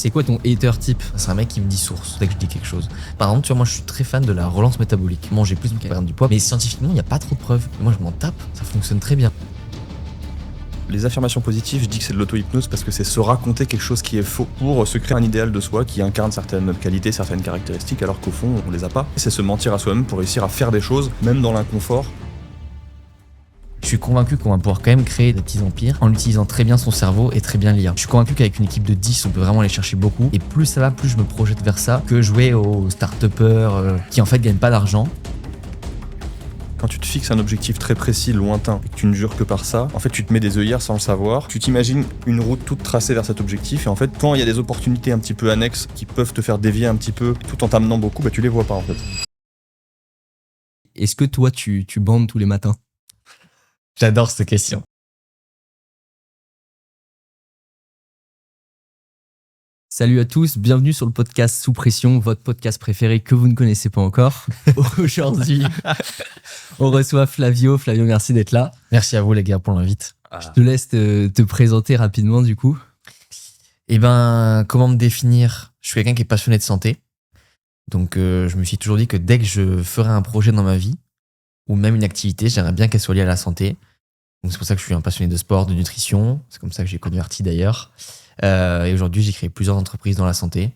C'est quoi ton hater type? C'est un mec qui me dit source dès que je dis quelque chose. Par exemple, tu vois, moi je suis très fan de la relance métabolique. Manger plus pour perdre du poids, mais scientifiquement, il n'y a pas trop de preuves. Et moi je m'en tape, ça fonctionne très bien. Les affirmations positives, je dis que c'est de l'auto-hypnose parce que c'est se raconter quelque chose qui est faux pour se créer un idéal de soi qui incarne certaines qualités, certaines caractéristiques, alors qu'au fond, on les a pas. C'est se mentir à soi-même pour réussir à faire des choses, même dans l'inconfort. Je suis convaincu qu'on va pouvoir quand même créer des petits empires en utilisant très bien son cerveau et très bien l'IA. Je suis convaincu qu'avec une équipe de 10, on peut vraiment aller chercher beaucoup. Et plus ça va, plus je me projette vers ça que jouer aux start-upers qui en fait gagnent pas d'argent. Quand tu te fixes un objectif très précis, lointain, et que tu ne jures que par ça, en fait tu te mets des œillères sans le savoir, tu t'imagines une route toute tracée vers cet objectif, et en fait quand il y a des opportunités un petit peu annexes qui peuvent te faire dévier un petit peu, tout en t'amenant beaucoup, bah tu les vois pas en fait. Est-ce que toi, tu bandes tous les matins? J'adore cette question. Salut à tous, bienvenue sur le podcast Sous Pression, votre podcast préféré que vous ne connaissez pas encore. Aujourd'hui, on reçoit Flavio. Flavio, merci d'être là. Merci à vous les gars pour l'invite. Je te laisse te présenter rapidement du coup. Eh ben, comment me définir? Je suis quelqu'un qui est passionné de santé. Donc je me suis toujours dit que dès que je ferai un projet dans ma vie, ou même une activité, j'aimerais bien qu'elle soit liée à la santé. Donc c'est pour ça que je suis un passionné de sport, de nutrition. C'est comme ça que j'ai converti d'ailleurs. Et aujourd'hui, j'ai créé plusieurs entreprises dans la santé.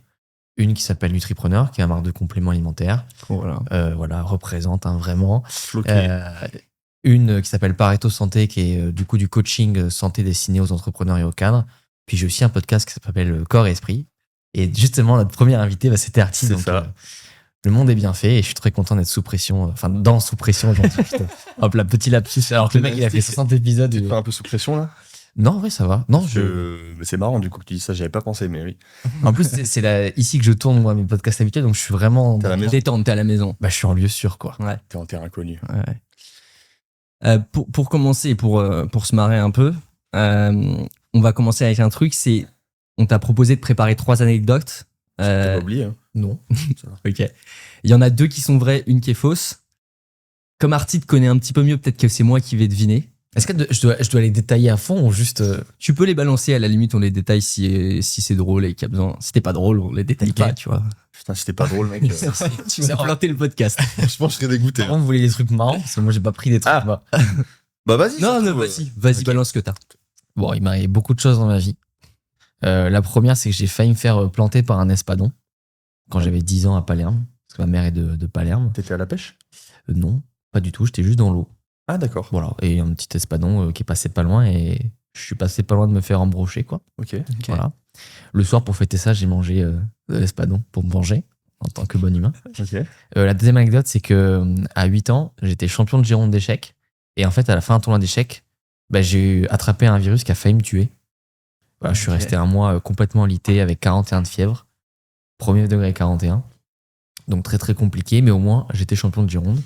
Une qui s'appelle Nutripreneur, qui est un marque de compléments alimentaires. Voilà, représente vraiment. Une qui s'appelle Pareto Santé, qui est du coup du coaching santé destiné aux entrepreneurs et aux cadres. Puis j'ai aussi un podcast qui s'appelle Corps et Esprit. Et justement, notre premier invité, c'était Artis. C'est ça. Le monde est bien fait et je suis très content d'être sous pression. Enfin, dans Sous Pression aujourd'hui. Hop, la petite lapsus. Alors que le mec, il a fait 60 épisodes. T'es pas un peu sous pression là? Non, ouais, ça va. Non, Mais c'est marrant du coup que tu dis ça, j'y avais pas pensé, mais oui. En plus, c'est ici que je tourne moi mes podcasts habituels, donc je suis vraiment. T'es à la maison. Détente, t'es à la maison. Bah, je suis en lieu sûr, quoi. Ouais. T'es en terrain inconnu. Pour commencer, pour se marrer un peu, on va commencer avec un truc, c'est on t'a proposé de préparer 3 anecdotes. T'as pas oublié, hein? Non. Ok. Il y en a 2 qui sont vraies, une qui est fausse. Comme Artie te connaît un petit peu mieux, peut-être que c'est moi qui vais deviner. Est-ce que je dois les détailler à fond ou juste. Tu peux les balancer, à la limite, on les détaille si c'est drôle et qu'il y a besoin. Si t'es pas drôle, on les détaille pas, tu vois. Putain, si t'es pas drôle, mec. Tu vas planter le podcast. Franchement, je serais dégoûté. Par contre, vous voulez des trucs marrants? Parce que moi, j'ai pas pris des trucs. Ah. Bah vas-y. Non, surtout, vas-y, ok. balance ce que t'as. Bon, il m'arrive beaucoup de choses dans ma vie. La première, c'est que j'ai failli me faire planter par un espadon quand j'avais 10 ans à Palerme. Parce que ma mère est de Palerme. T'étais à la pêche? Non, pas du tout. J'étais juste dans l'eau. Ah d'accord. Voilà. Et un petit espadon qui est passé pas loin et je suis passé pas loin de me faire embrocher, quoi. Ok. Voilà. Le soir, pour fêter ça, j'ai mangé de l'espadon pour me venger en tant que bon humain. Ok. La deuxième anecdote, c'est que à 8 ans, j'étais champion de Gironde d'échecs. Et en fait, à la fin d'un tournoi d'échecs, j'ai attrapé un virus qui a failli me tuer. Voilà, je suis resté un mois complètement alité avec 41 de fièvre. Premier degré 41. Donc très très compliqué, mais au moins, j'étais champion de Gironde.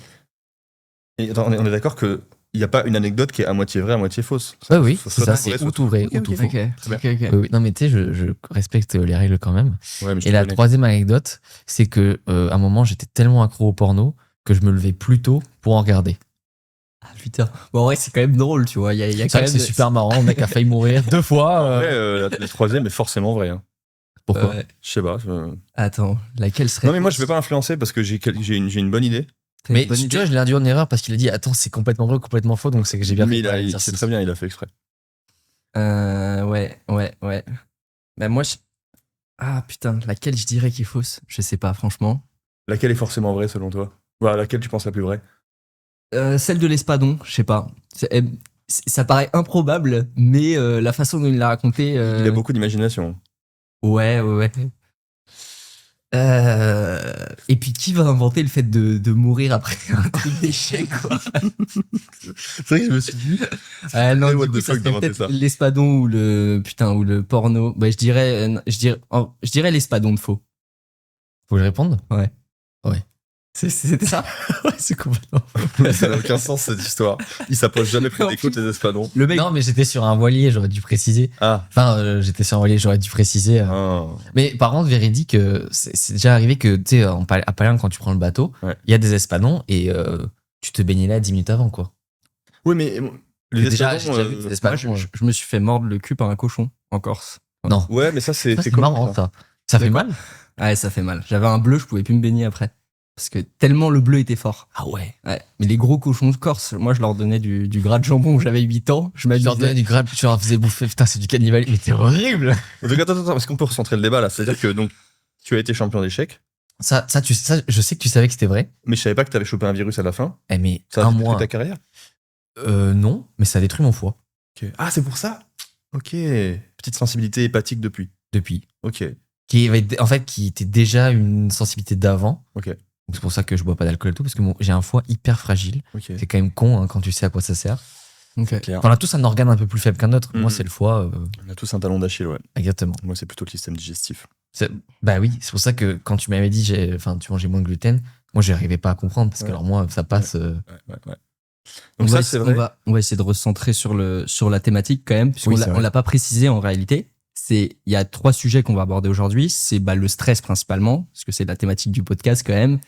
Et attends, on est d'accord que il n'y a pas une anecdote qui est à moitié vraie, à moitié fausse. Oui, Faut c'est soit ça, vrai, c'est soit ou tout vrai ou tout faux. Très bien. Oui. Non, mais tu sais, je respecte les règles quand même. Ouais, mais je Et te la connais. troisième anecdote, c'est que à un moment, j'étais tellement accro au porno que je me levais plus tôt pour en regarder. Ah putain. Bon, ouais, c'est quand même drôle, tu vois. Il y a C'est quand vrai que même c'est super marrant, le mec a failli mourir 2 fois. Après, la troisième est forcément vraie. Hein. Pourquoi? Je sais pas. Attends, laquelle serait. Non mais moi je vais pas influencer parce que j'ai une bonne idée. T'as Mais une bonne tu idée vois, je l'ai induit en erreur parce qu'il a dit attends, c'est complètement vrai ou complètement faux, donc c'est que j'ai bien Mais fait. c'est très bien, il a fait exprès. Ouais. Bah, moi, ah putain, laquelle je dirais qui est fausse? Je sais pas, franchement. Laquelle est forcément vraie selon toi? Voilà, laquelle tu penses la plus vraie? Celle de l'espadon, je sais pas. Ça paraît improbable, mais la façon dont il l'a raconté. Il a beaucoup d'imagination. Ouais. Et puis qui va inventer le fait de mourir après un truc d'échec, quoi? C'est vrai que je me suis dit. Non, What du coup, the ça fuck serait d'inventer peut-être ça. l'espadon ou le porno. Bah, je dirais l'espadon de faux. Faut que je réponde? Ouais. Ouais. C'était ça? Ouais, c'est complètement. Ça n'a aucun sens cette histoire. Il s'approche jamais près des côtes les espadons. Le mec. Non, mais j'étais sur un voilier, j'aurais dû préciser. Ah. Enfin, j'étais sur un voilier, j'aurais dû préciser. Ah. Mais par contre, véridique, c'est déjà arrivé que, tu sais, à Palerme, quand tu prends le bateau, il Ouais. y a des espadons et tu te baignais là 10 minutes avant, quoi. Oui, mais les Déjà, espadons. j'ai déjà vu des Moi, espadons. je me suis fait mordre le cul par un cochon en Corse. Non. Ouais, mais ça c'est Ça, c'est comment, marrant, ça. Ça fait mal? Ouais, ça fait mal. J'avais un bleu, je pouvais plus me baigner après. Parce que tellement le bleu était fort. Ah ouais. Ouais. Mais les gros cochons de Corse, moi, je leur donnais du gras de jambon où j'avais 8 ans. Je Tu leur donnais m'amusais. du grab, tu leur faisais bouffer. Putain, c'est du cannibalisme. Mais c'est horrible. Donc attends, est-ce qu'on peut recentrer le débat là? C'est-à-dire que donc tu as été champion d'échecs, Ça, je sais que tu savais que c'était vrai. mais je savais pas que t'avais chopé un virus à la fin. Eh, mais Ça a un détruit mois. ta carrière? Non, mais ça a détruit mon foie. Ok. Ah, c'est pour ça? Ok. Petite sensibilité hépatique depuis. Depuis. Ok. Qui était déjà une sensibilité d'avant. Ok. Donc c'est pour ça que je bois pas d'alcool et tout, parce que j'ai un foie hyper fragile. Ok. C'est quand même con quand tu sais à quoi ça sert. Ok. Clair. Enfin, on a tous un organe un peu plus faible qu'un autre. Moi, Mhm. c'est le foie. On a tous un talon d'Achille, ouais. Exactement. Moi, c'est plutôt le système digestif. Bah oui, c'est pour ça que quand tu m'avais dit, tu mangeais moins de gluten, moi, j'arrivais pas à comprendre, parce que Ouais. alors moi, ça passe. Ouais. On Donc va, ça, c'est vrai. on va essayer de recentrer sur la thématique quand même, puisqu'on Oui, c'est on vrai. l'a pas précisé en réalité. Il y a 3 sujets qu'on va aborder aujourd'hui. C'est le stress principalement, parce que c'est la thématique du podcast quand même.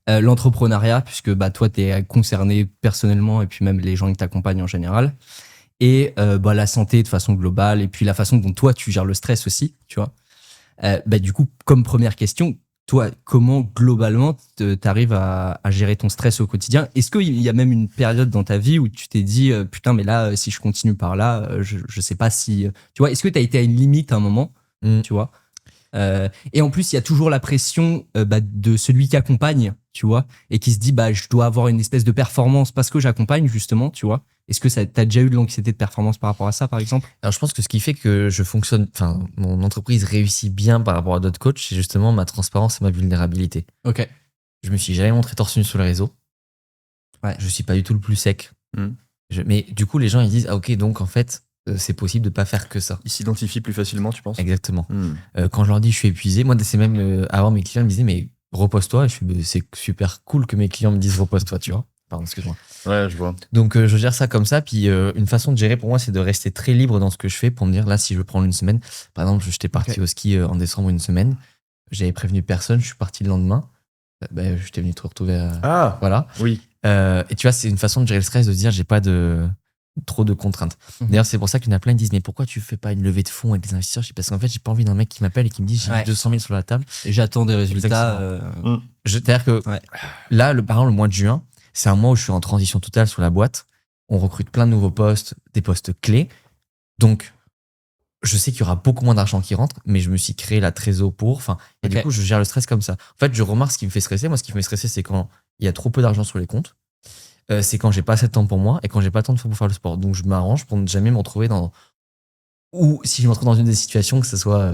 L'entrepreneuriat, puisque toi, tu es concerné personnellement et puis même les gens qui t'accompagnent en général. Et la santé de façon globale et puis la façon dont toi, tu gères le stress aussi, tu vois. Du coup, comme première question, toi, comment globalement t'arrives à gérer ton stress au quotidien? Est-ce qu'il y a même une période dans ta vie où tu t'es dit putain, mais là, si je continue par là, je sais pas si. Tu vois, est-ce que t'as été à une limite à un moment, tu vois? Et en plus, il y a toujours la pression de celui qui accompagne, tu vois, et qui se dit je dois avoir une espèce de performance parce que j'accompagne justement, tu vois. Est-ce que t'as déjà eu de l'anxiété de performance par rapport à ça, par exemple? Alors, je pense que ce qui fait que mon entreprise réussit bien par rapport à d'autres coachs, c'est justement ma transparence et ma vulnérabilité. Ok. Je me suis jamais montré torse nu sur les réseaux. Ouais. Je suis pas du tout le plus sec. Mm. Mais du coup, les gens, ils disent, ah ok, donc en fait, c'est possible de pas faire que ça. Il s'identifie plus facilement, tu penses? Exactement. Quand je leur dis je suis épuisé, moi, c'est même avant mes clients me disaient, mais repose-toi. Et je fais, c'est super cool que mes clients me disent repose-toi, tu vois. Pardon, excuse-moi. Ouais, je vois. Donc, je gère ça comme ça. Puis, une façon de gérer pour moi, c'est de rester très libre dans ce que je fais pour me dire, là, si je veux prendre une semaine, par exemple, j'étais parti au ski en décembre une semaine. J'avais prévenu personne. Je suis parti le lendemain. J'étais venu te retrouver à... Ah, Voilà. oui. Et tu vois, c'est une façon de gérer le stress, de se dire, j'ai pas trop de contraintes. Mhm. D'ailleurs, c'est pour ça qu'il y en a plein qui disent, mais pourquoi tu fais pas une levée de fonds avec des investisseurs? Je dis, parce qu'en fait, j'ai pas envie d'un mec qui m'appelle et qui me dit, j'ai Ouais. 200 000 sur la table. Et j'attends des résultats. C'est-à-dire que Ouais. là, par exemple, le mois de juin, c'est un mois où je suis en transition totale sur la boîte. On recrute plein de nouveaux postes, des postes clés. Donc, je sais qu'il y aura beaucoup moins d'argent qui rentre, mais je me suis créé la trésor pour. Et du Ok. coup, je gère le stress comme ça. En fait, je remarque ce qui me fait stresser. Moi, ce qui me fait stresser, c'est quand il y a trop peu d'argent sur les comptes. C'est quand j'ai pas assez de temps pour moi et quand j'ai pas le temps pour faire le sport. Donc, je m'arrange pour ne jamais me retrouver dans. Ou si je me retrouve dans une des situations, que ce soit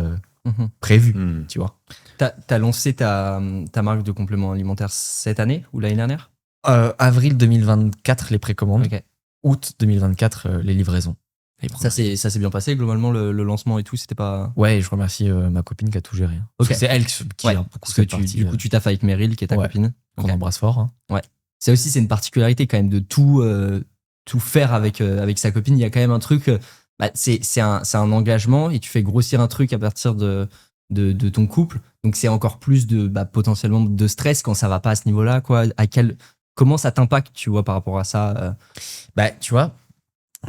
prévu, tu vois. T'as lancé ta marque de compléments alimentaires cette année ou l'année dernière? Avril 2024, les précommandes. Ok. Août 2024, les livraisons. Ça s'est bien passé globalement, le lancement et tout, c'était pas. Ouais, et je remercie ma copine qui a tout géré. Parce Ok. que c'est elle qui Ouais, a beaucoup parce que cette partie, du coup, tu taffes avec Meryl, qui est ta ouais. copine. qu'on Ok. embrasse fort. Hein. Ça aussi, c'est une particularité quand même de tout faire avec sa copine. Il y a quand même un truc. C'est un engagement et tu fais grossir un truc à partir de ton couple. Donc c'est encore plus de potentiellement de stress quand ça va pas à ce niveau-là, quoi. Comment ça t'impacte, tu vois, par rapport à ça? Tu vois,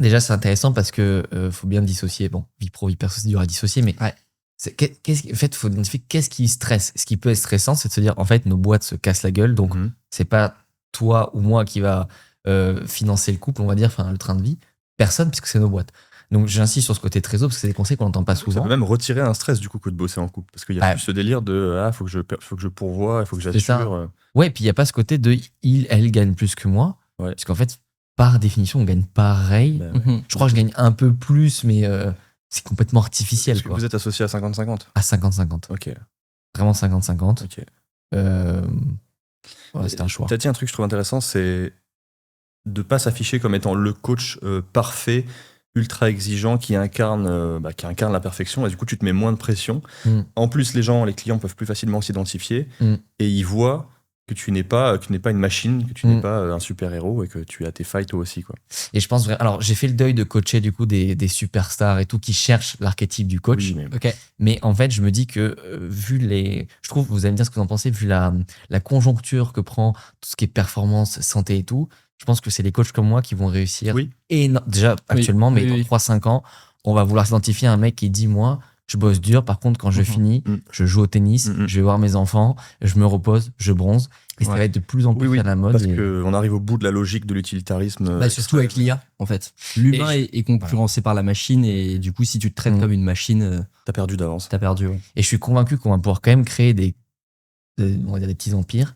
déjà, c'est intéressant parce que faut bien dissocier. Bon, vie pro, vie perso, c'est dur à dissocier, mais Ouais. en fait, il faut identifier qu'est-ce qui stresse. Ce qui peut être stressant, c'est de se dire, en fait, nos boîtes se cassent la gueule, donc c'est pas toi ou moi qui va financer le couple, on va dire, le train de vie. Personne, puisque c'est nos boîtes. Donc j'insiste sur ce côté trésor parce que c'est des conseils qu'on n'entend pas Ça souvent. peut même retirer un stress du coup que de bosser en couple. Parce qu'il y a plus ce délire de faut que je pourvoie, il faut que C'est ça. j'assure. Ouais, puis il n'y a pas ce côté de elle gagne plus que moi. Ouais. Parce qu'en fait, par définition, on gagne pareil. Bah ouais. Je crois que je gagne un peu plus, mais c'est complètement artificiel. Parce que Quoi. vous êtes associé à 50-50. À 50-50. Ok. Vraiment 50-50. Ok. C'était un choix. T'as dit un truc que je trouve intéressant, c'est de pas s'afficher comme étant le coach parfait, ultra exigeant, qui incarne la perfection. Et du coup, tu te mets moins de pression. En plus, les clients peuvent plus facilement s'identifier et ils voient que tu n'es pas une machine, que tu n'es pas un super-héros et que tu as tes failles toi aussi, quoi. Et je pense alors j'ai fait le deuil de coacher du coup des superstars et tout qui cherchent l'archétype du coach. Oui, mais... Ok. Mais en fait, je me dis que je trouve, vous allez me dire ce que vous en pensez, vu la conjoncture que prend tout ce qui est performance, santé et tout, je pense que c'est les coachs comme moi qui vont réussir. Oui. Déjà actuellement, mais Oui. dans 3-5 ans, on va vouloir s'identifier à un mec qui dit, moi, je bosse dur. Par contre, quand je finis, je joue au tennis, je vais voir mes enfants, je me repose, je bronze. Et ça va être de plus en plus à la mode. Parce qu'on arrive au bout de la logique de l'utilitarisme. Surtout avec l'IA, en fait. L'humain est concurrencé par la machine et du coup, si tu te traites comme une machine, t'as perdu d'avance. T'as perdu. Ouais. Et je suis convaincu qu'on va pouvoir quand même créer des petits empires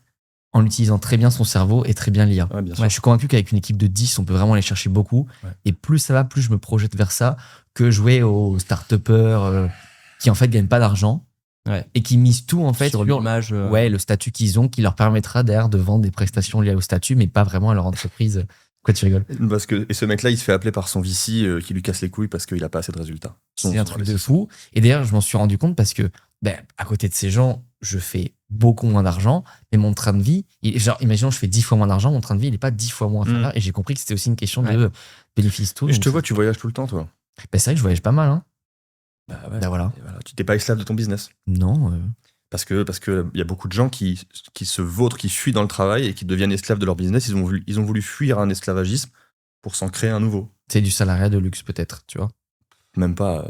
en utilisant très bien son cerveau et très bien l'IA. Ouais, je suis convaincu qu'avec une équipe de 10, on peut vraiment aller chercher beaucoup. Ouais. Et plus ça va, plus je me projette vers ça que jouer aux start-upers qui en fait gagnent pas d'argent et qui misent tout en fait sur l'image. Le statut qu'ils ont qui leur permettra derrière de vendre des prestations liées au statut, mais pas vraiment à leur entreprise. Pourquoi tu rigoles ? Et ce mec-là, il se fait appeler par son VC qui lui casse les couilles parce qu'il a pas assez de résultats. C'est un truc de fou. Et d'ailleurs, je m'en suis rendu compte parce que à côté de ces gens, je fais beaucoup moins d'argent, mais mon train de vie, imaginons je fais 10 fois moins d'argent, mon train de vie, il n'est pas 10 fois moins inférieur. Et j'ai compris que c'était aussi une question de bénéfice tout. Et je te vois, tu voyages tout le temps, toi. C'est vrai que je voyage pas mal. Hein. Voilà. Tu t'es pas esclave de ton business. Non. Parce que y a beaucoup de gens qui se vautrent, qui fuient dans le travail et qui deviennent esclaves de leur business. Ils ont voulu fuir un esclavagisme pour s'en créer un nouveau. C'est du salariat de luxe peut-être, tu vois. Même pas.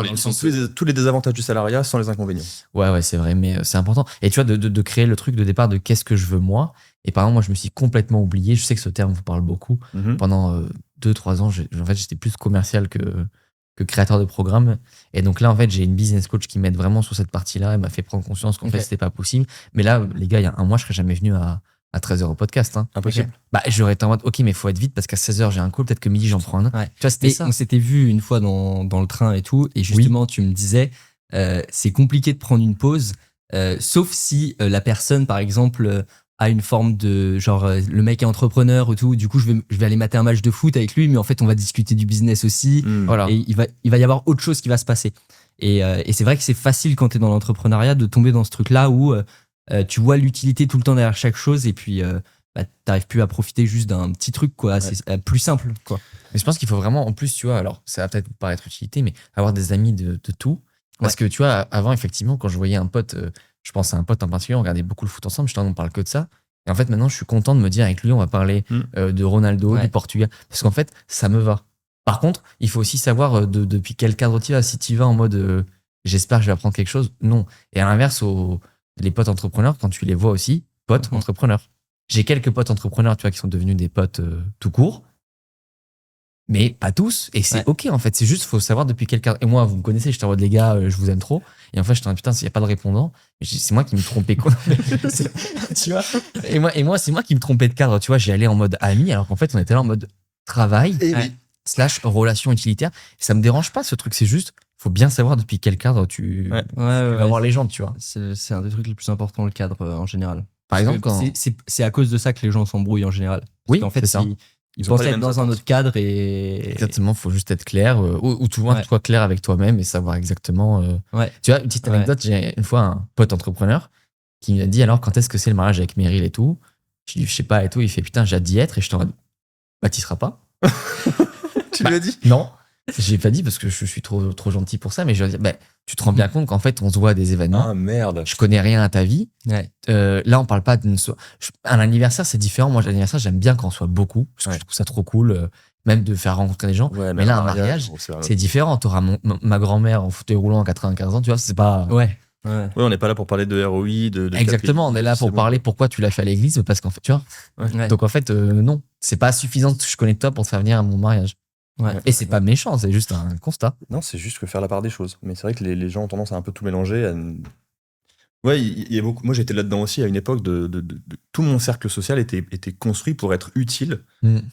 Ils sont tous les désavantages du salariat sans les inconvénients. Ouais, c'est vrai, mais c'est important. Et tu vois, de créer le truc de départ de qu'est-ce que je veux moi. Et par exemple, moi, je me suis complètement oublié. Je sais que ce terme vous parle beaucoup. Pendant 2-3 ans, en fait, j'étais plus commercial que créateur de programme. Et donc là, en fait, j'ai une business coach qui m'aide vraiment sur cette partie-là. Elle m'a fait prendre conscience qu'en fait, c'était pas possible. Mais là, les gars, il y a un mois, je serais jamais venu à 13h au podcast. Hein. Impossible. J'aurais été en mode, ok, mais il faut être vite parce qu'à 16h, j'ai un call, peut-être que midi, j'en prends un. Ouais. Tu vois, c'était ça. On s'était vu une fois dans le train et tout. Et justement, tu me disais, c'est compliqué de prendre une pause, sauf si la personne, par exemple, a une forme de genre, le mec est entrepreneur ou tout. Du coup, je vais aller mater un match de foot avec lui, mais en fait, on va discuter du business aussi. Voilà. Et il va y avoir autre chose qui va se passer. Et c'est vrai que c'est facile quand tu es dans l'entrepreneuriat de tomber dans ce truc-là où tu vois l'utilité tout le temps derrière chaque chose et puis t'arrives plus à profiter juste d'un petit truc, quoi. C'est plus simple, quoi. Mais je pense qu'il faut vraiment, en plus, tu vois, alors ça va peut-être paraître utilité, mais avoir des amis de tout. Parce que tu vois, avant, effectivement, quand je voyais un pote, je pense à un pote en particulier, on regardait beaucoup le foot ensemble, je t'en parle que de ça. Et en fait, maintenant, je suis content de me dire avec lui, on va parler de Ronaldo, du Portugal. Parce qu'en fait, ça me va. Par contre, il faut aussi savoir depuis quel cadre tu vas. Si tu vas en mode j'espère que je vais apprendre quelque chose, non. Et à l'inverse, les potes entrepreneurs, quand tu les vois aussi, potes entrepreneurs. J'ai quelques potes entrepreneurs, tu vois, qui sont devenus des potes tout court, mais pas tous. Et c'est ok, en fait. C'est juste, faut savoir depuis quel cadre. Et moi, vous me connaissez, j'étais en mode les gars, je vous aime trop. Et en fait, j'étais en mode putain, s'il n'y a pas de répondant, c'est moi qui me trompais, quoi. Tu vois. Et moi, c'est moi qui me trompais de cadre. Tu vois, j'y allais en mode ami, alors qu'en fait, on était là en mode travail / relation utilitaire. Et ça me dérange pas, ce truc. C'est juste, faut bien savoir depuis quel cadre tu vas voir les gens, tu vois. C'est un des trucs les plus importants, le cadre en général. Par exemple, c'est à cause de ça que les gens s'embrouillent en général. Parce qu'en fait, ils pensent être dans un autre cadre et. Exactement, il faut juste être clair, ou tout le monde soit clair avec toi-même et savoir exactement. Tu vois, une petite anecdote, j'ai une fois un pote entrepreneur qui m'a dit alors quand est-ce que c'est le mariage avec Meryl et tout. Je dis je sais pas et tout. Il fait putain, j'ai hâte d'y être et je t'en tu seras pas. Tu lui as dit? Non. J'ai pas dit parce que je suis trop gentil pour ça, mais je veux dire, tu te rends bien compte qu'en fait, on se voit à des événements. Ah merde. Je connais rien à ta vie. Là, on parle pas un anniversaire, c'est différent. Moi, l'anniversaire, j'aime bien quand on soit beaucoup, parce que je trouve ça trop cool, même de faire rencontrer des gens. Mais là, un mariage, c'est différent. T'auras ma grand-mère en fauteuil roulant à 95 ans, tu vois, c'est pas. Ouais, on n'est pas là pour parler de ROI, Exactement, on est là pour parler pourquoi tu l'as fait à l'église, parce qu'en fait, tu vois. Donc en fait, non, c'est pas suffisant que je connais de toi pour te faire venir à mon mariage. Et c'est pas méchant, c'est juste un constat. Non, c'est juste que faire la part des choses. Mais c'est vrai que les gens ont tendance à un peu tout mélanger. Ouais, il y a beaucoup. Moi, j'étais là-dedans aussi à une époque de tout mon cercle social était construit pour être utile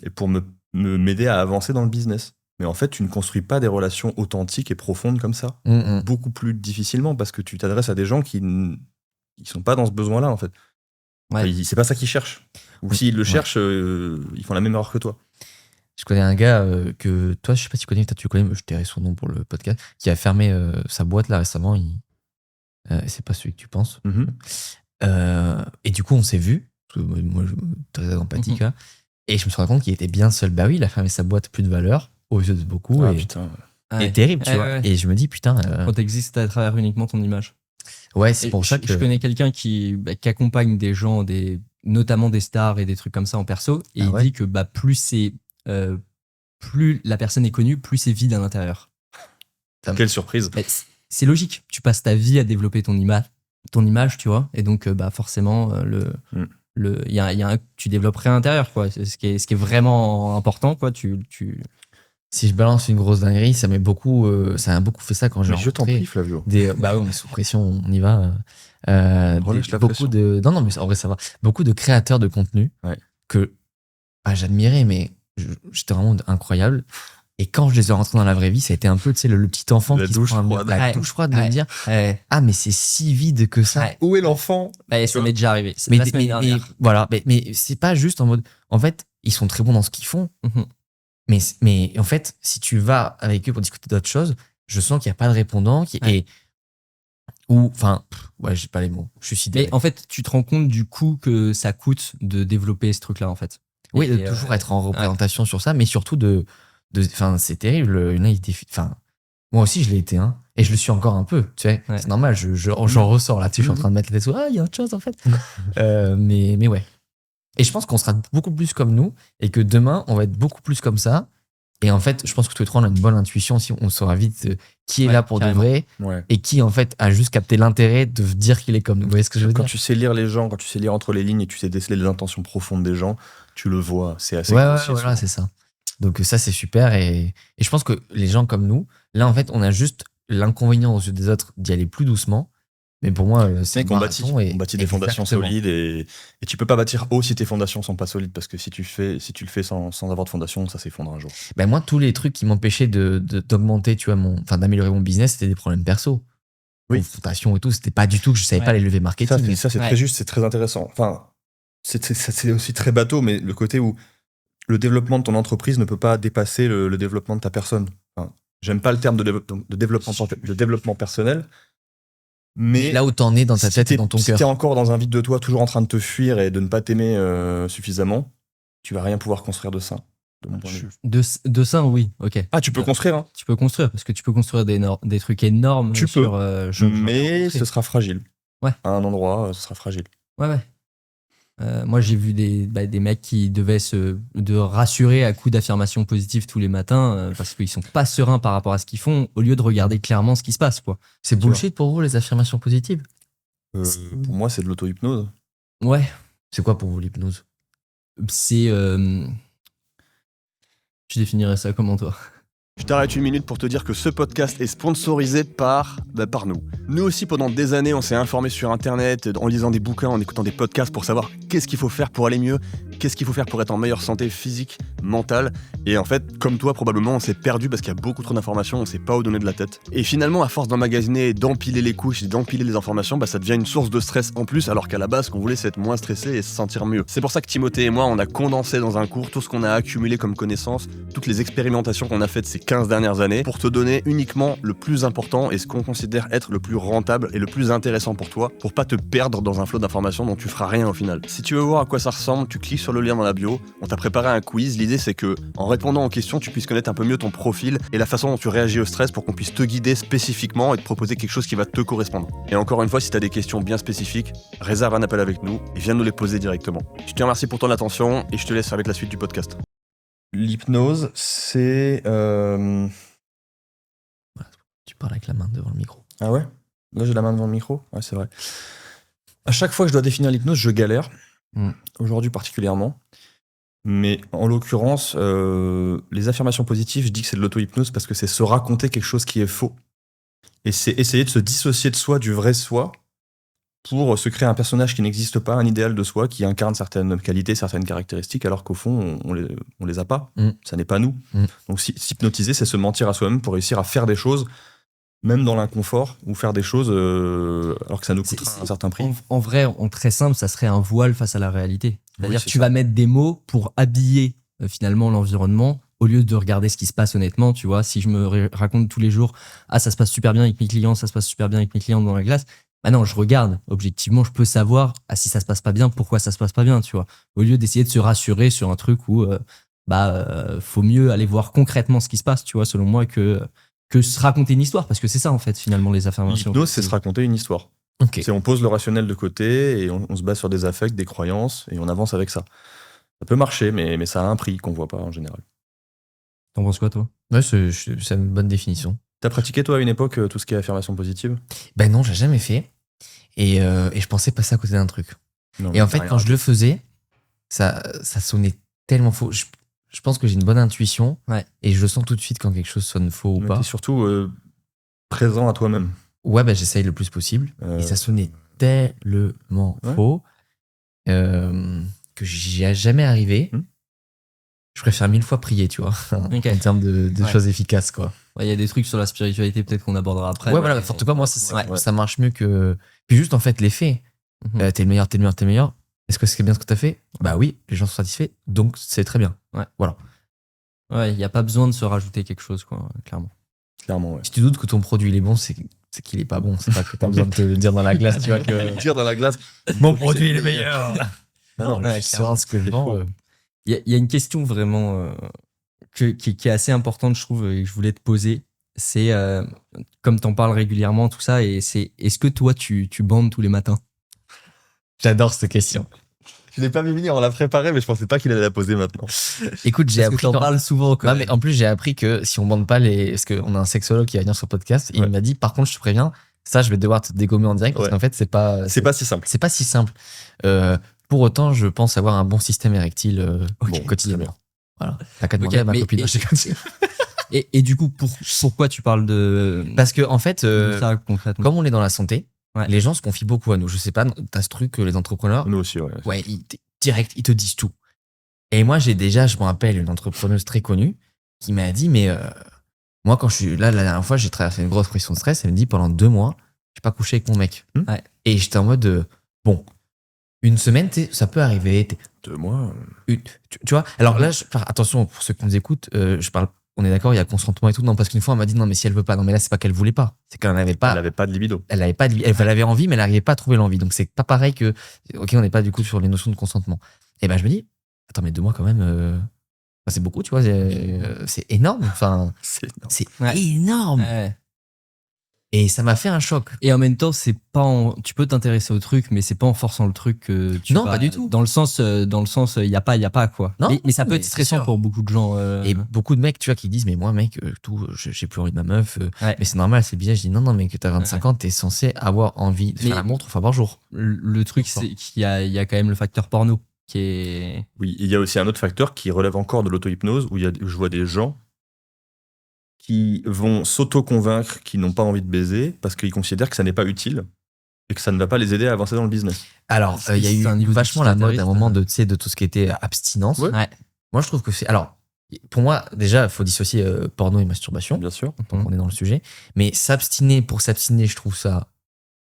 et pour m'aider à avancer dans le business. Mais en fait, tu ne construis pas des relations authentiques et profondes comme ça. Beaucoup plus difficilement parce que tu t'adresses à des gens qui sont pas dans ce besoin-là, en fait. C'est pas ça qu'ils cherchent. Ou s'ils le cherchent, ils font la même erreur que toi. Je connais un gars que toi, je sais pas si tu connais, tu connais, je tairai son nom pour le podcast, qui a fermé sa boîte là récemment. C'est pas celui que tu penses. Et du coup, on s'est vu. Moi, je suis très empathique. Et je me suis rendu compte qu'il était bien seul. Bah oui, il a fermé sa boîte, plus de valeur, aux yeux de beaucoup. Et terrible, tu vois. Et je me dis, putain. Quand t'existes à travers uniquement ton image. Ouais, c'est pour ça que. Je connais quelqu'un qui accompagne des gens, notamment des stars et des trucs comme ça en perso. Et il dit que plus la personne est connue, plus c'est vide à l'intérieur. Quelle surprise. c'est logique. Tu passes ta vie à développer ton image, tu vois. Et donc, forcément, tu développes rien à l'intérieur, quoi. C'est ce qui est vraiment important, quoi. Si je balance une grosse dinguerie, ça m'a beaucoup fait ça quand j'ai Mais je t'en rencontré prie, Flavio. bah oui, on est sous pression, on y va. Relâche la pression. Non, mais en vrai, ça va. Beaucoup de créateurs de contenu que j'admirais, mais j'étais vraiment incroyable. Et quand je les ai rentrés dans la vraie vie, ça a été un peu, tu sais, le petit enfant La qui douche se prend froide. la douche froide de me dire ah, mais c'est si vide que ça. Ouais. Où est l'enfant? Ça m'est déjà arrivé. Mais, La semaine dernière. voilà, mais c'est pas juste en mode. En fait, ils sont très bons dans ce qu'ils font. Mhm. Mais en fait, si tu vas avec eux pour discuter d'autres choses, je sens qu'il n'y a pas de répondant. J'ai pas les mots. Je suis sidéré. Mais en fait, tu te rends compte du coût que ça coûte de développer ce truc-là, en fait. Oui, Et, de toujours être en représentation sur ça, mais surtout c'est terrible. Moi aussi, je l'ai été, hein, et je le suis encore un peu, tu sais. Ouais. C'est normal, j'en ressors là-dessus, je suis en train de mettre les sous. Ah, il y a autre chose, en fait. Mais ouais. Et je pense qu'on sera beaucoup plus comme nous, et que demain, on va être beaucoup plus comme ça. Et en fait, je pense que tous les trois, on a une bonne intuition, si on saura vite qui est là pour carrément. de vrai, et qui, en fait, a juste capté l'intérêt de dire qu'il est comme nous. Vous voyez ce que je veux Quand dire? tu sais lire les gens, quand tu sais lire entre les lignes et tu sais déceler les intentions profondes des gens, tu le vois. C'est assez Ouais, concis, voilà, souvent. c'est ça. Donc ça, c'est super. Et je pense que les gens comme nous, là, en fait, on a juste l'inconvénient aux yeux des autres d'y aller plus doucement. Mais pour moi, c'est Mec, on bâtit des fondations solides et tu peux pas bâtir haut si tes fondations sont pas solides, parce que si tu le fais sans avoir de fondation, ça s'effondre un jour. Ben moi, tous les trucs qui m'empêchaient d'augmenter, tu vois, d'améliorer mon business, c'était des problèmes perso. Oui. Confrontation et tout, c'était pas du tout que je savais pas les lever marketing. Ça, c'est très juste, c'est très intéressant. Enfin, c'est aussi très bateau, mais le côté où le développement de ton entreprise ne peut pas dépasser le développement de ta personne. Enfin, j'aime pas le terme de développement personnel, mais là où t'en es dans ta tête et dans ton si cœur. t'es encore dans un vide de toi, toujours en train de te fuir et de ne pas t'aimer suffisamment, tu vas rien pouvoir construire de ça, de mon point de vue. De ça, oui, ok. Ah, tu peux construire, hein. Tu peux construire, parce que tu peux construire des trucs énormes. Tu peux, mais ce ce sera fragile. Ouais. À un endroit, ce sera fragile. Ouais. Moi, j'ai vu des mecs qui devaient de rassurer à coups d'affirmations positives tous les matins parce qu'ils sont pas sereins par rapport à ce qu'ils font, au lieu de regarder clairement ce qui se passe, quoi. C'est bullshit pour vous, les affirmations positives? Pour moi, c'est de l'auto-hypnose. Ouais. C'est quoi pour vous l'hypnose? C'est... Je définirais ça comment, toi? Je t'arrête une minute pour te dire que ce podcast est sponsorisé par nous. Nous aussi, pendant des années, on s'est informé sur Internet, en lisant des bouquins, en écoutant des podcasts pour savoir qu'est-ce qu'il faut faire pour aller mieux, qu'est-ce qu'il faut faire pour être en meilleure santé physique, mentale. Et en fait, comme toi, probablement, on s'est perdu parce qu'il y a beaucoup trop d'informations, on sait pas où donner de la tête. Et finalement, à force d'emmagasiner, d'empiler les couches et d'empiler les informations, ça devient une source de stress en plus, alors qu'à la base, ce qu'on voulait, c'est être moins stressé et se sentir mieux. C'est pour ça que Timothée et moi, on a condensé dans un cours tout ce qu'on a accumulé comme connaissances, toutes les expérimentations qu'on a faites ces 15 dernières années, pour te donner uniquement le plus important et ce qu'on considère être le plus rentable et le plus intéressant pour toi, pour pas te perdre dans un flot d'informations dont tu feras rien au final. Si tu veux voir à quoi ça ressemble, tu cliques sur le lien dans la bio. On t'a préparé un quiz. L'idée, c'est que, en répondant aux questions, tu puisses connaître un peu mieux ton profil et la façon dont tu réagis au stress pour qu'on puisse te guider spécifiquement et te proposer quelque chose qui va te correspondre. Et encore une fois, si t'as des questions bien spécifiques, réserve un appel avec nous et viens nous les poser directement. Je te remercie pour ton attention et je te laisse avec la suite du podcast. L'hypnose, c'est... Tu parles avec la main devant le micro. Ah ouais? Là, j'ai la main devant le micro? Ouais, c'est vrai. À chaque fois que je dois définir l'hypnose, je galère. Aujourd'hui particulièrement. Mais en l'occurrence, les affirmations positives, je dis que c'est de l'auto-hypnose parce que c'est se raconter quelque chose qui est faux. Et c'est essayer de se dissocier de soi, du vrai soi, pour se créer un personnage qui n'existe pas, un idéal de soi qui incarne certaines qualités, certaines caractéristiques, alors qu'au fond, on les a pas. Ça n'est pas nous. Donc s'hypnotiser, c'est se mentir à soi-même pour réussir à faire des choses, même dans l'inconfort, ou faire des choses alors que ça nous coûtera un certain prix. En vrai, en très simple, ça serait un voile face à la réalité. C'est-à-dire Oui, que tu vas mettre des mots pour habiller finalement l'environnement, au lieu de regarder ce qui se passe honnêtement. Tu vois, si je me raconte tous les jours, ah, ça se passe super bien avec mes clients, ça se passe super bien avec mes clients dans la classe. Bah non, je regarde. Objectivement, je peux savoir si ça se passe pas bien, pourquoi ça se passe pas bien, tu vois. Au lieu d'essayer de se rassurer sur un truc où faut mieux aller voir concrètement ce qui se passe, tu vois, selon moi, que se raconter une histoire, parce que c'est ça en fait finalement les affirmations. L'hypnose, c'est se raconter une histoire. Ok. C'est on pose le rationnel de côté et on se base sur des affects, des croyances et on avance avec ça. Ça peut marcher, mais ça a un prix qu'on voit pas en général. T'en penses quoi, toi? Ouais, c'est une bonne définition. T'as pratiqué, toi, à une époque, tout ce qui est affirmation positive? Ben non, j'ai jamais fait. Et je pensais passer à côté d'un truc. Non, Et en t'as fait, rien quand je le faisais, ça sonnait tellement faux. Je pense que j'ai une bonne intuition. Ouais. Et je le sens tout de suite quand quelque chose sonne faux ou Mais pas. t'es surtout présent à toi-même. Ouais, ben j'essaye le plus possible. Et ça sonnait tellement Ouais. faux que j'y ai jamais arrivé. Je préfère 1000 fois prier, tu vois, Ok. en termes de Ouais. choses efficaces, quoi. Il y a des trucs sur la spiritualité peut-être qu'on abordera après. Ouais, voilà, mais- en tout cas, moi, Ouais. ça marche mieux que. Puis juste, en fait, les faits. Mhm. T'es le meilleur, t'es le meilleur, t'es le meilleur. Est-ce que c'est bien ce que t'as fait? Bah oui, les gens sont satisfaits, donc c'est très bien. Ouais, il n'y a pas besoin de se rajouter quelque chose, quoi, clairement. Clairement, ouais. Si tu doutes que ton produit il est bon, c'est qu'il est pas bon. C'est pas que t'as besoin de te le dire dans la glace, tu vois. Que... Dire dans la glace. Mon produit est le meilleur. Ah non, Ouais, tu sauras ce que je vends. Il y a une question vraiment qui est assez importante, je trouve, et que je voulais te poser. C'est, comme tu en parles régulièrement, tout ça, et c'est est-ce que toi, tu bandes tous les matins? J'adore cette question. Je l'ai pas mis, on l'a préparé, mais je pensais pas qu'il allait la poser maintenant. Écoute, j'ai Parce que appris. t'en parles souvent. Quand Non, même. mais en plus, j'ai appris que si on bande pas les. Parce qu'on a un sexologue qui va venir sur le podcast, et Ouais. il m'a dit, par contre, je te préviens, ça, je vais devoir te dégommer en direct, parce Ouais. qu'en fait, c'est pas si simple. si simple. Pour autant, je pense avoir un bon système érectile Ok. quotidiennement. Voilà. T'as qu'à demander Ok, à ma mais- copine. Et du coup, pourquoi tu parles de, Parce que, en fait, de ça concrètement? comme on est dans la santé, Ouais. les gens se confient beaucoup à nous. Je sais pas, t'as ce truc que les entrepreneurs, Nous aussi, ouais. ouais, direct, ils te disent tout. Et moi, je me rappelle, une entrepreneuse très connue qui m'a dit, mais moi, quand je suis là, la dernière fois, j'ai traversé une grosse pression de stress, elle me dit, pendant 2 mois, j'ai pas couché avec mon mec. Ouais. Et j'étais en mode, bon, une semaine, ça peut arriver. 2 mois. Tu vois, alors là, attention, pour ceux qui nous écoutent, on est d'accord, il y a consentement et tout. Non, parce qu'une fois, on m'a dit, non, mais si elle veut pas, non, mais là, c'est pas qu'elle voulait pas. C'est qu'elle n'avait pas. Elle avait pas de libido. Elle avait envie, mais elle n'arrivait pas à trouver l'envie. Donc, c'est pas pareil que. Ok, on n'est pas du coup sur les notions de consentement. Et ben, je me dis, attends, mais 2 mois quand même, c'est beaucoup, tu vois, c'est énorme. Enfin, c'est Ouais. énorme. Ouais. Et ça m'a fait un choc. Et en même temps, c'est pas tu peux t'intéresser au truc, mais c'est pas en forçant le truc que tu Non, vas- pas du tout. Dans le sens, il y a pas quoi. Non, mais ça peut mais être c'est stressant sûr. pour beaucoup de gens. Et beaucoup de mecs, tu vois, qui disent, mais moi, mec, j'ai plus envie de ma meuf. Ouais. Mais c'est normal, c'est bizarre. Je dis, non, mais que t'as 25 ans, t'es censé avoir envie de Mais- faire l'amour 3 fois par jour. Le truc, D'accord. c'est qu'il y a quand même le facteur porno qui est. Oui, il y a aussi un autre facteur qui relève encore de l'auto-hypnose, où je vois des gens qui vont s'auto-convaincre qu'ils n'ont pas envie de baiser parce qu'ils considèrent que ça n'est pas utile et que ça ne va pas les aider à avancer dans le business. Alors, C'est- il y a c'est un eu niveau vachement la mode à un d'utilitariste, moment de, tu sais, de tout ce qui était abstinence. Ouais. Ouais. Moi, je trouve que c'est. Alors, pour moi, déjà, il faut dissocier porno et masturbation, Bien sûr. tant qu'on est dans le sujet. Mais s'abstiner pour s'abstiner, je trouve ça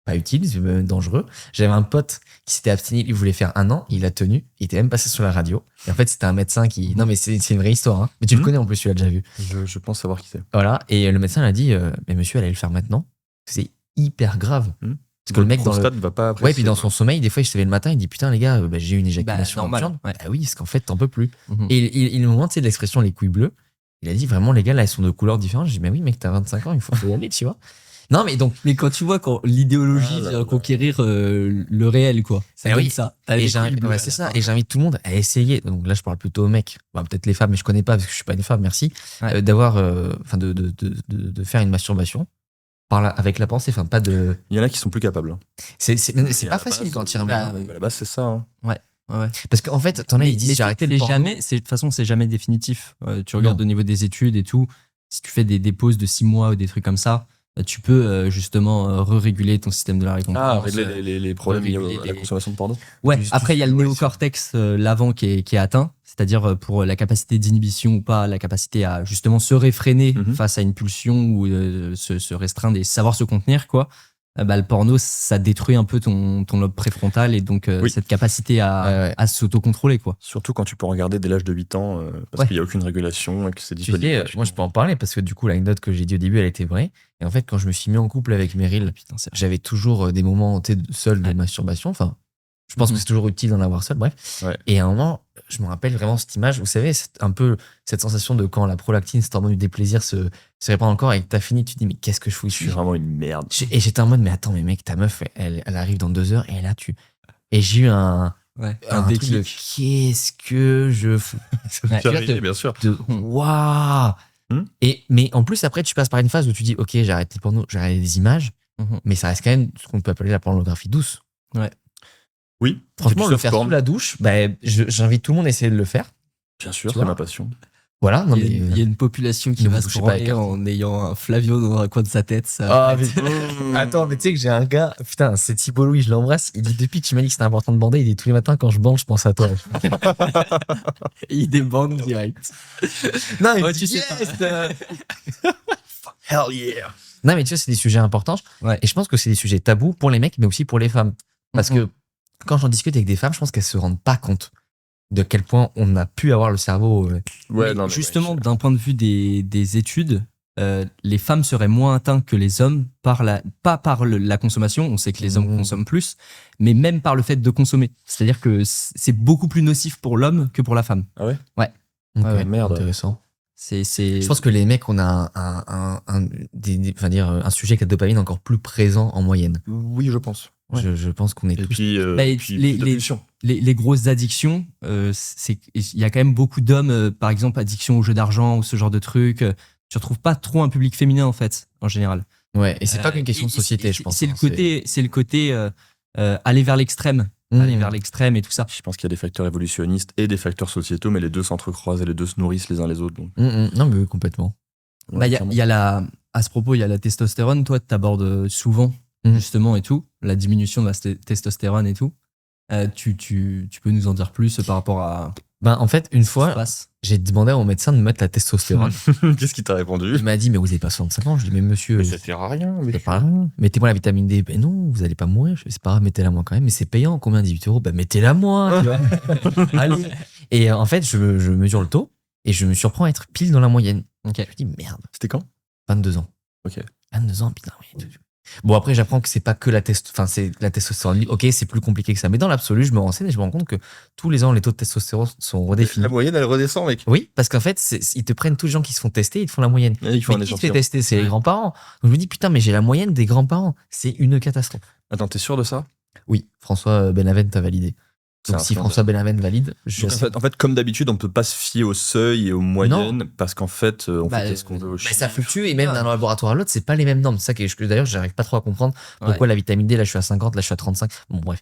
pas utile, c'est même dangereux. J'avais un pote qui s'était abstenu, il voulait faire 1 an, il a tenu, il était même passé sur la radio. Et en fait, c'était un médecin qui. Non, mais c'est une vraie histoire, hein. Mais tu le connais en plus, tu l'as déjà vu. Je pense savoir qui c'est. Voilà. Et le médecin a dit, mais monsieur, allez le faire maintenant. C'est hyper grave. Parce que le mec, dans le. prostate va pas apprécier. Ouais, puis dans son sommeil, des fois, il se levait le matin, il dit putain, les gars, j'ai eu une éjaculation normal, nocturne. ouais. Bah oui, parce qu'en fait, t'en peux plus. Mhm. Et il, au moment, tu sais, de l'expression les couilles bleues, il a dit vraiment, les gars, là, elles sont de couleurs différentes. J'ai dit, mais oui, mec, t'as 25 ans, il faut y aller, tu vois. Non, mais donc. Mais quand tu vois quand l'idéologie Ah là vient là. conquérir le réel, quoi. Ça Eh donne oui. ça. T'as Et les j'invite, couilles bleues ouais, à c'est la ça. fin. Et j'invite tout le monde à essayer. Donc là, je parle plutôt aux mecs. Bah, peut-être les femmes, mais je connais pas parce que je suis pas une femme, merci. Ouais. D'avoir, enfin, de faire une masturbation avec la pensée, enfin, pas de. Il y en a qui sont plus capables. hein. C'est Et pas à la facile base, quand tu remets. bah, À la base, c'est ça. hein. Ouais. Parce qu'en fait, t'en as, ils disent, j'ai arrêté le c'est porno. jamais, de toute façon, c'est jamais définitif. Tu regardes Non. au niveau des études et tout. Si tu fais des pauses de 6 mois ou des trucs comme ça, tu peux justement re-réguler ton système de la récompense. Ah, régler les problèmes liés réguler à la les- consommation de porno. Ouais, Juste après, il y a le tout- néocortex, l'avant qui est atteint, c'est-à-dire pour la capacité d'inhibition ou pas, la capacité à justement se réfréner Mhm. face à une pulsion ou se restreindre et savoir se contenir, quoi. Bah, le porno, ça détruit un peu ton lobe préfrontal et donc Oui. cette capacité Ouais. à s'autocontrôler, quoi. Surtout quand tu peux regarder dès l'âge de 8 ans, parce Ouais. qu'il n'y a aucune régulation et que c'est Tu disponible. sais, gratuitement. moi, je peux en parler parce que du coup, l'anecdote que j'ai dit au début, elle était vraie. Et en fait, quand je me suis mis en couple avec Meryl, Putain, c'est j'avais toujours des moments seul de Ouais. masturbation. Enfin, je pense Mhm. que c'est toujours utile d'en avoir seul, bref. Ouais. Et à un moment, je me rappelle vraiment cette image. Vous savez, c'est un peu cette sensation de quand la prolactine, cette hormone du déplaisir, se répand encore et que t'as fini, tu te dis, mais qu'est-ce que je fous Je suis ici? vraiment une merde. Et j'étais en mode, mais attends, mais mec, ta meuf, elle arrive dans 2 heures et là, Et j'ai eu un Ouais, truc de déclic. qu'est-ce que je fous? Ouais. C'est arrivé, bien sûr. De waouh! Mais en plus, après, tu passes par une phase où tu dis, ok, j'arrête les pornos, j'arrête les images, mais ça reste quand même ce qu'on peut appeler la pornographie douce. Ouais. Oui. Franchement, Et puis le faire softporn. sous la douche, j'invite tout le monde à essayer de le faire. Bien sûr, Tu c'est vois. ma passion. Voilà. Non, Il y a une population qui ne va vous se touchez pas branler avec en ayant un Flavio dans un coin de sa tête. Ça. Ah, mais... Attends, mais tu sais que j'ai un gars, putain, c'est Thibault Louis, je l'embrasse. Il dit depuis que tu m'as dit que c'était important de bander, il dit tous les matins quand je bande, je pense à toi. Il débande direct. Non, mais Ouais, tu sais pas. Hell yeah. Non, mais tu vois, c'est des sujets importants. Ouais. Et je pense que c'est des sujets tabous pour les mecs, mais aussi pour les femmes. Parce que quand j'en discute avec des femmes, je pense qu'elles se rendent pas compte de quel point on a pu avoir le cerveau. Ouais, Mais non, mais justement, ouais. d'un point de vue des études, les femmes seraient moins atteintes que les hommes pas par la consommation, on sait que les hommes consomment plus, mais même par le fait de consommer. C'est-à-dire que c'est beaucoup plus nocif pour l'homme que pour la femme. Ah ouais? Ok, ouais, merde. Intéressant. C'est Je pense que les mecs, on a un sujet avec la dopamine encore plus présent en moyenne. Oui, je pense. Ouais. Je pense qu'on est Et tous. puis, Bah, puis les- plus de pulsions. les grosses addictions, il y a quand même beaucoup d'hommes, par exemple, addiction aux jeux d'argent ou ce genre de trucs. Tu retrouves pas trop un public féminin, en fait, en général. Ouais, et c'est pas qu'une question de Et société, je pense. C'est hein, le côté aller vers l'extrême. Aller vers l'extrême et tout ça. Je pense qu'il y a des facteurs évolutionnistes et des facteurs sociétaux, mais les deux s'entrecroisent et les deux se nourrissent les uns les autres. Donc, Non, mais oui, complètement. ouais, Bah, clairement. à ce propos, il y a la testostérone. Toi, tu abordes souvent, justement, et tout. La diminution de la testostérone et tout. Tu peux nous en dire plus par rapport à En fait, une ce qui se fois, passe? j'ai demandé à mon médecin de me mettre la testostérone. Qu'est-ce qu'il t'a répondu? Il m'a dit, mais vous avez pas 65 ans. Je dis, mais monsieur, Ça sert à rien. c'est pas grave. Mettez-moi la vitamine D. Ben non, vous allez pas mourir. Je fais, c'est pas grave, mettez-la moi quand même. Mais c'est payant. Combien? 18 €. Ben mettez-la moi. Tu vois. Allez. Et en fait, je mesure le taux et je me surprends à être pile dans la moyenne. Ok. Je me dis, merde, C'était quand? 22 ans. Ok. 22 ans, putain, oui. Bon, après, j'apprends que c'est pas que c'est la testostérone. Ok, c'est plus compliqué que ça. Mais dans l'absolu, je me renseigne et je me rends compte que tous les ans, les taux de testostérone sont redéfinis. La moyenne, elle redescend, mec. Oui, parce qu'en fait, ils te prennent tous les gens qui se font tester, ils te font la moyenne. Et il faut Mais un qui te fait échantillon. tester? C'est les grands-parents. Donc je me dis, putain, mais j'ai la moyenne des grands-parents. C'est une catastrophe. Attends, t'es sûr de ça? Oui, François Benavent t'a validé. C'est Donc un si scandale. François Benavent valide, je suis Donc, assez... en fait, comme d'habitude, on ne peut pas se fier au seuil et aux moyennes parce qu'en fait, on Bah, fait ce qu'on veut au Mais chiffre. ça fluctue et même d'un laboratoire à l'autre, c'est pas les mêmes normes. C'est ça que d'ailleurs, j'arrive pas trop à comprendre pourquoi la vitamine D, là je suis à 50, là je suis à 35. Bon, bref.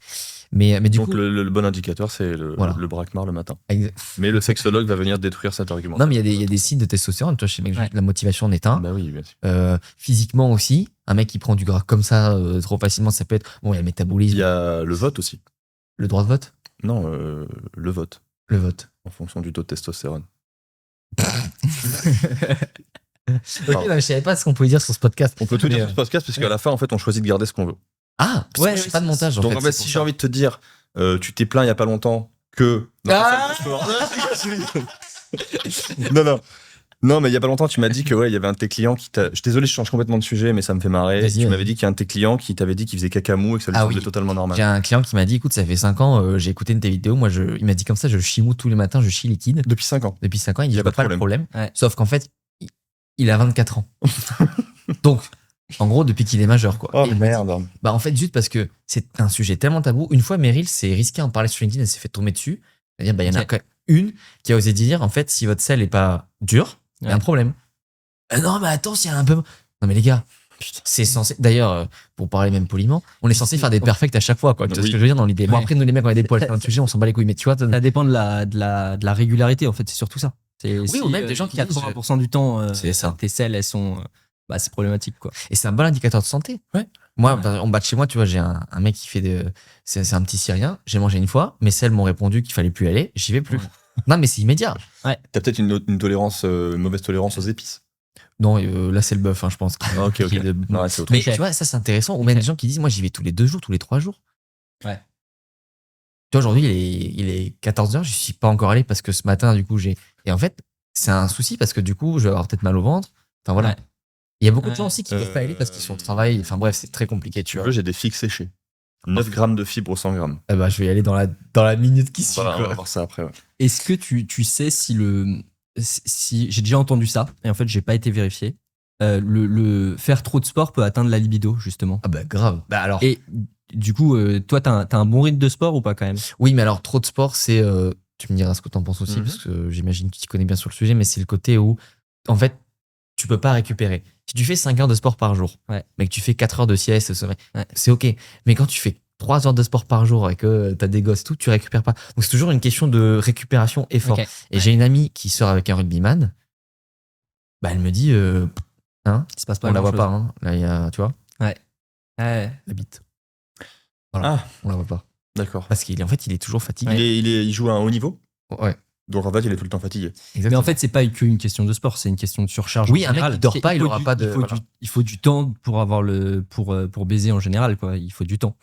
Mais du Donc coup. le bon indicateur, c'est le braquemar le matin. Exact. Mais le sexologue va venir détruire cet argument. Non, mais il y a des signes de testostérone. Toi, chez mec, la motivation en est un. Bah oui, bien sûr. Physiquement aussi, un mec qui prend du gras comme ça trop facilement, ça peut être. Bon, il y a le métabolisme, Il y a le vote aussi. le droit de vote, Non, le vote, le vote. en fonction du taux de testostérone. Ok, non, mais je savais pas ce qu'on pouvait dire sur ce podcast. On peut tout Mais, dire sur ce podcast parce qu'à la fin, en fait, on choisit de garder ce qu'on veut. Ah, parce que je fais pas de montage. Donc, en fait, c'est si pour j'ai ça. envie de te dire, tu t'es plaint il y a pas longtemps que. Non, Ah Non, mais il y a pas longtemps, tu m'as dit que ouais, il y avait un de tes clients qui t'a. Je suis désolé, je change complètement de sujet, mais ça me fait marrer. Vas-y, Tu vas-y. m'avais dit qu'il y a un de tes clients qui t'avait dit qu'il faisait caca mou et que ça lui Ah semblait oui. totalement normal. J'ai un client qui m'a dit, écoute, ça fait 5 ans, j'ai écouté une de tes vidéos. Moi, il m'a dit comme ça, je chimou tous les matins, je chie liquide. Depuis 5 ans. Depuis 5 ans, il dit, Y a je vois pas pas de le problème. Ouais. Sauf qu'en fait, il a 24 ans. Donc, en gros, depuis qu'il est majeur, quoi. Oh Et- merde. Bah, en fait, juste parce que c'est un sujet tellement tabou. Une fois, Meryl s'est risqué à en parler sur LinkedIn, elle s'est fait tomber dessus. C'est-à-dire, bah, il y en a Ok. quand même une qui a osé dire, en fait, si votre sel est pas dur, il y a Ouais. un problème. Non, mais attends, s'il y a un peu. Non, mais les gars, c'est censé. D'ailleurs, pour parler même poliment, on est censé faire des perfects à chaque fois, quoi. Tu vois Oui. ce que je veux dire dans l'idée. Bon, Ouais. après, nous, les mecs, on a des poils, c'est un sujet, on s'en bat les couilles. Mais tu vois, Ça dépend de la régularité, en fait, c'est surtout ça. Oui, ou même des gens qui disent, 80% du temps, c'est ça. tes selles, elles sont. C'est problématique, quoi. Et c'est un bon indicateur de santé. Ouais. Moi, en bas de chez moi, tu vois, j'ai un mec qui fait c'est un petit Syrien. J'ai mangé une fois, mes selles m'ont répondu qu'il fallait plus y aller. J'y vais plus. Ouais. Non, mais c'est immédiat. T'as peut-être une tolérance, une mauvaise tolérance aux épices. Non, là, c'est le bœuf, hein, je pense. Ah, ok, ok. Qui est de- Non, ouais, c'est autre Mais chose. tu vois, ça, c'est intéressant. Ou même des gens qui disent, moi, j'y vais tous les 2 jours, tous les 3 jours. Ouais. Tu vois, aujourd'hui, il est 14h, je suis pas encore allé parce que ce matin, du coup, Et en fait, c'est un souci parce que du coup, je vais avoir peut-être mal au ventre. Enfin, voilà. Ouais. Il y a beaucoup de gens Ouais. aussi qui peuvent pas aller parce qu'ils sont au travail. Enfin, bref, c'est très compliqué, tu Tu vois. veux, j'ai des figues séchées. 9 grammes de fibres au 100 grammes. Eh ben, je vais y aller dans la minute qui suit. Voilà, on quoi. va voir ça après. Ouais. Est-ce que tu sais si si j'ai déjà entendu ça et en fait j'ai pas été vérifié, le faire trop de sport peut atteindre la libido justement. Ah bah grave. Bah alors. Et du coup, toi t'as un bon rythme de sport ou pas quand même? Oui, mais alors trop de sport, c'est. Tu me diras ce que t'en penses aussi, Mhm. parce que j'imagine que tu t'y connais bien sur le sujet, mais c'est le côté où, en fait, tu peux pas récupérer. Si tu fais 5 heures de sport par jour, Ouais. mais que tu fais 4 heures de sieste, Ouais. c'est OK. Mais quand tu fais 3 heures de sport par jour et que t'as des gosses, tout, tu récupères pas. Donc c'est toujours une question de récupération effort. Ok. Et j'ai une amie qui sort avec un rugbyman. Bah, elle me dit, hein, Il se passe pas on la voit grand-chose. pas. Hein. Là, il y a, tu vois, Ouais. la bite. Voilà. Ah, On la voit pas. d'accord. Parce qu'il en fait, il est toujours fatigué. Il joue à un haut niveau, Ouais, donc en fait, il est tout le temps fatigué. exactement. Mais en fait, c'est pas qu'une question de sport, c'est une question de surcharge. Oui, en un mec général. qui dort pas, il faut aura du- pas de- Il faut, voilà. il faut du temps pour avoir pour baiser en général, quoi. Il faut du temps.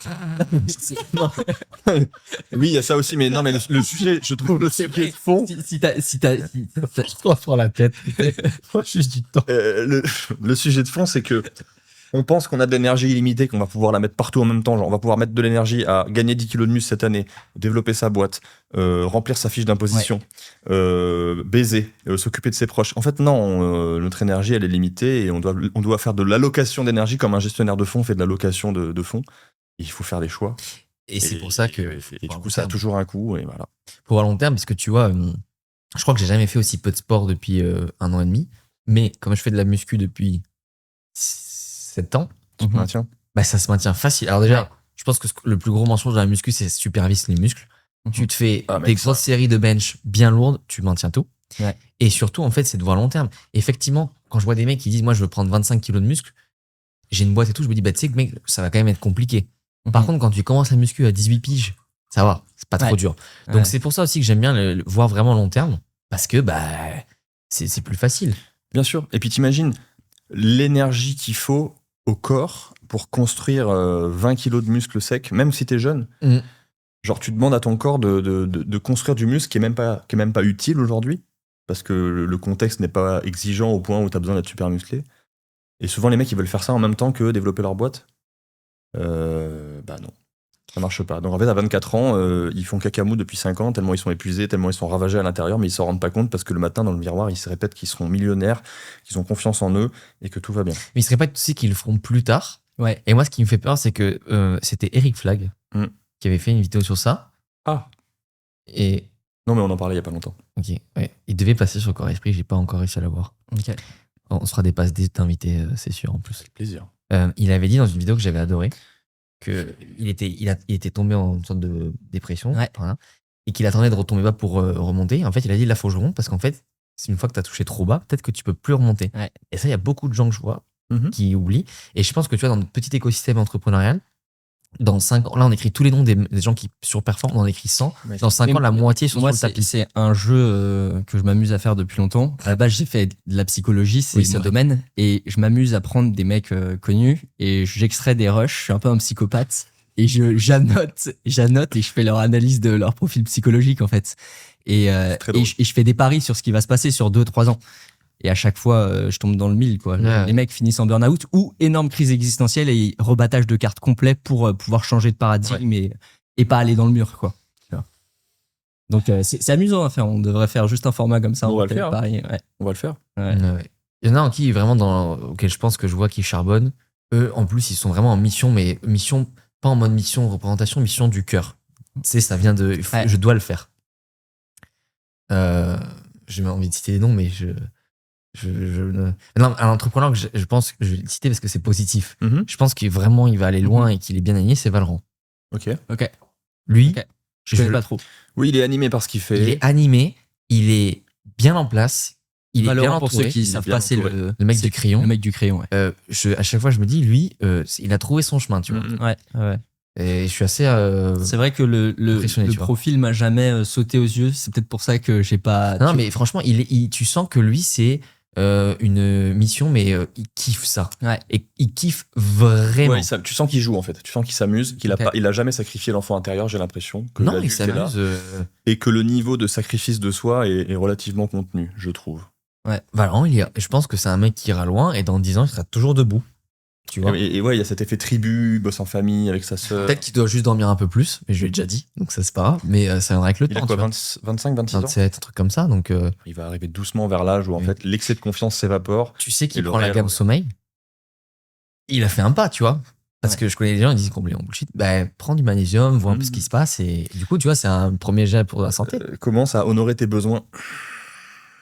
Oui, il y a ça aussi, mais non, mais le sujet, je trouve le sujet de fond. Si t'as- Je dois faire la tête. Juste du temps. Le sujet de fond, c'est que on pense qu'on a de l'énergie illimitée, qu'on va pouvoir la mettre partout en même temps. Genre, on va pouvoir mettre de l'énergie à gagner 10 kilos de muscle cette année, développer sa boîte, remplir sa fiche d'imposition, baiser, s'occuper de ses proches. En fait, non, notre énergie, elle est limitée et on doit faire de l'allocation d'énergie comme un gestionnaire de fonds fait de l'allocation de fonds. Et il faut faire des choix. Et c'est pour ça que. Et du coup, ça a toujours un coût. Et voilà. Pour à long terme, parce que tu vois, je crois que j'ai jamais fait aussi peu de sport depuis 1 an et demi. Mais comme je fais de la muscu depuis 7 ans, Ah, tiens. bah ça se maintient facile. Alors déjà, Ouais. je pense que le plus gros mensonge de la muscu, c'est supervise les muscles. Tu te fais Ah, mec, des ça. grosses séries de bench bien lourdes, tu maintiens tout. Ouais. Et surtout, en fait, c'est de voir long terme. Effectivement, quand je vois des mecs qui disent, moi, je veux prendre 25 kilos de muscle, j'ai une boîte et tout, je me dis, bah, tu sais que mec, ça va quand même être compliqué. Par contre, quand tu commences la muscu à 18 piges, ça va, c'est pas trop Ouais. dur. Ouais. Donc, c'est pour ça aussi que j'aime bien le voir vraiment long terme, parce que bah, c'est plus facile. Bien sûr. Et puis t'imagines l'énergie qu'il faut au corps pour construire 20 kilos de muscles secs, même si t'es jeune. Mm. Genre, tu demandes à ton corps de construire du muscle qui est même pas utile aujourd'hui, parce que le contexte n'est pas exigeant au point où t'as besoin d'être super musclé. Et souvent, les mecs, ils veulent faire ça en même temps que développer leur boîte. Bah non, ça marche pas. Donc en fait, à 24 ans, ils font cacamou depuis 5 ans, tellement ils sont épuisés, tellement ils sont ravagés à l'intérieur, mais ils s'en rendent pas compte parce que le matin, dans le miroir, ils se répètent qu'ils seront millionnaires, qu'ils ont confiance en eux et que tout va bien. Mais il serait pas aussi qu'ils le feront plus tard. Ouais. Et moi, ce qui me fait peur, c'est que c'était Eric Flag Mm. qui avait fait une vidéo sur ça. Ah. Et Non, mais on en parlait il y a pas longtemps. ok, ouais, il devait passer sur Corps Esprit, j'ai pas encore réussi à l'avoir. Ok. On se fera des passes d'invités, c'est sûr en plus. Plaisir. Il avait dit dans une vidéo que j'avais adoré que il était tombé en une sorte de dépression, Ouais. voilà, et qu'il attendait de retomber bas pour remonter. En fait, il a dit là, faut que je remonte parce qu'en fait, c'est une fois que tu as touché trop bas, peut-être que tu peux plus remonter. Ouais. Et ça, il y a beaucoup de gens que je vois Mhm. qui oublient. Et je pense que tu vois, dans notre petit écosystème entrepreneurial, dans 5 ans, là, on écrit tous les noms des gens qui surperforment, on en écrit 100. Dans 5 Mais ans, la moitié sont Moi, sur le tapis. c'est un jeu que je m'amuse à faire depuis longtemps. À la base, j'ai fait de la psychologie, c'est Oui, ce moi. domaine. Et je m'amuse à prendre des mecs connus et j'extrais des rushs. Je suis un peu un psychopathe. Et j'annote et je fais leur analyse de leur profil psychologique, en fait. Et très drôle. je fais des paris sur ce qui va se passer sur 2-3 ans. Et à chaque fois, je tombe dans le mille, quoi. Ouais. Les mecs finissent en burn-out ou énorme crise existentielle et rebattage de cartes complet pour pouvoir changer de paradigme et pas aller dans le mur, quoi. Tu vois. Donc, c'est amusant à faire. On devrait faire juste un format comme ça. On va le tel faire, hein. Paris. Ouais. On va le faire. Ouais. Ouais. Il y en a un qui vraiment auquel je pense que je vois qui charbonnent. Eux, en plus, ils sont vraiment en mission, mais mission, pas en mode mission représentation, mission du cœur. Tu sais, ça vient de. Ouais. Je dois le faire. J'ai envie de citer les noms, mais non, un entrepreneur que je pense que je vais le citer parce que c'est positif. Mhm. Je pense qu'il vraiment il va aller loin et qu'il est bien aligné, c'est Valorant. Ok. Ok. Lui, Ok. Je connais pas trop. Oui, il est animé par ce qu'il fait. il est animé, il est bien en place, il est bien Valorant, pour entouré. ceux qui il est savent bien pas, c'est entouré. le mec c'est du crayon. Le mec du crayon, ouais. À chaque fois, je me dis, lui, il a trouvé son chemin, tu vois. Mhm. Ouais. Et je suis assez. C'est vrai que le Impressionné, tu vois. profil m'a jamais sauté aux yeux. C'est peut-être pour ça que j'ai pas. Non, mais franchement, tu sens que lui, c'est une mission, mais il kiffe ça. Ouais. Et il kiffe vraiment. Ouais, tu sens qu'il joue en fait. Tu sens qu'il s'amuse, qu'il Ok. il a jamais sacrifié l'enfant intérieur, j'ai l'impression. Que Non, il l'adulte est là. s'amuse. Et que le niveau de sacrifice de soi est relativement contenu, je trouve. Valorant, je pense que c'est un mec qui ira loin et dans 10 ans, il sera toujours debout. Tu vois. Et ouais, il y a cet effet tribu, il bosse en famille avec sa sœur. Peut-être qu'il doit juste dormir un peu plus, mais je lui ai déjà dit, donc ça c'est pas grave. Mais ça viendra avec le Il a temps. quoi, tu vois. 25, 26 ans 27, un truc comme ça. Donc, Il va arriver doucement vers l'âge où en Oui. fait l'excès de confiance s'évapore. tu sais Et qu'il le prend la réel, gamme ouais. sommeil. Il a fait un pas, tu vois. Parce Ouais. que je connais des gens, ils disent complètement bullshit. Bah, prends du magnésium, vois un peu Mhm. ce qui se passe. Et du coup, tu vois, c'est un premier jet pour la santé. Commence à honorer tes besoins.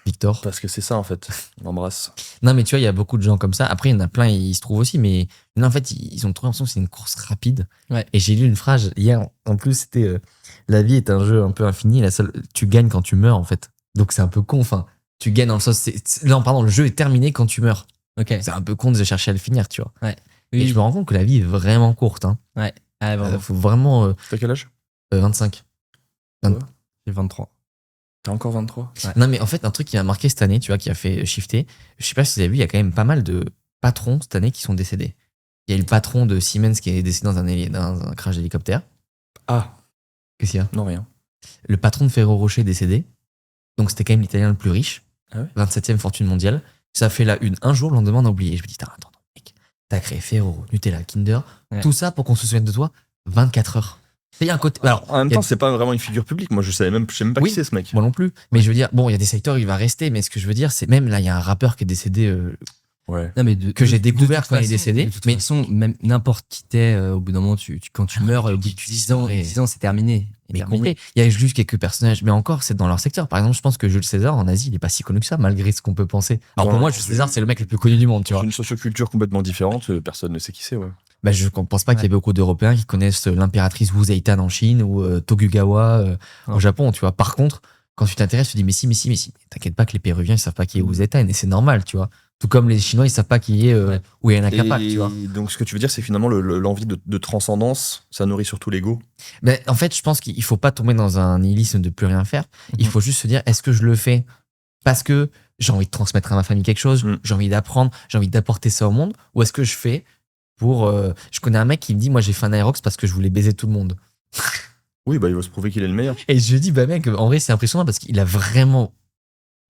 Victor. Parce que c'est ça, en fait. On l'embrasse. Non, mais tu vois, il y a beaucoup de gens comme ça. Après, il y en a plein, ils se trouvent aussi, mais non, en fait, ils ont trop l'impression que c'est une course rapide. Ouais. Et j'ai lu une phrase hier, en plus, c'était la vie est un jeu un peu infini, tu gagnes quand tu meurs, en fait. Donc, c'est un peu con. Enfin, tu gagnes dans le sens. Non, pardon, le jeu est terminé quand tu meurs. Ok. C'est un peu con de chercher à le finir, tu vois. Ouais. Et je me rends compte que la vie est vraiment courte. Hein. Ah, vraiment. Faut vraiment. T'as quel âge 25. J'ai 23. T'as encore 23 Ouais. Non, mais en fait, un truc qui m'a marqué cette année, tu vois, qui a fait shifter, je sais pas si vous avez vu, il y a quand même pas mal de patrons cette année qui sont décédés. Il y a eu le patron de Siemens qui est décédé dans un crash d'hélicoptère. Ah, Qu'est-ce qu'il y a? non, rien. Le patron de Ferrero Rocher est décédé. Donc, c'était quand même l'Italien le plus riche. Ah ouais 27e fortune mondiale. Ça fait la une. Un jour, le lendemain, on a oublié. Je me dis, attends, mec, t'as créé Ferrero, Nutella, Kinder, Ouais. tout ça pour qu'on se souvienne de toi 24 heures. Il y a un côté. Alors, En même il y a- temps, c'est pas vraiment une figure publique. Moi, je sais même pas Oui. qui c'est, ce mec. moi non plus. Mais je veux dire, bon, il y a des secteurs, il va rester. Mais ce que je veux dire, c'est même là, il y a un rappeur qui est décédé. Ouais. Non, mais Que j'ai découvert toute quand il est façon- décédé, De toute mais- façon, même n'importe qui t'es, au bout d'un moment, quand tu meurs, au bout de tu 10 ans, disparais. 10 ans, c'est terminé. Mais Terminé. complet. Il y a juste quelques personnages, mais encore, c'est dans leur secteur. Par exemple, je pense que Jules César en Asie, il est pas si connu que ça, malgré ce qu'on peut penser. Alors Dans- pour moi, Jules César, c'est le mec le plus connu du monde, tu Dans vois. une socioculture complètement différente, personne ne sait qui c'est, ouais. Bah, je pense pas qu'il y ait beaucoup d'Européens qui connaissent l'impératrice Wu Zetian en Chine ou Tokugawa au Non. Japon, tu vois. Par contre, quand tu t'intéresses, tu te dis, mais si. T'inquiète pas que les Péruviens, ils savent pas qui est Wu Zetian, et c'est normal, tu vois. Tout comme les Chinois, ils savent pas qui est Ouais. Ueno Capac, tu vois. Donc, ce que tu veux dire, c'est finalement l'envie de transcendance, ça nourrit surtout l'ego. Mais en fait, je pense qu'il faut pas tomber dans un nihilisme de plus rien faire. Il faut juste se dire, est-ce que je le fais parce que j'ai envie de transmettre à ma famille quelque chose, j'ai envie d'apprendre, j'ai envie d'apporter ça au monde, ou est-ce que je fais pour... je connais un mec qui me dit, moi j'ai fait un Aerox parce que je voulais baiser tout le monde. Oui, bah, il va se prouver qu'il est le meilleur. Et je lui dis, bah mec, en vrai c'est impressionnant parce qu'il a vraiment...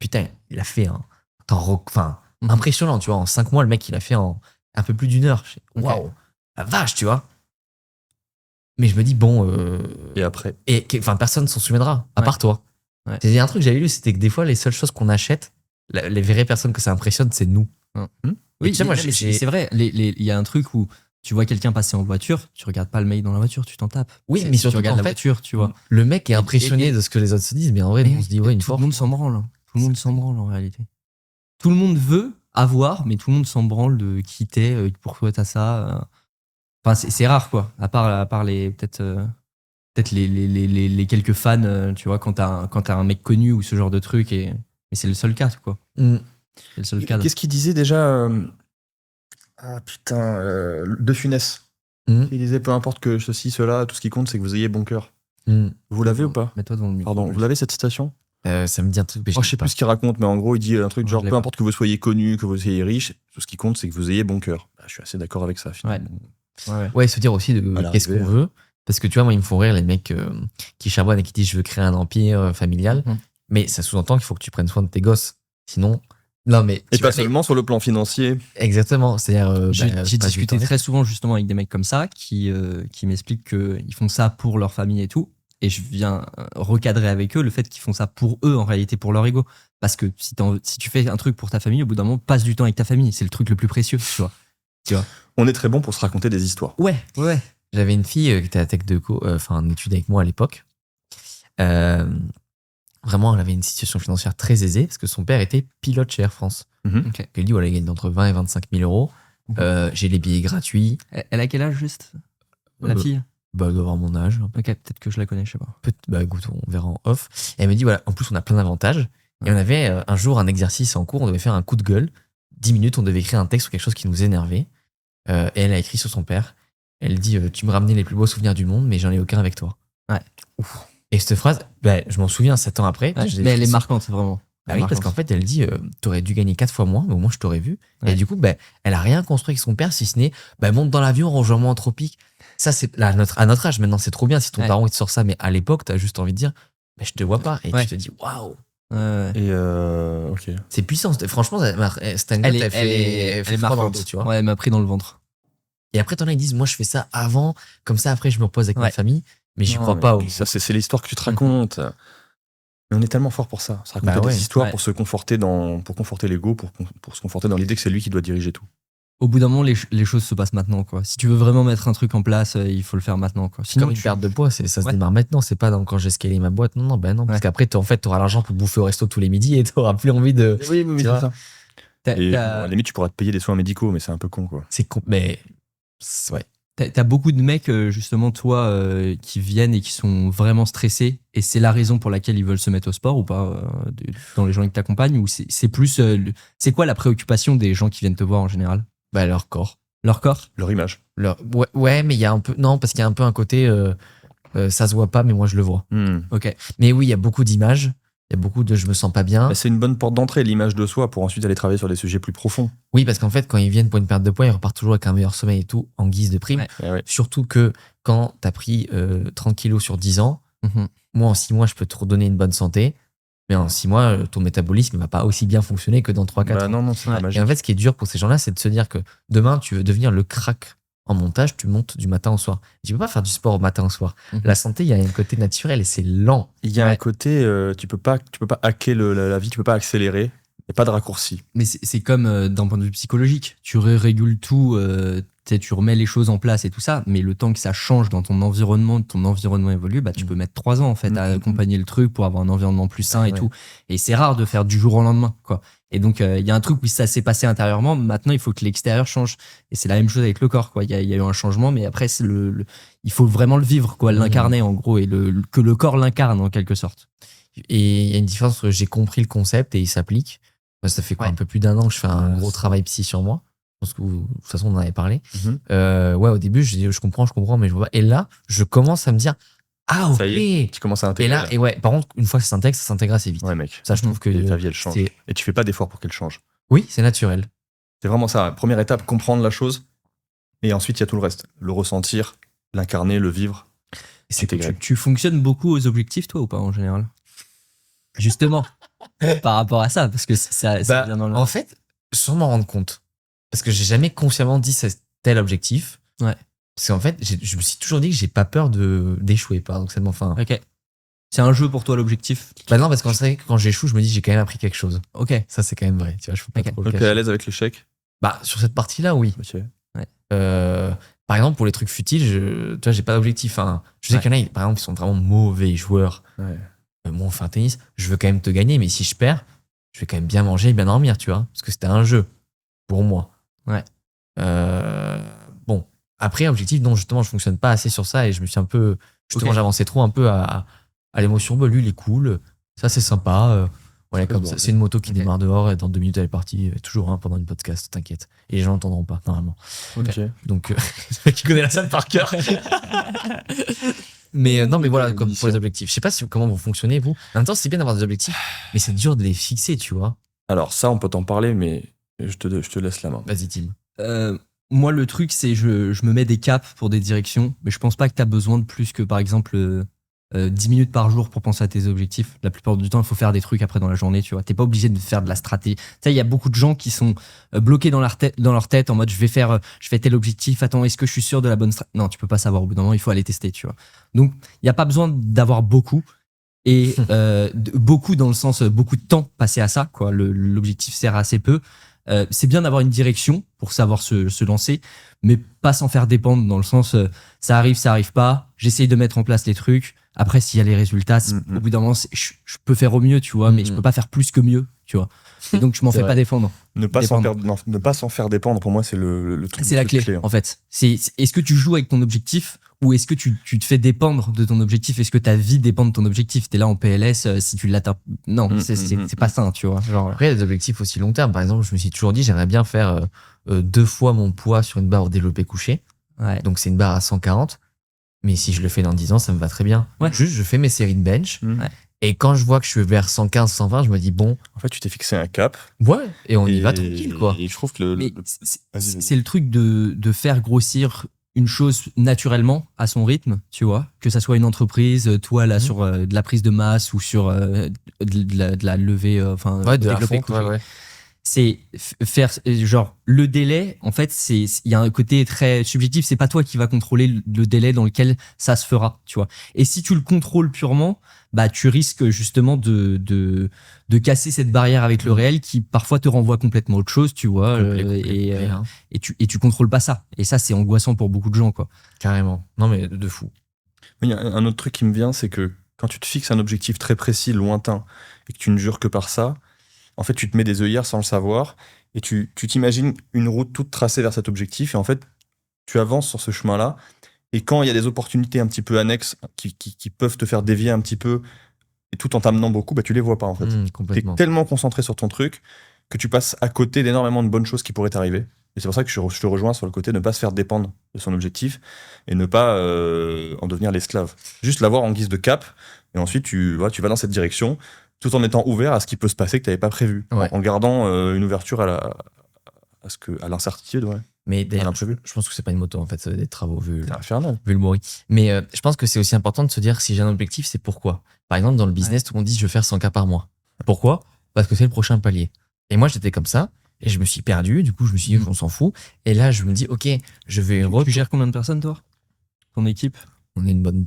Putain, il a fait un... Enfin, impressionnant, tu vois. En 5 mois, le mec, il a fait en un peu plus d'une heure. Waouh, la vache, tu vois. Mais je me dis, bon... Et après Enfin, personne s'en souviendra, à Ouais. part toi. Ouais. C'est un truc que j'avais lu, c'était que des fois, les seules choses qu'on achète, les vraies personnes que ça impressionne, c'est nous. Oui, tu sais, moi, mais j'ai- c'est vrai. Il y a un truc où tu vois quelqu'un passer en voiture, tu regardes pas le mec dans la voiture, tu t'en tapes. Oui, C'est- mais tu surtout regardes qu'en la fait, voiture, tu vois. Le mec est impressionné et- de ce que les autres se disent, mais en vrai, on se dit, ouais, une tout fois. le monde s'en branle. Tout le monde s'en branle en réalité. Tout le monde veut avoir, mais tout le monde s'en branle de qui t'es, pourquoi t'as ça. Enfin, c'est rare, quoi. À part les peut-être les quelques fans, tu vois, quand t'as un mec connu ou ce genre de truc. Mais c'est le seul cas, quoi. Mm. C'est le seul cas. Qu'est-ce qu'il disait déjà Ah putain, De Funès. Mm. Il disait peu importe que ceci, cela, tout ce qui compte, c'est que vous ayez bon cœur. Mm. Vous l'avez ou pas Mets-toi devant le micro. Pardon, vous l'avez cette citation Ça me dit un truc, mais Je sais pas. plus ce qu'il raconte, mais en gros, il dit un truc Moi, genre je l'ai peu pas. importe que vous soyez connu, que vous soyez riche, tout ce qui compte, c'est que vous ayez bon cœur. Bah, je suis assez d'accord avec ça, finalement. Ouais. Ouais, se dire aussi de À l'arrivée. qu'est-ce qu'on veut. Parce que tu vois, moi, ils me font rire les mecs qui charbonnent et qui disent je veux créer un empire familial. Mhm. Mais ça sous-entend qu'il faut que tu prennes soin de tes gosses. Sinon. Non, mais. Et tu pas vois, seulement sur le plan financier. Exactement. C'est-à-dire. J'ai bah, j'ai passe du discuté temps. très souvent justement avec des mecs comme ça qui m'expliquent qu'ils font ça pour leur famille et tout. Et je viens recadrer avec eux le fait qu'ils font ça pour eux en réalité, pour leur ego. Parce que si tu fais un truc pour ta famille, au bout d'un moment, passe du temps avec ta famille. C'est le truc le plus précieux, tu vois. On est très bon pour se raconter des histoires. Ouais. J'avais une fille qui était à Tech Deco, en étude avec moi à l'époque. Vraiment, elle avait une situation financière très aisée parce que son père était pilote chez Air France. Ok. Elle dit voilà, elle gagne entre 20 et 25 000 euros. J'ai les billets gratuits. Elle a quel âge juste la Euh, fille? Bah, elle doit avoir mon âge. Ok, peut-être que je la connais, je sais pas. Bah, écoute, on verra en off. Et elle me dit voilà, en plus, on a plein d'avantages. Et on avait un jour un exercice en cours, on devait faire un coup de gueule. 10 minutes, on devait écrire un texte sur quelque chose qui nous énervait. Et elle a écrit sur son père. Elle dit tu me ramenais les plus beaux souvenirs du monde, mais j'en ai aucun avec toi. Ouais. Ouf. Et cette phrase, bah, je m'en souviens 7 ans après. Ouais, J'ai mais elle est écrit- marquante, vraiment. Bah oui, parce qu'en fait, elle dit t'aurais dû gagner 4 fois moins, mais au moins je t'aurais vu. Ouais. Et du coup, bah, elle a rien construit avec son père, si ce n'est monte dans l'avion, rejoins-moi en tropique. Ça, c'est là, à notre âge, maintenant, c'est trop bien si ton Ouais. parent il te sort ça, mais à l'époque, t'as juste envie de dire mais je te vois pas. Et Ouais. tu te dis waouh, Et ok. c'est puissant. Franchement, cette anecdote, elle fait froid dans le dos, tu vois. Ouais, elle m'a pris dans le ventre. Et après, t'en as, ils disent moi, je fais ça avant, comme ça, après, je me repose avec ma Ouais. famille, mais j'y Non, crois mais pas. Ça, c'est l'histoire que tu te racontes. Mais on est tellement fort pour ça. Se raconter Bah ouais. des histoires Ouais. pour se conforter pour conforter l'ego, pour se conforter dans l'idée que c'est lui qui doit diriger tout. Au bout d'un moment, les choses se passent maintenant, quoi. Si tu veux vraiment mettre un truc en place, il faut le faire maintenant, quoi. Sinon, une perte de poids, ça se démarre maintenant. C'est pas quand j'ai scalé ma boîte. Non. Parce qu'après, t'auras l'argent pour bouffer au resto tous les midis et t'auras plus envie de. Oui, c'est ça. Et à la limite, tu pourras te payer des soins médicaux, mais c'est un peu con, quoi. C'est con, mais ouais. T'as beaucoup de mecs, justement, toi, qui viennent et qui sont vraiment stressés, et c'est la raison pour laquelle ils veulent se mettre au sport ou pas, dans les gens qui t'accompagnent, ou c'est plus. C'est quoi la préoccupation des gens qui viennent te voir en général? Bah, leur corps. Leur corps? Leur image. Ouais, mais il y a un peu. Non, parce qu'il y a un peu un côté. Ça se voit pas, mais moi, je le vois. Ok. Mais oui, il y a beaucoup d'images. Il y a beaucoup de je me sens pas bien. Bah, c'est une bonne porte d'entrée, l'image de soi, pour ensuite aller travailler sur des sujets plus profonds. Oui, parce qu'en fait, quand ils viennent pour une perte de poids, ils repartent toujours avec un meilleur sommeil et tout, en guise de prime. Ouais. Surtout que quand t'as pris 30 kilos sur 10 ans, moi, en 6 mois, je peux te redonner une bonne santé. Mais en 6 mois, ton métabolisme ne va pas aussi bien fonctionner que dans 3-4 ans. Non, c'est pas magique. Et en fait, ce qui est dur pour ces gens-là, c'est de se dire que demain, tu veux devenir le crack en montage, tu montes du matin au soir. Tu peux pas faire du sport au matin au soir. La santé, il y a un côté naturel et c'est lent. Il y a un côté, tu peux pas hacker la vie, tu peux pas accélérer. Il n'y a pas de raccourci. Mais c'est comme d'un point de vue psychologique. Tu régules tout, tu remets les choses en place et tout ça, mais le temps que ça change dans ton environnement évolue, bah, tu peux mettre 3 ans en fait à accompagner le truc pour avoir un environnement plus sain et tout. Et c'est rare de faire du jour au lendemain, quoi. Et donc, il y a un truc où ça s'est passé intérieurement. Maintenant, il faut que l'extérieur change. Et c'est la même chose avec le corps, quoi. Il y a eu un changement, mais après, il faut vraiment le vivre, quoi, l'incarner, en gros, et que le corps l'incarne, en quelque sorte. Et il y a une différence entre j'ai compris le concept et il s'applique. Moi, ça fait un peu plus d'1 an que je fais un gros travail psy sur moi. Parce que, de toute façon, on en avait parlé. Au début, je comprends, mais je vois pas. Et là, je commence à me dire, ah, ok. Ça y est, tu commences à intégrer. Et là, par contre, une fois que ça s'intègre assez vite. Ouais, mec. Ça, je trouve que. Et ta vie, elle change. Et tu fais pas d'effort pour qu'elle change. Oui, c'est naturel. C'est vraiment ça. Première étape, comprendre la chose. Et ensuite, il y a tout le reste. Le ressentir, l'incarner, le vivre. Tu fonctionnes beaucoup aux objectifs, toi, ou pas, en général? Justement, par rapport à ça, parce que ça vient dans le... En fait, sans m'en rendre compte. Parce que j'ai jamais consciemment dit c'est tel objectif. Ouais. Parce qu'en fait, je me suis toujours dit que j'ai pas peur d'échouer, paradoxalement. Enfin, ok. C'est un jeu pour toi, l'objectif? Bah non, parce que quand j'échoue, je me dis j'ai quand même appris quelque chose. Ok. Ça, c'est quand même vrai. Tu vois, je peux pas trop le Donc, cacher. t'es à l'aise avec l'échec? Bah, sur cette partie-là, oui. Ok. Ouais. Par exemple, pour les trucs futiles, tu vois, j'ai pas d'objectif. Hein. Je sais qu'il y en a, par exemple, qui sont vraiment mauvais joueurs. Ouais. Moi, on fait un tennis, je veux quand même te gagner, mais si je perds, je vais quand même bien manger et bien dormir, tu vois. Parce que c'était un jeu. Pour moi. Ouais. Bon. Après, objectif, non, justement, je fonctionne pas assez sur ça et je me suis un peu. Justement, j'avançais trop un peu à l'émotion. Bah, lui, il est cool. Ça, c'est sympa. Voilà, comme ça. C'est une moto qui démarre dehors et dans 2 minutes, elle est partie. Toujours pendant une podcast, t'inquiète. Et les gens n'entendront pas, normalement. Ok. Donc, qui connaît la salle par cœur. Mais non, mais voilà, comme pour les objectifs. Je sais pas comment vous fonctionnez, vous. En même temps, c'est bien d'avoir des objectifs, mais c'est dur de les fixer, tu vois. Alors, ça, on peut t'en parler, mais je te laisse la main. Vas-y, Tim. Moi, le truc, c'est je me mets des caps pour des directions, mais je pense pas que tu as besoin de plus que, par exemple, 10 minutes par jour pour penser à tes objectifs. La plupart du temps, il faut faire des trucs après dans la journée, tu vois. T'es pas obligé de faire de la stratégie. Tu sais, il y a beaucoup de gens qui sont bloqués dans leur tête en mode je fais tel objectif. Attends, est-ce que je suis sûr de la bonne stratégie? Non, tu peux pas savoir. Au bout d'un moment, il faut aller tester, tu vois. Donc, il y a pas besoin d'avoir beaucoup. Et beaucoup dans le sens beaucoup de temps passé à ça, quoi. L'objectif sert à assez peu. C'est bien d'avoir une direction pour savoir se lancer, mais pas s'en faire dépendre dans le sens ça arrive pas, j'essaye de mettre en place les trucs. Après, s'il y a les résultats, au bout d'un moment, je peux faire au mieux, tu vois, mais je peux pas faire plus que mieux, tu vois. Et donc, je m'en fais pas défendre. Ne pas s'en faire dépendre, pour moi, c'est le truc. C'est la clé, en fait. Est-ce que tu joues avec ton objectif ou est-ce que tu te fais dépendre de ton objectif? Est-ce que ta vie dépend de ton objectif? T'es là en PLS, si tu l'atteins. Non, c'est pas ça, tu vois. Genre... Après, il y a des objectifs aussi long terme. Par exemple, je me suis toujours dit, j'aimerais bien faire 2 fois mon poids sur une barre au développé couché. Ouais. Donc, c'est une barre à 140. Mais si je le fais dans 10 ans, ça me va très bien. Ouais. Juste, je fais mes séries de bench. Ouais. Et quand je vois que je suis vers 115, 120, je me dis, bon. En fait, tu t'es fixé un cap. Ouais. Et on y va tranquille, quoi. Et je trouve que c'est le truc de faire grossir une chose naturellement à son rythme, tu vois. Que ça soit une entreprise, toi, là, sur de la prise de masse ou sur de la levée, enfin, de la développé fonte, couché. ouais. c'est faire genre le délai. En fait, il y a un côté très subjectif. C'est pas toi qui va contrôler le délai dans lequel ça se fera, tu vois. Et si tu le contrôles purement, bah tu risques justement de casser cette barrière avec le réel qui parfois te renvoie complètement autre chose, tu vois. Et tu contrôles pas ça. Et ça, c'est angoissant pour beaucoup de gens, quoi. Carrément. Non, mais de fou. Il y a un autre truc qui me vient, c'est que quand tu te fixes un objectif très précis, lointain, et que tu ne jures que par ça, en fait, tu te mets des œillères sans le savoir, et tu t'imagines une route toute tracée vers cet objectif, et en fait, tu avances sur ce chemin-là, et quand il y a des opportunités un petit peu annexes qui peuvent te faire dévier un petit peu, et tout en t'amenant beaucoup, bah, tu les vois pas, en fait. T'es Complètement. tellement concentré sur ton truc que tu passes à côté d'énormément de bonnes choses qui pourraient t'arriver. Et c'est pour ça que je te rejoins sur le côté de ne pas se faire dépendre de son objectif et ne pas en devenir l'esclave. Juste l'avoir en guise de cap, et ensuite tu vas dans cette direction, tout en étant ouvert à ce qui peut se passer que tu n'avais pas prévu. Ouais. En gardant une ouverture à l'incertitude, ouais. Mais À d'ailleurs, l'imprévu. je pense que c'est pas une moto, en fait, ça va être des travaux vu C'est infernal. le bruit. Mais je pense que c'est aussi important de se dire si j'ai un objectif, c'est pourquoi. Par exemple, dans le business, tout le monde dit je veux faire 100 cas par mois. Pourquoi ? Parce que c'est le prochain palier. Et moi, j'étais comme ça. Et je me suis perdu, du coup je me suis dit on s'en fout. Et là je me dis ok, je vais Tu gères combien de personnes, toi? Ton équipe? On est une bonne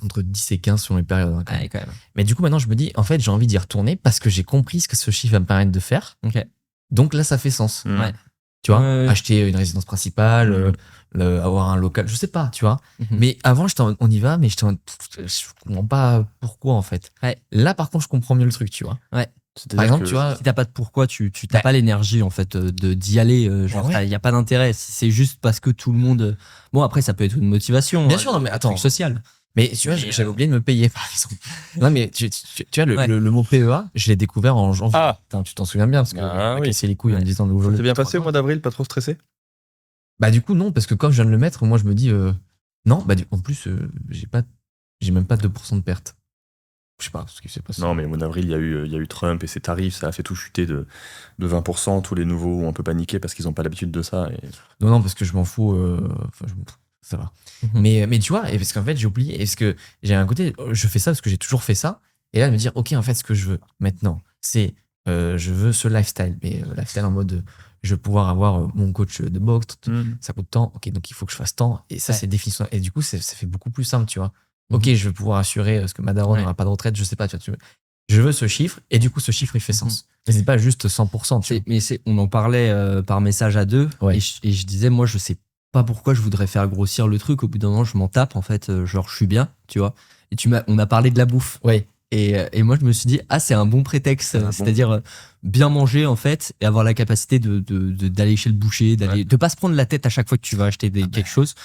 entre 10 et 15 sur les périodes. Hein, quand même. Ouais, quand même. Mais du coup maintenant je me dis en fait j'ai envie d'y retourner parce que j'ai compris ce que ce chiffre va me permettre de faire. Ok. Donc là ça fait sens. Ouais. Tu vois, Ouais. acheter une résidence principale, avoir un local, je sais pas, tu vois. Mhm. Mais avant j'étais on y va, mais j'étais je comprends pas pourquoi en fait. Ouais. Là par contre je comprends mieux le truc, tu vois. Par exemple, tu vois, Si t'as pas de pourquoi, tu t'as pas l'énergie en fait d'y aller. Genre, ouais. il y a pas d'intérêt. C'est juste parce que tout le monde. Bon, après, ça peut être une motivation. bien hein, sûr, non mais un attends. truc social. Mais tu vois, j'avais oublié de me payer, par exemple. Non, mais tu vois, Ouais. le mot PEA, je l'ai découvert en janvier. Ah. Putain, tu t'en souviens bien, parce que Ah on m'a oui. cassé les couilles en me disant le C'est bien passé au mois d'avril, pas trop stressé? Bah, du coup, non, parce que quand je viens de le mettre, moi, je me dis, non, bah, en plus, j'ai même pas 2% de perte. Je sais pas ce qui s'est passé. Non, mais au mois d'avril, il y a eu Trump et ses tarifs, ça a fait tout chuter de 20%. Tous les nouveaux ont un peu paniqué parce qu'ils n'ont pas l'habitude de ça. Et... Non, parce que je m'en fous. Ça va. Mhm. Mais tu vois, et parce qu'en fait, j'ai oublié. Est-ce que j'ai un côté, je fais ça parce que j'ai toujours fait ça. Et là, de me dire, ok, en fait, ce que je veux maintenant, c'est, je veux ce lifestyle. Mais lifestyle en mode, je veux pouvoir avoir mon coach de boxe. Ça coûte tant. Ok, donc il faut que je fasse tant. Et ça, Ouais. c'est définition. Et du coup, ça fait beaucoup plus simple, tu vois. Ok, je veux pouvoir assurer parce que ma daronne Ouais. n'aura pas de retraite, je sais pas, tu vois. Je veux ce chiffre. Et du coup, ce chiffre, il fait sens. Mais c'est pas juste 100%, tu vois. On en parlait par message à deux. Ouais. Et je disais, moi, je sais pas pourquoi je voudrais faire grossir le truc. Au bout d'un moment, je m'en tape. En fait, genre, je suis bien, tu vois. Et on a parlé de la bouffe. Ouais. Et moi, je me suis dit, c'est un bon prétexte. bon. C'est-à-dire bien manger, en fait, et avoir la capacité d'aller chez le boucher, de pas se prendre la tête à chaque fois que tu vas acheter quelque chose.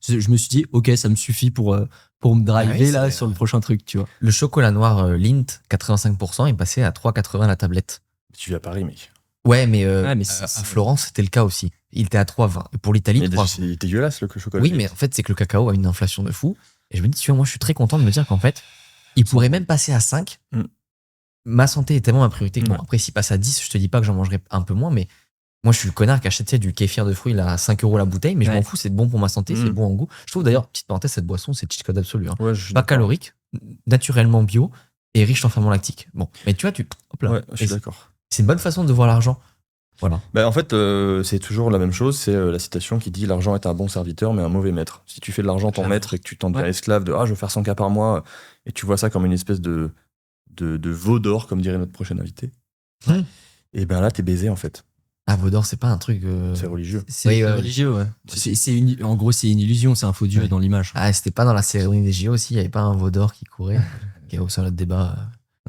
Je me suis dit, ok, ça me suffit pour me driver Ah oui, là c'est- sur le prochain truc, tu vois. Le chocolat noir Lindt, 85%, est passé à 3,80 la tablette. Tu vis à Paris, mec. Ouais, mais, mais à Florence, c'était le cas aussi. Il était à 3,20. Et pour l'Italie, Mais 3,20. c'est dégueulasse le chocolat. Oui, mais en fait, c'est que le cacao a une inflation de fou. Et je me dis, tu vois, moi, je suis très content de me dire qu'en fait, il pourrait même passer à 5. Mm. Ma santé est tellement ma priorité que bon, Ouais. après, s'il passe à 10, je te dis pas que j'en mangerai un peu moins, mais moi, je suis le connard qui achète tu sais, du kéfir de fruits là, à 5 € la bouteille, mais je Ouais. m'en fous, c'est bon pour ma santé, c'est Mm. bon en goût. Je trouve d'ailleurs, petite parenthèse, cette boisson, c'est cheat code absolu. Hein. Ouais, je suis Pas d'accord. calorique, naturellement bio et riche en ferments lactiques. Bon, mais tu vois, hop là. Ouais, je suis Et d'accord. c'est une bonne façon de voir l'argent. Voilà. Bah, en fait, c'est toujours la même chose. C'est la citation qui dit l'argent est un bon serviteur, mais un mauvais maître. Si tu fais de l'argent ton J'avoue. maître et que tu t'en deviens Ouais. esclave de je veux faire 100 cas par mois, et tu vois ça comme une espèce de veau d'or, comme dirait notre prochain invité, Ouais. et ben là, t'es baisé en fait. Ah, Vaudor, c'est pas un truc. C'est religieux. C'est Oui, ouais, religieux, ouais. En gros, c'est une illusion, c'est un faux dieu Ouais. dans l'image. Ah, c'était pas dans la cérémonie des JO aussi, il y avait pas un Vaudor qui courait, qui est au sein de notre débat.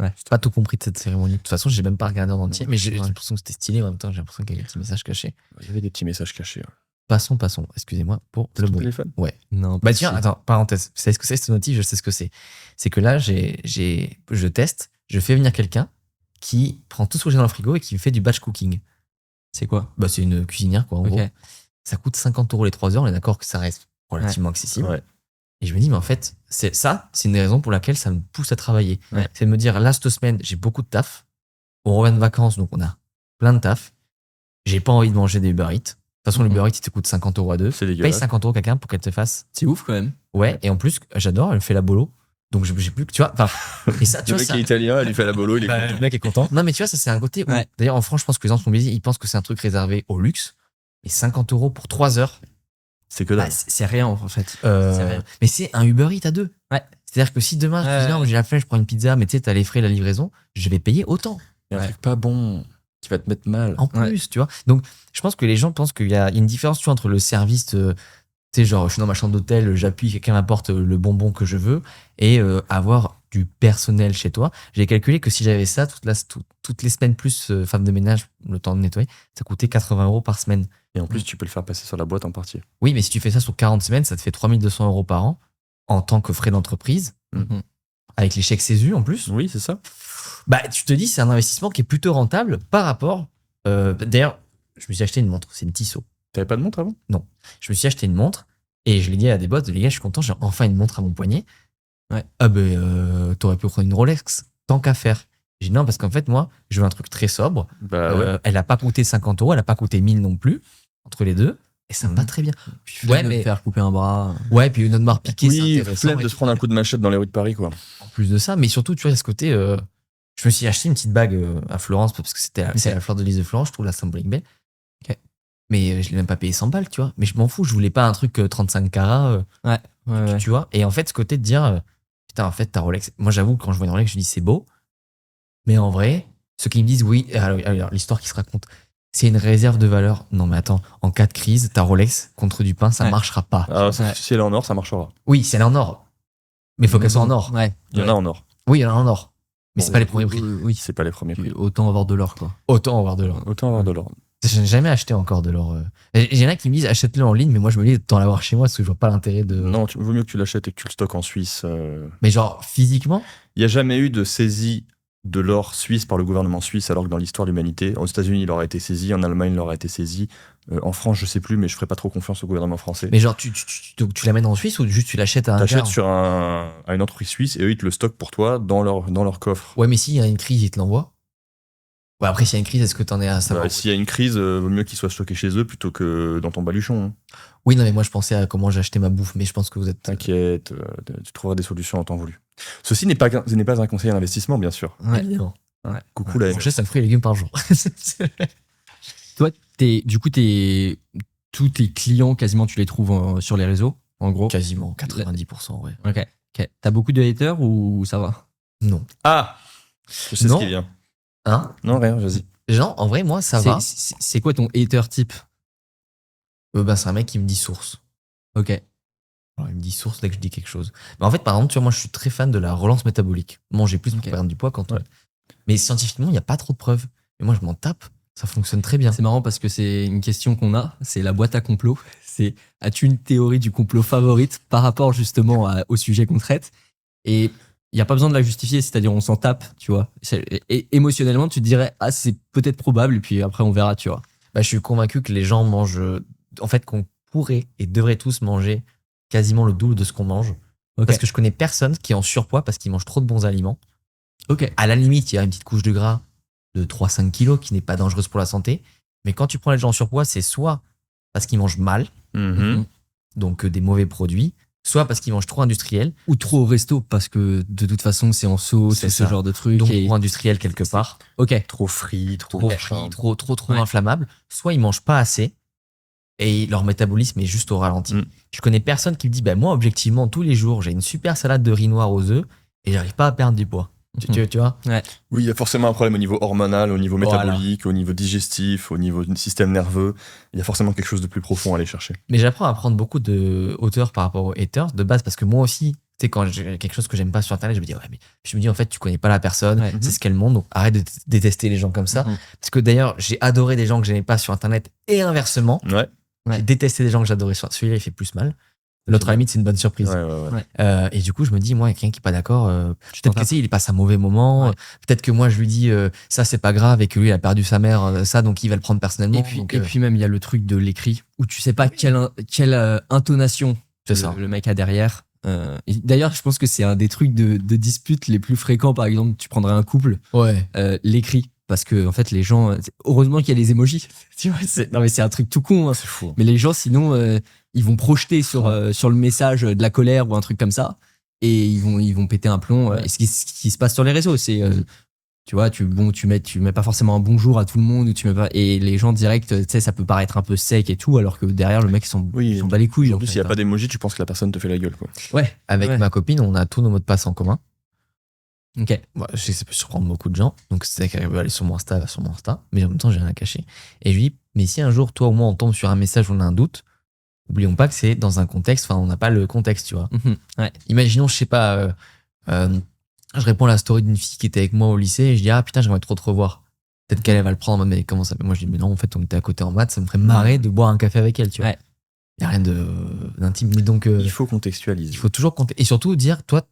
Ouais. J'ai pas tout compris de cette cérémonie. De toute façon, j'ai même pas regardé en entier, Non, mais j'ai ouais. l'impression que c'était stylé en même temps, j'ai l'impression qu'il y avait des petits messages cachés. Il y avait des petits messages cachés. Passons, excusez-moi pour le Ton bruit. téléphone. Non, Bah pas tiens, si. attends, parenthèse. Vous savez ce que c'est, cette notif? Je sais ce que c'est. C'est que là, je teste, je fais venir quelqu'un qui prend tout ce que j'ai dans le frigo et qui me fait du batch cooking. C'est quoi? Bah, c'est une cuisinière, quoi, en Ok. gros. Ça coûte 50 € les 3 heures, on est d'accord que ça reste relativement accessible. Ouais. Et je me dis, mais en fait, c'est une des raisons pour laquelle ça me pousse à travailler. Ouais. C'est de me dire, là, cette semaine, j'ai beaucoup de taf. On revient de vacances, donc on a plein de taf. J'ai pas envie de manger des Uber Eats. De toute façon, le Uber Eats, il te coûte 50 € à deux. C'est Paye dégueulasse. 50 € quelqu'un pour qu'elle te fasse. C'est ouf quand même. Ouais, et en plus, j'adore, elle me fait la bolo. Donc j'ai plus que, tu vois, enfin, et ça, tu Le vois, mec ça, qui est italien, il lui fait la bolo, il est bah, content. le mec est content. Non, mais tu vois, ça, c'est un côté où, Ouais. d'ailleurs, en France, je pense que les gens sont biaisés, ils pensent que c'est un truc réservé au luxe. Et 50 € pour 3 heures, C'est que Bah, dalle. c'est rien en fait. euh, C'est rien. mais c'est un Uber Eats à 2. Ouais. C'est-à-dire que si demain, je me dis, non, j'ai la flemme, je prends une pizza, mais tu sais, t'as les frais, la livraison, je vais payer autant. Il y a un truc pas bon qui va te mettre mal. En plus, tu vois. Donc, je pense que les gens pensent qu'il y a une différence, tu vois, entre le service, tu sais, genre, je suis dans ma chambre d'hôtel, j'appuie, quelqu'un m'apporte le bonbon que je veux, et avoir du personnel chez toi. J'ai calculé que si j'avais ça, toutes les semaines plus femme de ménage, le temps de nettoyer, ça coûtait 80 € par semaine. Et en plus, tu peux le faire passer sur la boîte en partie. Oui, mais si tu fais ça sur 40 semaines, ça te fait 3200 € par an en tant que frais d'entreprise, Mhm. avec les chèques CESU en plus. Oui, c'est ça. Bah, tu te dis, c'est un investissement qui est plutôt rentable par rapport. D'ailleurs, je me suis acheté une montre, c'est une Tissot. T'avais pas de montre avant? Je me suis acheté une montre et je l'ai dit à des boss, les gars, je suis content, j'ai enfin une montre à mon poignet. Ouais. Ah t'aurais pu prendre une Rolex, tant qu'à faire. J'ai dit non, parce qu'en fait, moi, je veux un truc très sobre. Bah ouais. Elle a pas coûté 50 €, elle a pas coûté 1000 non plus, entre les deux. Et ça me va Mhm. très bien. Puis Ouais, flemme de mais- te faire couper un bras. Ouais, puis une autre marque piquée, c'est Oui, intéressant. flemme Et de se prendre un coup de machette dans les rues de Paris, quoi. en plus de ça, mais surtout, tu vois, à ce côté, je me suis acheté une petite bague à Florence parce que c'est la fleur de lys de Florence, je trouve la symbolique belle. Ok. Mais je l'ai même pas payé 100 balles, tu vois. Mais je m'en fous, je voulais pas un truc 35 carats, Ouais. tu vois. Et en fait, ce côté de dire, putain, en fait, ta Rolex, moi j'avoue, quand je vois une Rolex, je dis c'est beau. Mais en vrai, ceux qui me disent oui, alors l'histoire qui se raconte, c'est une réserve de valeur. Non, mais attends, en cas de crise, ta Rolex contre du pain, ça Ouais. marchera pas. Ah, Ouais. si elle est en or, ça marchera. Oui, c'est elle est en or. Mais il faut qu'elle soit en or. Ouais. Il y en a en or. Oui, elle est en or. Mais c'est Bon, pas les premiers prix. Oui, C'est pas les premiers prix. autant avoir de l'or quoi. Autant avoir de l'or. Autant avoir de l'or. J'ai jamais acheté encore de l'or. Il y en a qui me disent achète-le en ligne, mais moi je me dis autant l'avoir chez moi parce que je vois pas l'intérêt de. Non, vaut mieux que tu l'achètes et que tu le stockes en Suisse. Mais genre physiquement. Il n'y a jamais eu de saisie de l'or suisse par le gouvernement suisse, alors que dans l'histoire de l'humanité, aux États-Unis, il aurait été saisi, en Allemagne, il aurait été saisi. En France, je sais plus, mais je ferai pas trop confiance au gouvernement français. Mais genre tu l'amènes en Suisse ou juste tu l'achètes à un T'achètes gars sur à une entreprise suisse et eux, ils te le stockent pour toi dans leur coffre. Ouais, mais s'il y a une crise, ils te l'envoient. Ouais, après s'il y a une crise, est-ce que t'en es à savoir? Bah, s'il y a une crise, vaut mieux qu'il soit stocké chez eux plutôt que dans ton baluchon. Hein. Oui, non, mais moi je pensais à comment j'ai acheté ma bouffe, mais je pense que vous êtes. T'inquiète, tu trouveras des solutions en temps voulu. Ceci n'est pas un conseil d'investissement, bien sûr. Ouais. Évidemment. Coucou la Manger 5 fruits et légumes par jour. Toi, tous tes clients quasiment tu les trouves sur les réseaux en gros. Quasiment 90%, ouais. Ok. T'as beaucoup de haters ou ça va? Non. Ah, je sais Non. ce qui vient. Hein? Non, rien, vas-y. Genre, en vrai, moi, ça va. C'est quoi ton hater type? Ben, c'est un mec qui me dit source. Ok. Alors, il me dit source dès que je dis quelque chose. Mais en fait, par exemple, tu vois, moi, je suis très fan de la relance métabolique. Manger plus pour Ok. perdre du poids quand on. Ouais. Mais scientifiquement, il n'y a pas trop de preuves. Et moi, je m'en tape. Ça fonctionne très bien. C'est marrant parce que c'est une question qu'on a, c'est la boîte à complot. C'est as-tu une théorie du complot favorite par rapport justement au sujet qu'on traite? Et il n'y a pas besoin de la justifier, c'est-à-dire on s'en tape, tu vois. Et émotionnellement, tu te dirais, ah, c'est peut-être probable, et puis après on verra, tu vois. Bah, je suis convaincu que les gens mangent. En fait, qu'on pourrait et devrait tous manger quasiment le double de ce qu'on mange. Ok. Parce que je connais personne qui est en surpoids parce qu'il mange trop de bons aliments. Ok. À la limite, il y a une petite couche de gras de 3-5 kilos qui n'est pas dangereuse pour la santé. Mais quand tu prends les gens en surpoids, c'est soit parce qu'ils mangent mal, Mhm. donc des mauvais produits, soit parce qu'ils mangent trop industriel, Ou trop au resto, parce que de toute façon, c'est en sauce, C'est ce ça. genre de trucs. donc et- trop industriel quelque part, Ok. Trop frit, trop trop machin. frit, trop Ouais. inflammable, soit ils mangent pas assez et leur métabolisme est juste au ralenti. Mm. Je connais personne qui me dit, bah, moi, objectivement, tous les jours, j'ai une super salade de riz noir aux œufs et j'arrive pas à perdre du poids. Tu vois? Oui, il y a forcément un problème au niveau hormonal, au niveau Voilà. métabolique, au niveau digestif, au niveau du système nerveux. Il y a forcément quelque chose de plus profond à aller chercher. Mais j'apprends à prendre beaucoup de hauteur par rapport aux haters de base parce que moi aussi, tu sais, quand j'ai quelque chose que j'aime pas sur internet, je me dis, ouais, mais je me dis, en fait, tu connais pas la personne, Ouais. c'est ce qu'est le monde, donc arrête de détester les gens comme ça. Mhm. Parce que d'ailleurs, j'ai adoré des gens que j'aimais pas sur internet et inversement. Ouais, Ouais. J'ai détesté des gens que j'adorais sur celui-là, il fait plus mal. L'autre, à la limite, c'est une bonne surprise. ouais. Et du coup, je me dis, moi, quelqu'un qui est pas d'accord, Tu t'en peut-être que c'est, il passe un mauvais moment. Ouais. Peut-être que moi, je lui dis, ça, c'est pas grave et que lui, il a perdu sa mère, ça, donc il va le prendre personnellement. Donc, Et puis même, il y a le truc de l'écrit, où tu sais pas quelle intonation c'est ça. le mec a derrière. Et d'ailleurs, je pense que c'est un des trucs de dispute les plus fréquents. Par exemple, tu prendrais un couple, Ouais. l'écrit. Parce que, en fait, les gens. Heureusement qu'il y a les emojis. Tu vois, non, mais c'est un truc tout con. Hein. C'est fou. Mais les gens, sinon, ils vont projeter sur le message de la colère ou un truc comme ça. et ils vont péter un plomb. Et ce qui se passe sur les réseaux, c'est tu vois, tu mets pas forcément un bonjour à tout le monde, ou tu mets pas, et les gens direct, tu sais, ça peut paraître un peu sec et tout, alors que derrière, le mec, ils s'en bat les couilles. En plus, s'il n'y a pas d'emoji, tu penses que la personne te fait la gueule, quoi. Ouais. Avec ma copine, on a tous nos mots de passe en commun. Ok. Moi, je sais que ça peut surprendre beaucoup de gens. Donc, c'est qu'elle veut aller sur mon Insta, elle va sur mon Insta. Mais en même temps, j'ai rien à cacher. Et je lui dis, mais si un jour, toi ou moi, on tombe sur un message où on a un doute, oublions pas que c'est dans un contexte, enfin, on n'a pas le contexte, tu vois. Ouais. Imaginons, je sais pas, je réponds à la story d'une fille qui était avec moi au lycée et je dis, ah putain, j'aimerais trop te revoir. Peut-être qu'elle va le prendre en mode, mais comment ça? Moi, je dis, mais non, en fait, on était à côté en maths, ça me ferait marrer de boire un café avec elle, tu vois. Ouais. Il n'y a rien d'intime. Mais donc, Il faut contextualiser. il faut toujours compter. Et surtout dire, toi,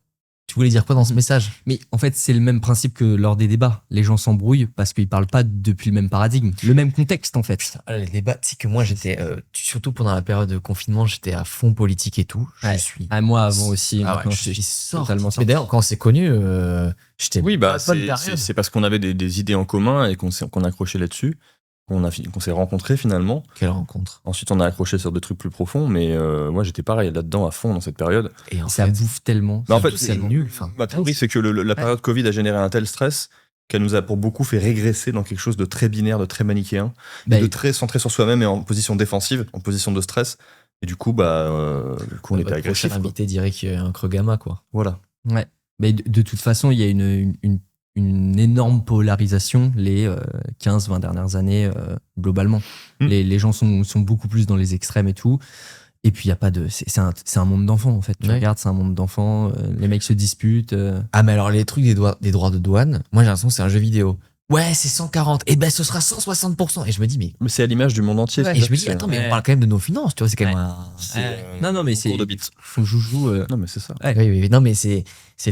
tu voulais dire quoi dans ce message? Mais en fait, c'est le même principe que lors des débats. Les gens s'embrouillent parce qu'ils parlent pas depuis le même paradigme, le même contexte, en fait. Putain, les débats, tu sais que moi, j'étais, surtout pendant la période de confinement, j'étais à fond politique et tout. Je Ouais. suis. Ah, moi, avant aussi. Ah ouais, maintenant, je suis sorti. totalement Mais sorti. d'ailleurs, quand on s'est connus, j'étais. Oui, bah, pas de bonne période. c'est parce qu'on avait des idées en commun et qu'on accrochait là-dessus, qu'on s'est rencontrés finalement. Quelle rencontre. Ensuite, on a accroché sur des trucs plus profonds, mais moi, j'étais pareil là-dedans à fond dans cette période. Et en Ça fait, bouffe tellement. Mais en fait, c'est nul. Enfin, ma théorie, c'est que la période Covid a généré un tel stress qu'elle nous a pour beaucoup fait régresser dans quelque chose de très binaire, de très manichéen, Bah, de très centré sur soi-même et en position défensive, en position de stress. Et du coup, on était votre agressif. prochain invité dirait qu'il y a un creux gamma, quoi. Voilà. Ouais. Mais de toute façon, il y a une énorme polarisation les 15-20 dernières années, globalement. Les gens sont beaucoup plus dans les extrêmes et tout. Et puis, il y a pas de. C'est un monde d'enfants, en fait. Tu Ouais. regardes, c'est un monde d'enfants. Les mecs se disputent. Ah, mais alors, les trucs des droits de douane, moi, j'ai l'impression que c'est un jeu vidéo. Ouais, c'est 140. Et ben, ce sera 160%. Et je me dis, mais. Mais c'est à l'image du monde entier. Ouais. c'est Et ça je me que dis, c'est- attends, mais Ouais. on parle quand même de nos finances, tu vois, c'est quand même Non, mais c'est. cours de bits. Faut joujou. Non, mais c'est ça. Ouais. Oui, non, mais c'est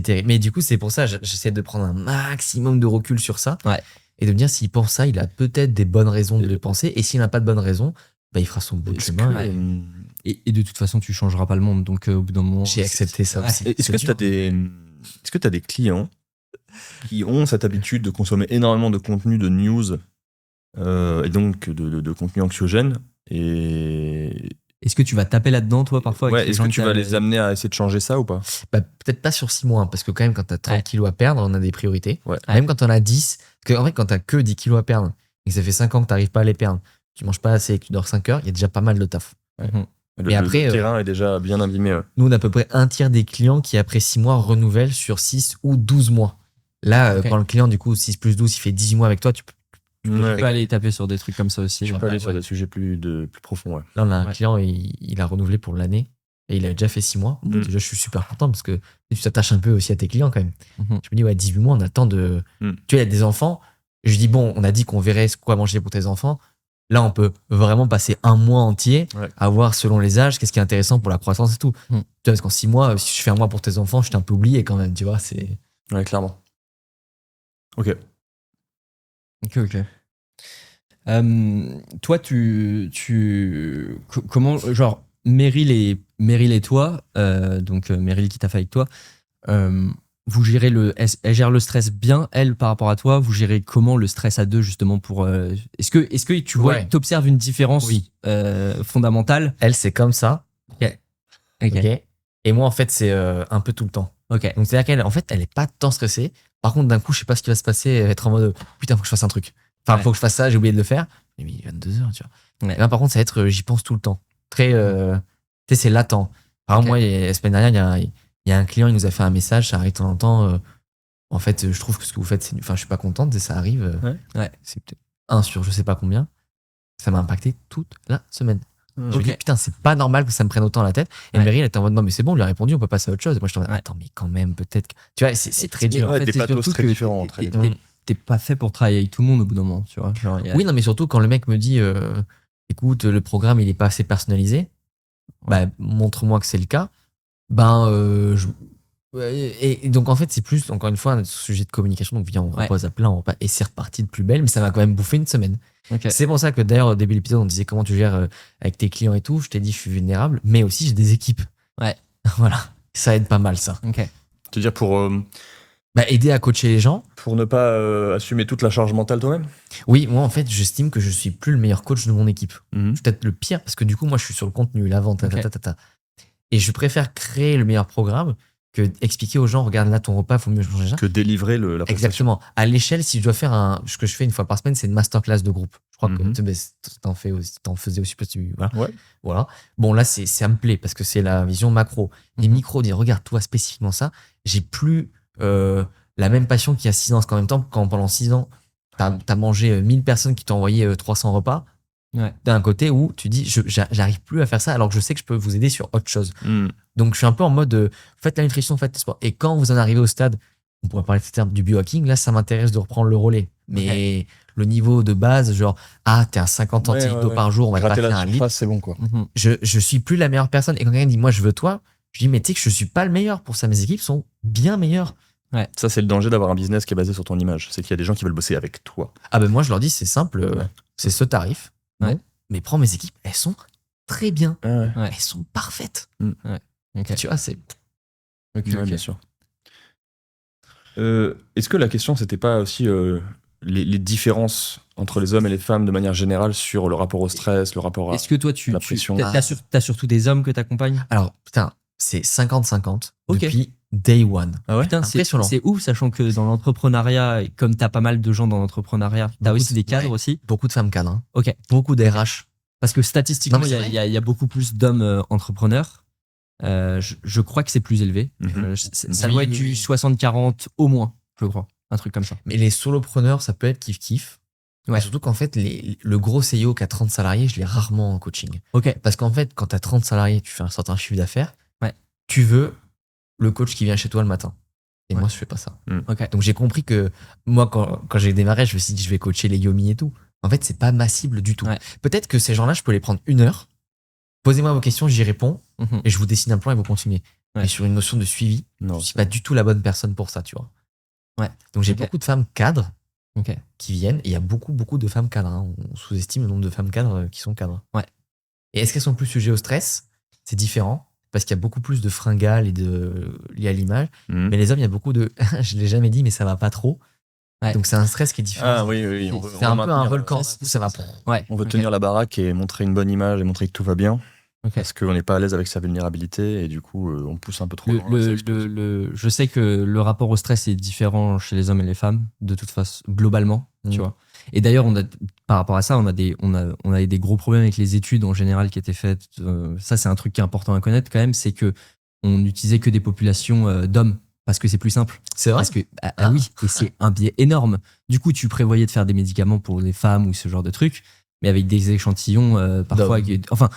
terrible. Mais du coup, c'est pour ça, j'essaie de prendre un maximum de recul sur ça. Ouais. Et de me dire, s'il pense ça, il a peut-être des bonnes raisons de le penser. Et s'il n'a pas de bonnes raisons, bah, il fera son bout de Est-ce chemin. que, Et de toute façon, tu changeras pas le monde. Donc, au bout d'un moment. J'ai accepté ça Ouais. aussi. Est-ce que tu as des clients qui ont cette habitude de consommer énormément de contenu de news et donc de contenu anxiogène et Est-ce que tu vas taper là-dedans, toi, parfois avec les est-ce gens que tu qui vas a- les amener à essayer de changer ça ou pas? Bah, peut-être pas sur 6 mois, hein, parce que quand même, quand t'as 30 Ouais. kilos à perdre, on a des priorités. Ouais. Même quand on a 10, parce qu'en fait, quand t'as que 10 kilos à perdre et que ça fait 5 ans que t'arrives pas à les perdre, tu manges pas assez et que tu dors 5 heures, il y a déjà pas mal de taf. Le après, terrain est déjà bien abîmé. Ouais. Nous, on a à peu près un tiers des clients qui, après 6 mois, renouvellent sur 6 ou 12 mois. Là, Ok. quand le client, du coup, 6 plus 12, il fait 18 mois avec toi, Tu peux aller taper sur des trucs comme ça aussi. Je ouais. peux aller sur des sujets plus profonds. Ouais. Là, on a un Ouais. client, il a renouvelé pour l'année et il a déjà fait 6 mois. Bon, Mm. déjà, je suis super content parce que tu t'attaches un peu aussi à tes clients quand même. Mhm. Je me dis, ouais, 18 mois, on attend de. Mm. Tu vois, il y a des enfants. Je dis, bon, on a dit qu'on verrait quoi manger pour tes enfants. Là, on peut vraiment passer un mois entier Ouais. à voir selon les âges qu'est-ce qui est intéressant pour la croissance et tout. Mm. Tu vois, parce qu'en 6 mois, si je fais un mois pour tes enfants, je t'ai un peu oublié quand même, tu vois. C'est. Ouais, clairement. Ok. Ok. Toi, comment, genre, Meryl et toi, donc Meryl qui t'a fait avec toi, vous gérez elle gère le stress bien, elle, par rapport à toi. Vous gérez comment le stress à deux, justement, pour. Est-ce que tu vois, Ouais. t'observes une différence Oui. fondamentale? Elle, c'est comme ça. Ok. Ok. Et moi, en fait, c'est un peu tout le temps. Ok. Donc, c'est-à-dire qu'elle, en fait, elle est pas tant stressée. Par contre, d'un coup, je sais pas ce qui va se passer. Elle va être en mode putain, faut que je fasse un truc. Enfin, Ouais. faut que je fasse ça, j'ai oublié de le faire. J'ai mis 22h, tu vois. Ouais. Et là, par contre, ça va être j'y pense tout le temps. Très. Tu sais, c'est latent. Par exemple, Ok. moi, la semaine dernière, il y a un client, il nous a fait un message, ça arrive de temps en temps. En fait, je trouve que ce que vous faites, c'est. Enfin, je suis pas contente et ça arrive. Ouais. C'est peut-être 1 sur je sais pas combien. Ça m'a impacté toute la semaine. Je me dis, putain, c'est pas normal que ça me prenne autant la tête. Et Ouais. Meryl, elle était en mode, non, mais c'est bon, on lui a répondu, on peut passer à autre chose. Et moi, je t'en mode, Ouais. attends, mais quand même, peut-être. Tu vois, c'est très dur. En Ouais, fait, des c'est pathos surtout très que différents, t'es- très t'es pas fait pour travailler avec tout le monde au bout d'un moment, tu vois. Genre, Oui, non, mais surtout quand le mec me dit, écoute, le programme, il est pas assez personnalisé, bah, montre-moi que c'est le cas. Et donc, en fait, c'est plus, encore une fois, un sujet de communication. Donc, viens, on Ouais. repose à plat, et c'est reparti de plus belle, mais ça m'a quand même bouffé une semaine. Ok. C'est pour ça que d'ailleurs, au début de l'épisode, on disait comment tu gères avec tes clients et tout. Je t'ai dit, je suis vulnérable, mais aussi, j'ai des équipes. Ouais. Voilà. Ça aide pas mal, ça. Ok. Tu veux dire pour Aider à coacher les gens. ne pas assumer toute la charge mentale toi-même? Oui, moi, en fait, j'estime que je suis plus le meilleur coach de mon équipe. Je suis peut-être le pire parce que du coup, moi, je suis sur le contenu, la vente, Ok. Et je préfère créer le meilleur programme que expliquer aux gens, regarde là ton repas, faut mieux changer ça. Que délivrer la prestation. Exactement. À l'échelle, si je dois faire ce que je fais une fois par semaine, c'est une masterclass de groupe. Je crois que t'en faisais aussi parce que voilà. Bon, là, ça me plaît parce que c'est la vision macro. Les micros, dire regarde, toi spécifiquement ça, j'ai plus la même passion qu'il y a 6 ans. Parce qu'en même temps, quand pendant 6 ans, t'as mangé 1000 personnes qui t'ont envoyé 300 repas, t'as un côté où tu dis j'arrive plus à faire ça alors que je sais que je peux vous aider sur autre chose. Donc, je suis un peu en mode faites la nutrition, faites le sport. Et quand vous en arrivez au stade, on pourrait parler de du biohacking, là, ça m'intéresse de reprendre le relais. Mais le niveau de base, genre, t'es à 50 centilitres par jour, on va pas faire un litre. C'est bon, quoi. Je suis plus la meilleure personne. Et quand quelqu'un dit, moi, je veux toi, je dis, mais tu sais que je suis pas le meilleur pour ça. Mes équipes sont bien meilleures. Ça, c'est le danger d'avoir un business qui est basé sur ton image. C'est qu'il y a des gens qui veulent bosser avec toi. Ah ben moi, je leur dis, c'est simple, c'est ce tarif. Non, mais prends mes équipes, elles sont très bien. Elles sont parfaites. Tu vois, c'est... Bien sûr. Est-ce que la question, c'était pas aussi les différences entre les hommes et les femmes de manière générale sur le rapport au stress, le rapport à Est-ce que toi, la pression t'as surtout des hommes que t'accompagnes? Alors, putain, c'est 50-50 depuis day one. Ah ouais? Putain, c'est ouf, sachant que dans l'entrepreneuriat, comme t'as pas mal de gens dans l'entrepreneuriat, t'as aussi des cadres aussi. Beaucoup de femmes cadres. Hein. Ok. Beaucoup d'RH. Parce que statistiquement, il y a beaucoup plus d'hommes entrepreneurs. Je crois que c'est plus élevé. Ça doit être du 60-40 au moins, je crois. Un truc comme ça. Mais les solopreneurs, ça peut être kiff-kiff. Ouais. Surtout qu'en fait, le gros CEO qui a 30 salariés, je l'ai rarement en coaching. Ok. Parce qu'en fait, quand tu as 30 salariés, tu fais un certain chiffre d'affaires, tu veux le coach qui vient chez toi le matin. Et moi, je fais pas ça. Okay. Donc, j'ai compris que moi, quand j'ai démarré, je me suis dit, je vais coacher les Yomi et tout. En fait, c'est pas ma cible du tout. Peut-être que ces gens-là, je peux les prendre 1 heure. Posez-moi vos questions, j'y réponds. Et je vous dessine un plan et vous continuez. Mais sur une notion de suivi, je suis pas du tout la bonne personne pour ça, tu vois. Donc, j'ai beaucoup de femmes cadres qui viennent. Et il y a beaucoup, beaucoup de femmes cadres. Hein. On sous-estime le nombre de femmes cadres qui sont cadres. Et est-ce qu'elles sont plus sujets au stress? C'est différent. Parce qu'il y a beaucoup plus de fringales et liées à l'image. Mais les hommes, il y a beaucoup de je l'ai jamais dit, mais ça va pas trop. Donc c'est un stress qui est différent. Ah oui. C'est un peu un volcan. Ça va. On veut tenir la baraque et montrer une bonne image et montrer que tout va bien. Parce qu'on n'est pas à l'aise avec sa vulnérabilité et du coup, on pousse un peu trop. Je sais que le rapport au stress est différent chez les hommes et les femmes, de toute façon, globalement, tu vois. Et d'ailleurs, par rapport à ça, on a des gros problèmes avec les études en général qui étaient faites. Ça, c'est un truc qui est important à connaître quand même, c'est que on n'utilisait que des populations d'hommes parce que c'est plus simple. C'est vrai. Parce que oui, et c'est un biais énorme. Du coup, tu prévoyais de faire des médicaments pour les femmes ou ce genre de trucs, mais avec des échantillons parfois, enfin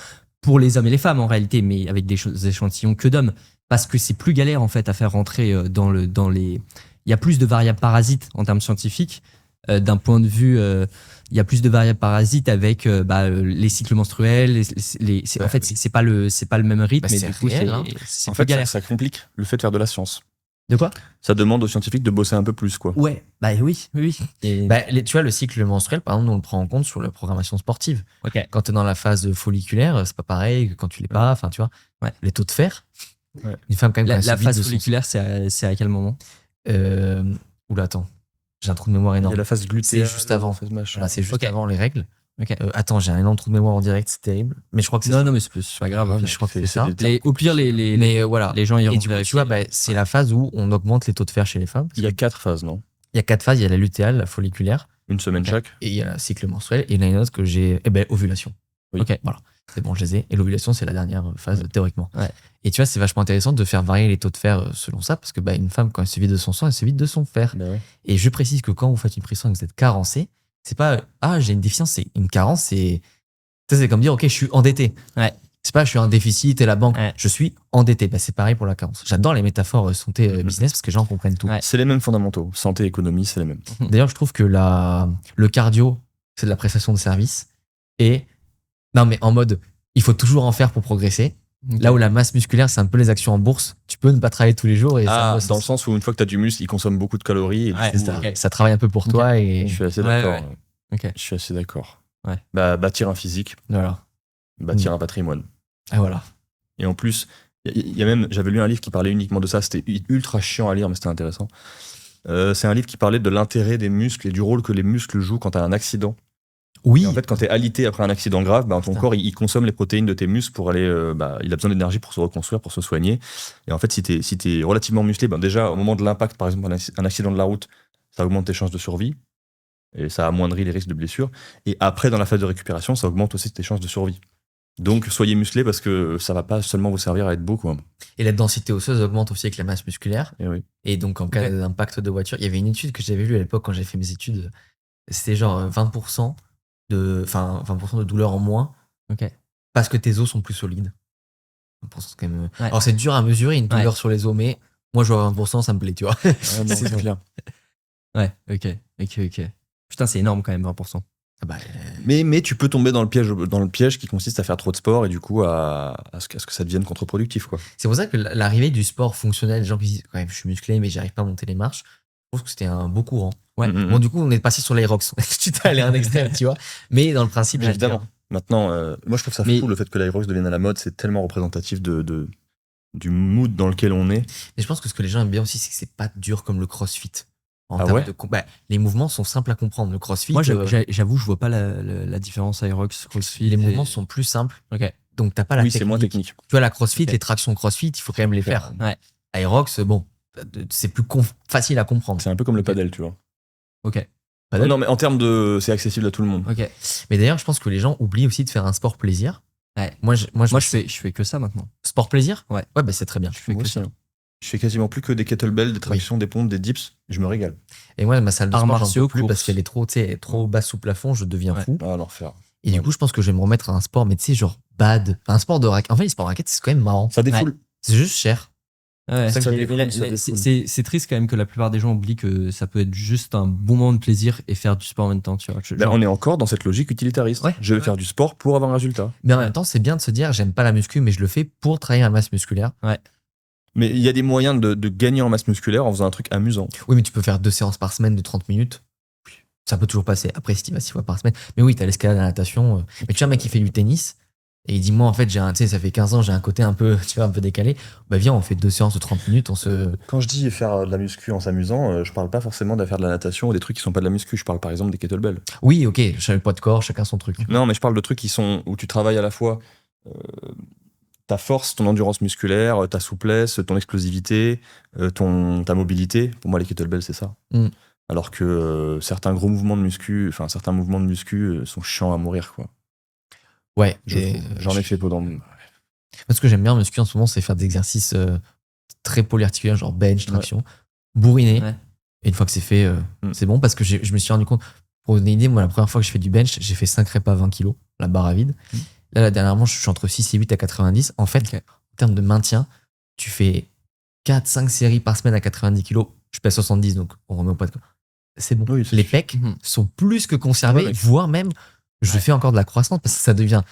pour les hommes et les femmes en réalité, mais avec des échantillons que d'hommes, parce que c'est plus galère en fait à faire rentrer dans les. Il y a plus de variables parasites en termes scientifiques. D'un point de vue, il y a plus de variables parasites avec les cycles menstruels. En fait, c'est pas le même rythme. Mais du coup, réel, en fait, galère. Ça complique le fait de faire de la science. De quoi? Ça demande aux scientifiques de bosser un peu plus, quoi. Ouais, oui. Et... tu vois, le cycle menstruel, par exemple, on le prend en compte sur la programmation sportive. Quand tu es dans la phase folliculaire, c'est pas pareil que quand tu l'es pas. Enfin, tu vois, les taux de fer. Une femme quand même. La phase folliculaire, c'est à quel moment? Oula, attends. J'ai un trou de mémoire énorme. Il y a la phase glutéale. C'est juste avant. C'est juste avant les règles. Attends, j'ai un énorme trou de mémoire en direct, c'est terrible. Mais je crois que c'est non, mais c'est pas grave. Hein, je crois que c'est ça. Au pire, mais voilà, les gens iront vérifier. Tu vois, c'est la phase où on augmente les taux de fer chez les femmes. Il y a 4 phases, non? Il y a 4 phases. Il y a la lutéale, la folliculaire. Une semaine chaque. Et il y a le cycle menstruel. Et il y en a une autre que j'ai. Ovulation. Oui. Ok, voilà. C'est bon, je les ai. Et l'ovulation, c'est la dernière phase, théoriquement. Et tu vois, c'est vachement intéressant de faire varier les taux de fer selon ça, parce que une femme, quand elle se vide de son sang, elle se vide de son fer. Et je précise que quand vous faites une prise de sang et que vous êtes carencé, c'est pas j'ai une déficience, c'est une carence, c'est comme dire ok, je suis endetté. C'est pas je suis un déficit et la banque, je suis endetté. C'est pareil pour la carence. J'adore les métaphores santé business parce que les gens comprennent tout. C'est les mêmes fondamentaux. Santé, économie, c'est les mêmes. D'ailleurs, je trouve que le cardio, c'est de la prestation de service. Et non, mais en mode, il faut toujours en faire pour progresser. Là où la masse musculaire, c'est un peu les actions en bourse. Tu peux ne pas travailler tous les jours. Et dans le sens où une fois que tu as du muscle, il consomme beaucoup de calories. Et ça travaille un peu pour toi. Et... Je suis assez d'accord. Je suis assez d'accord. Bâtir un physique. Voilà. Bâtir un patrimoine. Et voilà. Et en plus, j'avais lu un livre qui parlait uniquement de ça. C'était ultra chiant à lire, mais c'était intéressant. C'est un livre qui parlait de l'intérêt des muscles et du rôle que les muscles jouent quand tu as un accident. Oui. Et en fait, quand t'es alité après un accident grave, ton Putain. corps, il consomme les protéines de tes muscles pour aller. Il a besoin d'énergie pour se reconstruire, pour se soigner. Et en fait, si t'es relativement musclé, déjà, au moment de l'impact, par exemple, un accident de la route, ça augmente tes chances de survie. Et ça amoindrit les risques de blessure. Et après, dans la phase de récupération, ça augmente aussi tes chances de survie. Donc, soyez musclés parce que ça va pas seulement vous servir à être beau, quoi. Et la densité osseuse augmente aussi avec la masse musculaire. Et oui. Et donc, en cas d'impact de voiture, il y avait une étude que j'avais lue à l'époque quand j'avais fait mes études. C'était genre 20% de douleur en moins. Ok. Parce que tes os sont plus solides. 20%, c'est quand même. Ouais. Alors, c'est dur à mesurer une douleur sur les os, mais moi, je vois 20%, ça me plaît, tu vois. C'est clair. Ouais, ok. Putain, c'est énorme quand même, 20%. Mais tu peux tomber dans le piège qui consiste à faire trop de sport et du coup à ce que ça devienne contre-productif, quoi. C'est pour ça que l'arrivée du sport fonctionnel, les gens qui disent quand même, je suis musclé, mais j'arrive pas à monter les marches, je trouve que c'était un beau courant. Ouais. Bon, du coup, on est passé sur l'Aerox. Tu t'es allé à un extrême, tu vois. Mais dans le principe, évidemment. Maintenant, moi je trouve ça fou le fait que l'Aerox devienne à la mode, c'est tellement représentatif du mood dans lequel on est. Mais je pense que ce que les gens aiment bien aussi, c'est que c'est pas dur comme le CrossFit. Les mouvements sont simples à comprendre. Le CrossFit. Moi, j'avoue, je vois pas la différence Aerox, CrossFit. Les mouvements sont plus simples. Ok. Donc, t'as pas la technique. Oui, c'est moins technique. Tu vois, la CrossFit, les tractions CrossFit, il faut quand même les faire. Ouais. Aerox, bon, c'est plus facile à comprendre. C'est un peu comme le padel, tu vois. Ok. Non, mais en termes c'est accessible à tout le monde. Ok. Mais d'ailleurs, je pense que les gens oublient aussi de faire un sport plaisir. Ouais. Moi, je fais que ça maintenant. Sport plaisir. Ouais. Ouais, c'est très bien. Je fais que ça. Je fais quasiment plus que des kettlebells, des tractions, des pompes, des dips. Je me régale. Et moi, ma salle de sport, j'en peux plus course. parce qu'elle est trop basse sous plafond, je deviens fou. Ah, l'enfer. Et du coup, je pense que je vais me remettre à un sport, mais tu sais, genre un sport de raquette. En fait, les sports de raquette, c'est quand même marrant. Ça défoule. C'est juste cher. Ouais, Ça c'est triste quand même que la plupart des gens oublient que ça peut être juste un bon moment de plaisir et faire du sport en même temps, tu vois. On est encore dans cette logique utilitariste. Ouais. Je vais faire du sport pour avoir un résultat. Mais en même temps, c'est bien de se dire, j'aime pas la muscu, mais je le fais pour travailler la masse musculaire. Ouais. Mais il y a des moyens de gagner en masse musculaire en faisant un truc amusant. Oui, mais tu peux faire 2 séances par semaine de 30 minutes. Ça peut toujours passer. Après, si tu vas 6 fois par semaine. Mais oui, t'as l'escalade, la natation. Mais tu vois, un mec qui fait du tennis et il dit, moi, en fait, ça fait 15 ans, j'ai un côté un peu décalé. Bah, viens, on fait 2 séances de 30 minutes. Quand je dis faire de la muscu en s'amusant, je parle pas forcément de faire de la natation ou des trucs qui sont pas de la muscu. Je parle par exemple des kettlebells. Oui, ok, chaque poids de corps, chacun son truc. Non, mais je parle de trucs où tu travailles à la fois ta force, ton endurance musculaire, ta souplesse, ton explosivité, ta mobilité. Pour moi, les kettlebells, c'est ça. Alors que certains mouvements de muscu sont chiants à mourir, quoi. Ouais. J'en ai fait peu dans le... Ce que j'aime bien en muscu en ce moment, c'est faire des exercices très polyarticulaires, genre bench, traction, bourriner. Ouais. Et une fois que c'est fait, c'est bon parce que je me suis rendu compte, pour vous donner une idée, moi, la première fois que je fais du bench, j'ai fait 5 reps à 20 kilos, la barre à vide. Là, dernièrement, je suis entre 6 et 8 à 90. En fait, en termes de maintien, tu fais 4-5 séries par semaine à 90 kilos. Je pèse 70, donc on remet au poids de corps. C'est bon. Oui, les pecs sont plus que conservés, voire même, je fais encore de la croissance parce que ça devient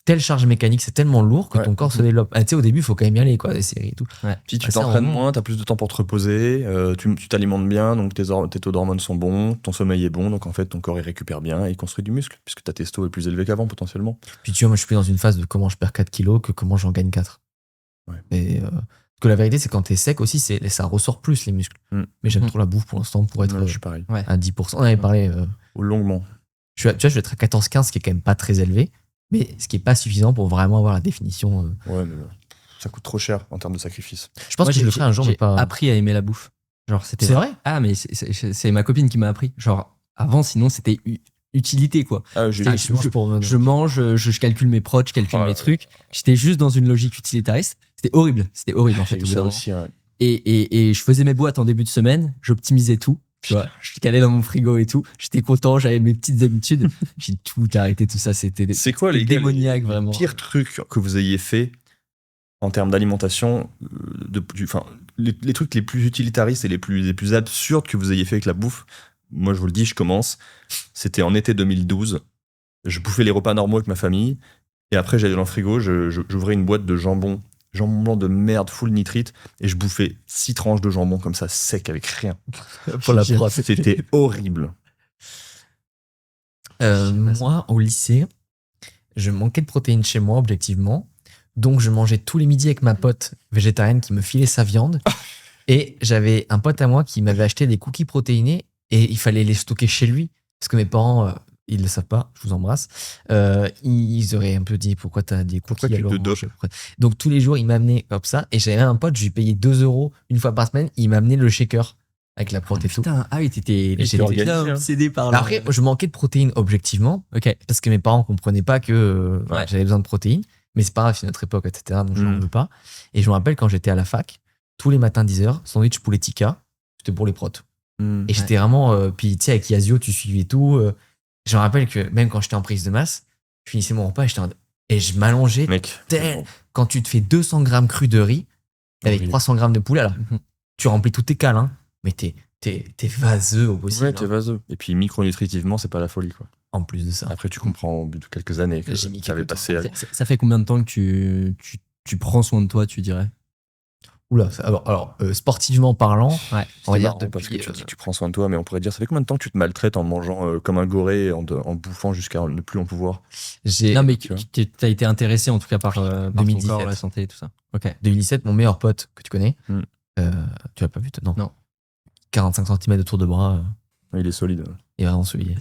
telle charge mécanique, c'est tellement lourd que ton corps se développe. Tu sais, au début, il faut quand même y aller, quoi, des séries et tout. Puis tu t'entraînes moins, t'as plus de temps pour te reposer, tu t'alimentes bien, donc tes taux d'hormones sont bons, ton sommeil est bon, donc en fait, ton corps il récupère bien et il construit du muscle, puisque ta testo est plus élevée qu'avant, potentiellement. Puis tu vois, moi, je suis plus dans une phase de comment je perds 4 kilos que comment j'en gagne 4. Ouais. Et parce que la vérité, c'est que quand t'es sec aussi, ça ressort plus les muscles. Mais j'aime trop la bouffe pour l'instant pour être je suis pareil. À 10%. On avait parlé. Longuement. Tu vois, je vais être à 14-15, ce qui est quand même pas très élevé, mais ce qui est pas suffisant pour vraiment avoir la définition. Ouais, mais ça coûte trop cher en termes de sacrifice. Je pense que je le ferai un jour, mais pas. J'ai appris à aimer la bouffe. Genre, c'est vrai. Ah, mais c'est ma copine qui m'a appris. Genre, avant, sinon, c'était utilité, quoi. Je mange, je calcule mes prods, je calcule mes trucs. J'étais juste dans une logique utilitariste. C'était horrible en fait. Ça aussi, ouais. Et je faisais mes boîtes en début de semaine, j'optimisais tout. Tu vois, je calais dans mon frigo et tout. J'étais content, j'avais mes petites habitudes. J'ai tout arrêté, tout ça. C'est quoi les démoniaque, vraiment. Pire truc que vous ayez fait en termes d'alimentation, les trucs les plus utilitaristes et les plus absurdes que vous ayez fait avec la bouffe. Moi, je vous le dis, je commence. C'était en été 2012. Je bouffais les repas normaux avec ma famille. Et après, j'allais dans le frigo, j'ouvrais une boîte de jambon blanc de merde, full nitrite, et je bouffais 6 tranches de jambon comme ça, sec, avec rien. Pour la prod. C'était horrible. Moi, au lycée, je manquais de protéines chez moi, objectivement. Donc, je mangeais tous les midis avec ma pote végétarienne qui me filait sa viande. Et j'avais un pote à moi qui m'avait acheté des cookies protéinés et il fallait les stocker chez lui. Parce que mes parents, ils le savent pas, je vous embrasse. Ils auraient un peu dit pourquoi t'as des cookies tu à te l'orange. Donc tous les jours, il m'amenait comme ça. Et j'avais un pote, je lui payais 2 € une fois par semaine. Il m'amenait le shaker avec la protéine et tout. Putain, ah oui, t'étais j'étais organisé, hein. obsédé par Après, je manquais de protéines objectivement. Ok. Parce que mes parents comprenaient pas que Ouais. j'avais besoin de protéines. Mais c'est pas grave, c'est notre époque, etc. Donc je n'en veux pas. Et je me rappelle quand j'étais à la fac, tous les matins 10h, sandwich poulet tikka, c'était pour les protes. Et j'étais vraiment. Puis tu sais, avec Yazio, tu suivais tout. Je me rappelle que même quand j'étais en prise de masse, je finissais mon repas et je m'allongeais. Mec, Quand tu te fais 200 grammes cru de riz avec 300 grammes de poulet, alors tu remplis tous tes cales, hein, mais t'es vaseux au possible. ouais, t'es vaseux. Et puis micronutritivement, c'est pas la folie, quoi. En plus de ça. Après, tu comprends au bout de quelques années que J'ai mis tu avais quelques passé. Ça fait combien de temps que tu prends soin de toi, tu dirais? Oula, alors sportivement parlant, Ouais. on va C'est dire marrant parce que depuis, tu dis que tu prends soin de toi, mais on pourrait dire, ça fait combien de temps que tu te maltraites en mangeant comme un goré, en bouffant jusqu'à ne plus en pouvoir? j'ai Non, mais tu vois. t'as été intéressé en tout cas par ton 2017. corps, la santé et tout ça. Ok. 2017, mon meilleur pote que tu connais, tu l'as pas vu, toi? Non. 45 cm de tour de bras, Il est solide. il est vraiment solide.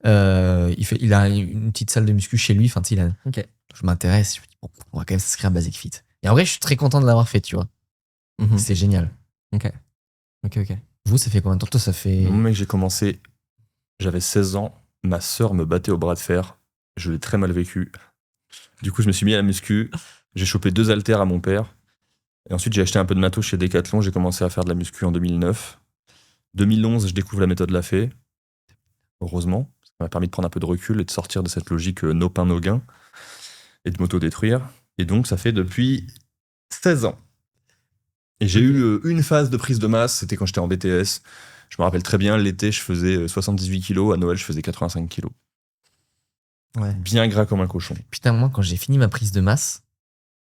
Il a une petite salle de muscu chez lui, enfin, tu sais, Ok. je m'intéresse, je me dis, bon, on va quand même s'inscrire à Basic Fit. Et en vrai, je suis très content de l'avoir fait, tu vois. Mhm. C'est génial. Ok. Vous, ça fait combien de temps? Toi, ça fait. Moi, mec, j'ai commencé, j'avais 16 ans, ma sœur me battait au bras de fer, je l'ai très mal vécu. Du coup, je me suis mis à la muscu, j'ai chopé 2 haltères à mon père, et ensuite j'ai acheté un peu de matos chez Decathlon, j'ai commencé à faire de la muscu en 2009. 2011, je découvre la méthode Lafay, heureusement, ça m'a permis de prendre un peu de recul et de sortir de cette logique no pain, no gain, et de m'auto-détruire. Et donc, ça fait depuis 16 ans. Et j'ai eu une phase de prise de masse, c'était quand j'étais en BTS. Je me rappelle très bien, l'été, je faisais 78 kilos, à Noël, je faisais 85 kilos. Ouais. Bien gras comme un cochon. Putain, moi, quand j'ai fini ma prise de masse,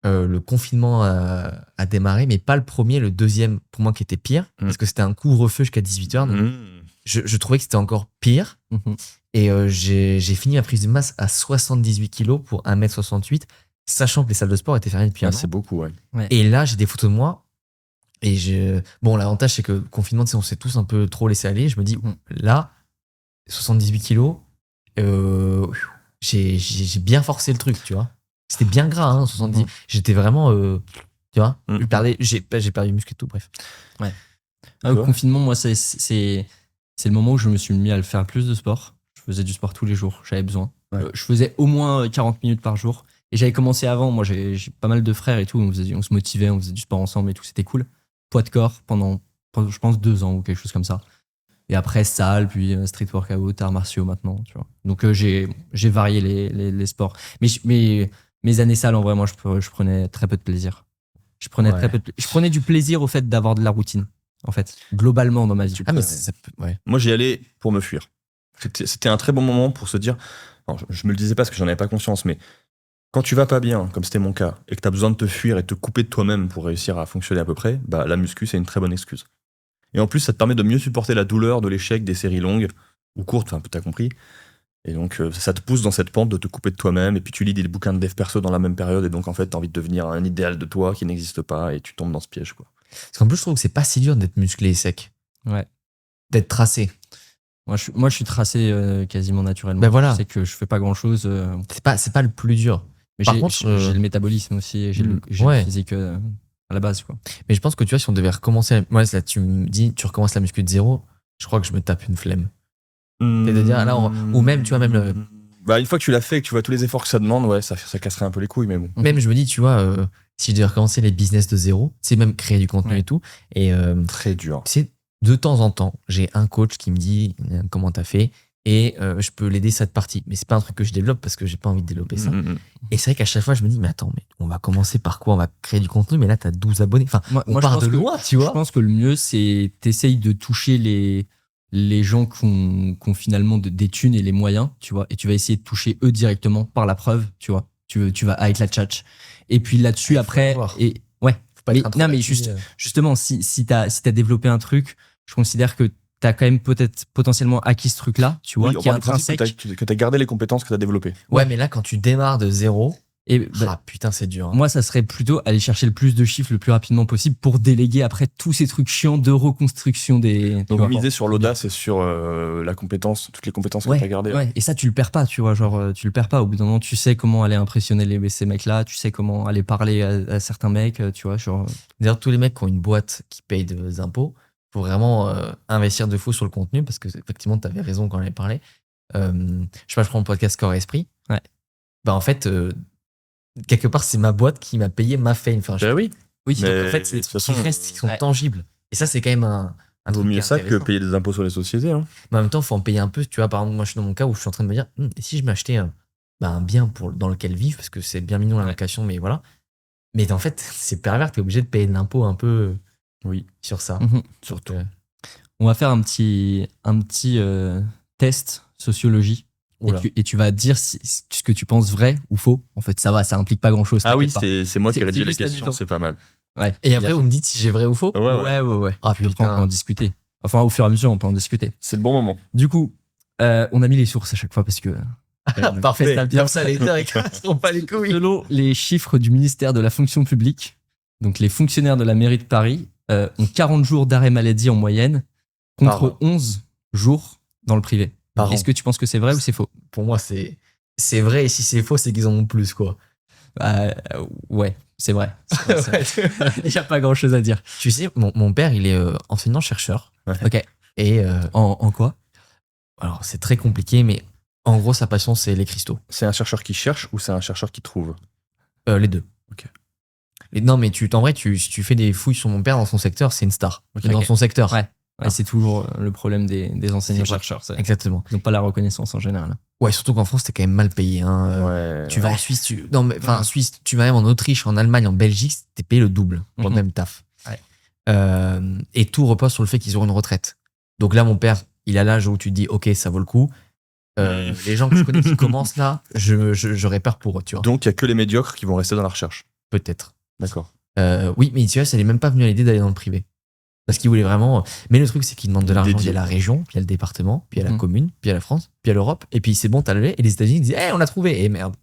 le confinement a démarré, mais pas le premier, le deuxième, pour moi, qui était pire, parce que c'était un couvre-feu jusqu'à 18h. Donc je trouvais que c'était encore pire. Mhm. Et j'ai fini ma prise de masse à 78 kilos pour 1m68, sachant que les salles de sport étaient fermées depuis un an. C'est beaucoup, ouais. Et là, j'ai des photos de moi. Et bon, l'avantage, c'est que le confinement, tu sais, on s'est tous un peu trop laissé aller. Je me dis, là, 78 kilos, j'ai bien forcé le truc, tu vois. C'était bien gras, hein, 70. J'étais vraiment, tu vois, j'ai perdu du muscle et tout, bref. Ouais. Le confinement, moi, c'est le moment où je me suis mis à le faire plus de sport. Je faisais du sport tous les jours, j'avais besoin. Ouais. Je faisais au moins 40 minutes par jour. Et j'avais commencé avant. Moi, j'ai pas mal de frères et tout. On se motivait, on faisait du sport ensemble et tout. C'était cool. Poids de corps pendant, je pense, 2 ans ou quelque chose comme ça. Et après, salle, puis street workout, arts martiaux maintenant, tu vois. Donc, j'ai varié les sports. Mais mes années salles, en vrai, moi, je prenais très peu de plaisir. Je prenais du plaisir au fait d'avoir de la routine, en fait, globalement dans ma vie. Ah, mais ça peut, ouais. Moi, j'y allais pour me fuir. C'était un très bon moment pour se dire. Alors, je me le disais pas parce que j'en avais pas conscience, mais quand tu vas pas bien, comme c'était mon cas, et que tu as besoin de te fuir et de te couper de toi-même pour réussir à fonctionner à peu près, bah, la muscu, c'est une très bonne excuse. Et en plus, ça te permet de mieux supporter la douleur de l'échec des séries longues ou courtes, enfin, t'as compris. Et donc, ça te pousse dans cette pente de te couper de toi-même, et puis tu lis des bouquins de dev perso dans la même période, et donc, en fait, t'as envie de devenir un idéal de toi qui n'existe pas, et tu tombes dans ce piège, quoi. Parce qu'en plus, je trouve que c'est pas si dur d'être musclé et sec. Ouais. D'être tracé. Moi, je suis tracé quasiment naturellement. Ben voilà. Je sais que je fais pas grand-chose. C'est pas le plus dur. Mais Par contre, j'ai le métabolisme aussi, et j'ai le physique à la base, quoi. Mais je pense que tu vois, si on devait recommencer, moi, là, tu me dis, tu recommences la muscu de zéro, je crois que je me tape une flemme. C'est-à-dire, là, ou même, tu vois, même Bah, une fois que tu l'as fait et que tu vois tous les efforts que ça demande, ouais, ça casserait un peu les couilles, mais bon. Même, je me dis, tu vois, si je devais recommencer les business de zéro, c'est même créer du contenu et tout. Et Très dur. c'est de temps en temps, j'ai un coach qui me dit comment t'as fait et je peux l'aider cette partie. Mais c'est pas un truc que je développe parce que j'ai pas envie de développer ça. Et c'est vrai qu'à chaque fois, je me dis, mais attends, mais on va commencer par quoi? On va créer du contenu, mais là, t'as 12 abonnés. Enfin, on part de loin, tu vois. Je pense que le mieux, c'est t'essayes de toucher les gens qui ont finalement des thunes et les moyens, tu vois, et tu vas essayer de toucher eux directement par la preuve, tu vois. Tu vas avec la tchatch. Et puis là-dessus, après, et ouais. Mais, non, mais justement, si t'as développé un truc, je considère que t'as quand même peut-être potentiellement acquis ce truc-là, tu vois, Oui, qui est on part du principe intrinsèque. que t'as gardé les compétences que t'as développées. Ouais, mais là, quand tu démarres de zéro Et bah, Ah putain, c'est dur. Hein. moi, ça serait plutôt aller chercher le plus de chiffres le plus rapidement possible pour déléguer après tous ces trucs chiants de reconstruction des. Donc miser sur l'audace et sur la compétence, toutes les compétences que Ouais, tu as gardées. ouais, et ça, tu le perds pas, tu vois. Genre, tu le perds pas. Au bout d'un moment, tu sais comment aller impressionner ces mecs-là, tu sais comment aller parler à certains mecs, tu vois. Genre, D'ailleurs, tous les mecs qui ont une boîte qui paye des impôts, faut vraiment investir de fou sur le contenu parce que effectivement, tu avais raison quand on avait parlé. Je sais pas, je prends le podcast Corps Esprit. Ouais. Bah en fait, quelque part, c'est ma boîte qui m'a payé ma fame. Enfin, Bah oui. oui, donc, mais en fait, c'est des de toute trucs façon, qui restent, qui sont ouais. tangibles. Et ça, c'est quand même un Vaut truc mieux qui est ça que intéressant. payer des impôts sur les sociétés. Hein. Mais en même temps, il faut en payer un peu. Tu vois, par exemple, moi, je suis dans mon cas où je suis en train de me dire, et si je m'achetais un bien dans lequel vivre, parce que c'est bien mignon la location, mais voilà. Mais en fait, c'est pervers, t'es obligé de payer de l'impôt un peu Oui. sur ça. Mhm. Surtout. on va faire un petit test sociologie. Oula. Et tu vas dire ce que tu penses vrai ou faux. En fait, ça va, ça implique pas grand-chose. Ah oui, t'inquiète c'est moi qui C'est- rédige c'est les juste la questions, différence. c'est pas mal. pas. Ouais. Et après, vous me dites si j'ai vrai ou faux. Ouais. Ah Puis après, on peut en putain. discuter. Enfin, au fur et à mesure, on peut en discuter. C'est le bon moment. Du coup, on a mis les sources à chaque fois parce que. Parfait. Ça, Bien ça, les gars, ils sont pas les couilles. Selon les chiffres du ministère de la fonction publique, donc les fonctionnaires de la mairie de Paris ont 40 jours d'arrêt maladie en moyenne Par contre an. 11 jours dans le privé. Par Est-ce an. que tu penses que c'est vrai ou c'est faux? Pour moi, c'est vrai. Et si c'est faux, c'est qu'ils en ont plus, quoi. Ouais, c'est vrai. Il n'y a pas grand chose à dire. Tu sais, mon père, il est enseignant-chercheur. Ouais. Ok. Et En quoi? alors, c'est très compliqué, mais en gros, sa passion, c'est les cristaux. C'est un chercheur qui cherche ou c'est un chercheur qui trouve? Les deux. Ok. Non, mais en vrai, si tu fais des fouilles sur mon père dans son secteur, c'est une star. Ok. Dans son secteur. Ouais. Ouais, c'est toujours le problème des enseignants-chercheurs. Exactement. Ils n'ont pas la reconnaissance en général. Ouais, surtout qu'en France, t'es quand même mal payé. Hein. Ouais. Tu vas en Suisse, non, mais enfin, en Suisse, tu vas même en Autriche, en Allemagne, en Belgique, t'es payé le double pour le Mhm. même taf. Ouais. Et tout repose sur le fait qu'ils auront une retraite. Donc là, mon père, il a l'âge où tu te dis, ok, ça vaut le coup. Les gens que je connais qui commencent là, j'aurais peur pour eux, tu vois. Donc, il n'y a que les médiocres qui vont rester dans la recherche. Peut-être. D'accord. Oui, mais tu vois, ça n'est même pas venu à l'idée d'aller dans le privé. Parce qu'il voulait vraiment. Mais le truc, c'est qu'il demande de l'argent. Il y a la région, puis il y a le département, puis il y a la Mhm. commune, puis il y a la France, puis il y a l'Europe. Et puis c'est bon, t'as levé. Et les États-Unis disent, on a trouvé. Et merde.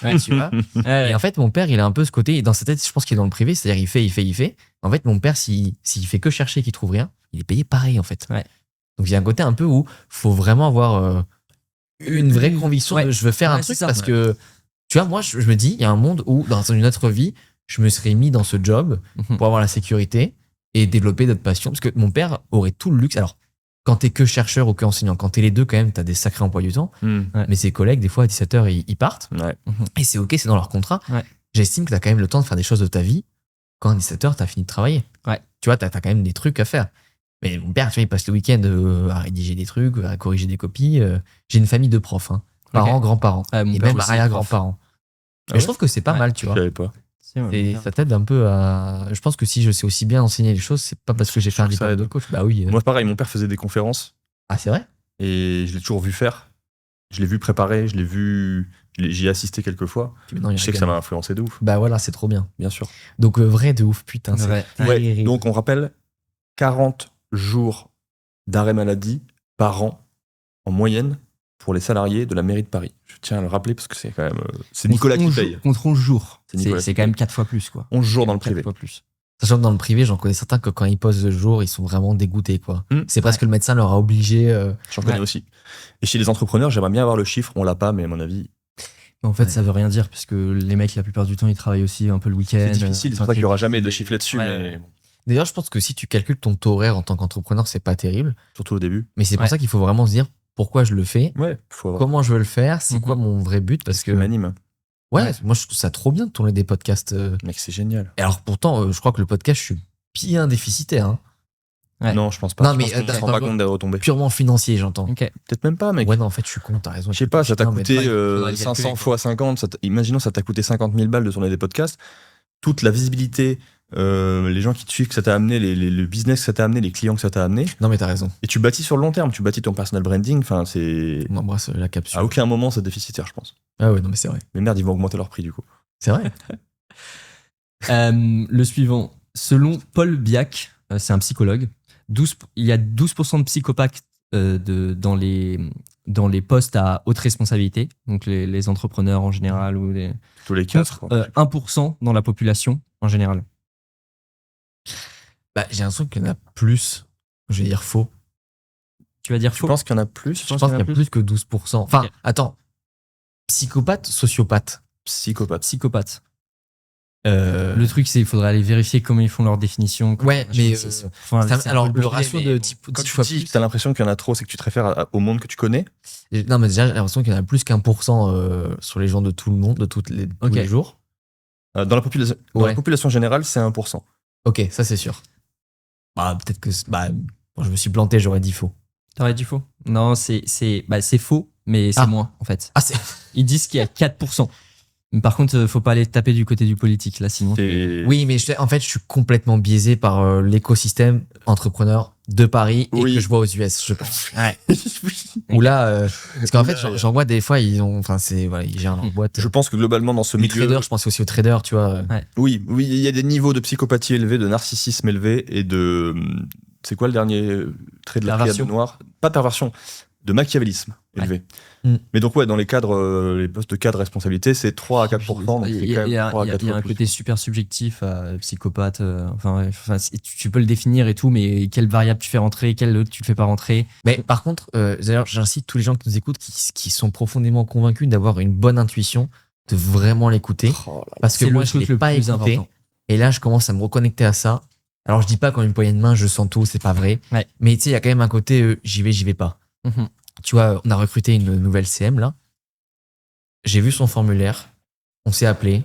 Ouais. Tu vois. Et en fait, mon père, il a un peu ce côté. Dans sa tête, je pense qu'il est dans le privé. C'est-à-dire, il fait. En fait, mon père, s'il fait que chercher et qu'il trouve rien, il est payé pareil, en fait. Ouais. Donc il y a un côté un peu où faut vraiment avoir une vraie conviction Ouais. de je veux faire un Ouais, truc c'est ça. parce que. Tu vois, moi, je me dis, il y a un monde où, dans une autre vie, je me serais mis dans ce job Mhm. pour avoir la sécurité et développer d'autres passions. Parce que mon père aurait tout le luxe. Alors, quand t'es que chercheur ou que enseignant, quand t'es les deux, quand même, t'as des sacrés emplois du temps. Hmm. Ouais. Mais ses collègues, des fois, à 17h, ils partent. Ouais. Et c'est OK, c'est dans leur contrat. Ouais. J'estime que t'as quand même le temps de faire des choses de ta vie quand à 17h, t'as fini de travailler. Ouais. Tu vois, t'as quand même des trucs à faire. Mais mon père, tu vois, il passe le week-end à rédiger des trucs, à corriger des copies. J'ai une famille de profs, hein. Parents, Ok. grands-parents. Ouais, mon Et père même aussi, arrière-grands-parents. Ah Mais ouais je trouve que c'est pas Ouais. mal, tu Je vois. savais pas. Et ça t'aide un peu à. Je pense que si je sais aussi bien enseigner les choses, c'est pas parce que j'ai fait un Je trouve que ça diplôme de aide. coach. Bah oui. Moi, pareil, mon père faisait des conférences Ah, c'est vrai? et je l'ai toujours vu faire. Je l'ai vu préparer, j'y ai assisté quelques fois. Puis maintenant, il Je sais que ça régale. m'a influencé de ouf, Bah voilà, c'est trop bien. bien sûr. Donc vrai de ouf, putain. c'est Vrai. terrible. Donc, on rappelle 40 jours d'arrêt maladie par an en moyenne pour les salariés de la mairie de Paris. Je tiens à le rappeler parce que c'est quand même. C'est Nicolas qui paye. Contre 11 jours. C'est Nicolas C'est qui quand même paye. 4 fois plus, quoi. 11 jours dans le 4 privé. fois plus. Sachant que dans le privé, j'en connais certains que quand ils posent le jour, ils sont vraiment dégoûtés, quoi. C'est presque que le médecin leur a obligé. J'en connais Ouais. aussi. Et chez les entrepreneurs, j'aimerais bien avoir le chiffre. On l'a pas, mais à mon avis, Mais en fait, Ouais. ça veut rien dire parce que les mecs, la plupart du temps, ils travaillent aussi un peu le week-end. c'est difficile. C'est pour ça qu'il y aura jamais de chiffre là-dessus, Ouais. mais D'ailleurs, je pense que si tu calcules ton taux horaire en tant qu'entrepreneur, c'est pas terrible. surtout au début. Mais c'est pour Ouais. ça qu'il faut vraiment se dire pourquoi je le fais, Ouais, faut avoir. comment je veux le faire, c'est Mhm. quoi mon vrai but. Parce Ce que, qui m'anime. ouais, Ouais. moi, je trouve ça trop bien de tourner des podcasts. Mec, c'est génial. Et alors, pourtant, je crois que le podcast, je suis bien déficitaire. Hein. Ouais. Non, je pense pas. Non, Je mais, pense qu'on se rend d'un pas point- compte des retombées. Purement financier, j'entends. Ok. Peut-être même pas, mec. Ouais, non, en fait, je suis con, t'as raison. Je sais pas, ça t'a Putain, mais coûté ouais, faudrait le 500 calculer, fois 50. Imaginons, ça t'a coûté 50 000 balles de tourner des podcasts. Toute la visibilité, les gens qui te suivent, que ça t'a amené, le business que ça t'a amené, les clients que ça t'a amené. Non, mais t'as raison. Et tu bâtis sur le long terme, tu bâtis ton personal branding. Enfin, c'est. On embrasse la capsule. À aucun moment, c'est déficitaire, je pense. Ah ouais, non, mais c'est vrai. Mais merde, ils vont augmenter leur prix du coup. C'est vrai. Le suivant. Selon Paul Biac, c'est un psychologue, il y a 12% de psychopathes dans les dans les postes à haute responsabilité, donc les entrepreneurs en général ou les Tous les 4. 1% dans la population en général. Bah, j'ai l'impression qu'il y en a plus. Je vais dire faux. Tu vas dire Tu faux? penses qu'il y en a plus? Je pense qu'il y a plus que 12%. Enfin, Ok. attends. Psychopathe, sociopathe. Psychopathe. Psychopathe. Le truc, c'est qu'il faudrait aller vérifier comment ils font leur définition. Ouais, mais Enfin, c'est alors un peu le compliqué, ratio mais de bon. type Quand 10 tu fois dis plus. que t'as l'impression qu'il y en a trop, c'est que tu te réfères au monde que tu connais. Non, mais déjà, j'ai l'impression qu'il y en a plus qu'1% sur les gens de tout le monde, de tous Ok. les jours. Dans la population générale, c'est 1%. Ok, ça c'est sûr. Bah, peut-être que. Bah, bon, je me suis planté, j'aurais dit faux. T'aurais dit faux? Non, c'est faux, mais c'est Ah. moins, en fait. Ah, c'est. Ils disent qu'il y a 4%. Mais par contre, faut pas aller taper du côté du politique, là, sinon. Oui, mais en fait, je suis complètement biaisé par l'écosystème entrepreneur de Paris et Oui. que je vois aux US, je pense. Ouais. Où là, parce qu'en fait, j'en vois des fois, ils ont. Enfin, c'est. Voilà, ils gèrent leur boîte. Je pense que globalement, dans ce Les milieu. traders, je pense aussi aux traders, tu vois. Oui, il y a des niveaux de psychopathie élevés, de narcissisme élevé et de. C'est quoi le dernier trait de la triade Perversion. noire? Pas de perversion, de machiavélisme élevé. Mm. Mais donc, ouais, dans les cadres, les postes de cadre responsabilité, c'est 3 à 4%. Donc Il c'est y quand a, même il y a- 3 à il y a- 4 il y a fois un plus. côté super subjectif à psychopathe. Tu peux le définir et tout, mais quelle variable tu fais rentrer, quelle autre tu ne fais pas rentrer. Mais par contre, d'ailleurs, j'incite tous les gens qui nous écoutent, qui sont profondément convaincus d'avoir une bonne intuition, de vraiment l'écouter. Oh là là. Parce que C'est moi, le je ne truc l'ai le pas plus écouté. important. Et là, je commence à me reconnecter à ça. Alors, je dis pas qu'en une poignée de main, je sens tout, c'est pas vrai. Ouais. Mais tu sais, il y a quand même un côté j'y vais pas. Mhm. Tu vois, on a recruté une nouvelle CM là. J'ai vu son formulaire, on s'est appelé.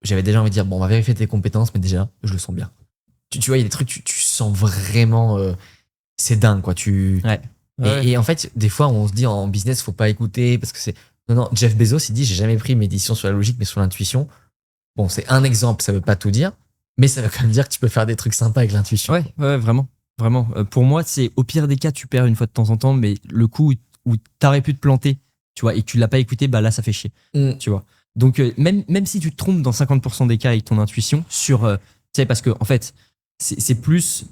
J'avais déjà envie de dire, bon, on va vérifier tes compétences, mais déjà, je le sens bien. Tu vois, il y a des trucs, tu sens vraiment. C'est dingue, quoi. Ouais. Et en fait, des fois, on se dit en business, faut pas écouter parce que c'est. Non, Jeff Bezos, il dit, j'ai jamais pris mes décisions sur la logique, mais sur l'intuition. Bon, c'est un exemple, ça veut pas tout dire, mais ça veut quand même dire que tu peux faire des trucs sympas avec l'intuition. Ouais, vraiment. Vraiment. Pour moi, c'est au pire des cas, tu perds une fois de temps en temps, mais le coup où t'aurais pu te planter, tu vois, et que tu l'as pas écouté, bah là, ça fait chier, Mm. tu vois. Donc, même si tu te trompes dans 50% des cas avec ton intuition, tu sais, parce que, en fait, c'est plus,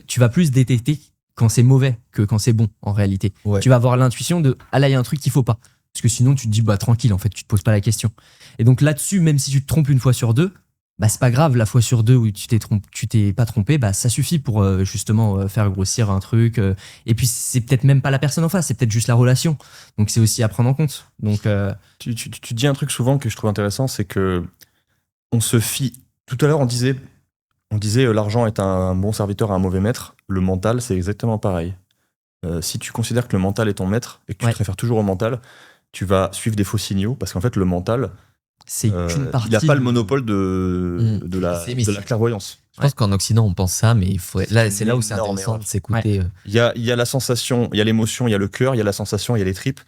tu vas plus détecter quand c'est mauvais que quand c'est bon, en réalité. Ouais. Tu vas avoir l'intuition de, ah là, il y a un truc qu'il faut pas. Parce que sinon, tu te dis, bah tranquille, en fait, tu te poses pas la question. Et donc là-dessus, même si tu te trompes une fois sur deux, bah c'est pas grave, la fois sur deux où tu t'es pas trompé, bah ça suffit pour justement faire grossir un truc. Et puis c'est peut-être même pas la personne en face, c'est peut-être juste la relation. Donc c'est aussi à prendre en compte. Donc Tu dis un truc souvent que je trouve intéressant, c'est que on se fie. Tout à l'heure, on disait l'argent est un bon serviteur et un mauvais maître. Le mental, c'est exactement pareil. Si tu considères que le mental est ton maître et que tu Ouais. te réfères toujours au mental, tu vas suivre des faux signaux parce qu'en fait, le mental, c'est qu'une partie. il n'a pas le de- monopole de la clairvoyance. Je pense qu'en Occident, on pense ça, mais il faudrait. Là, c'est là où c'est énorme intéressant erreur. de s'écouter. Il y a la sensation, il y a l'émotion, il y a le cœur, il y a la sensation, il y a les tripes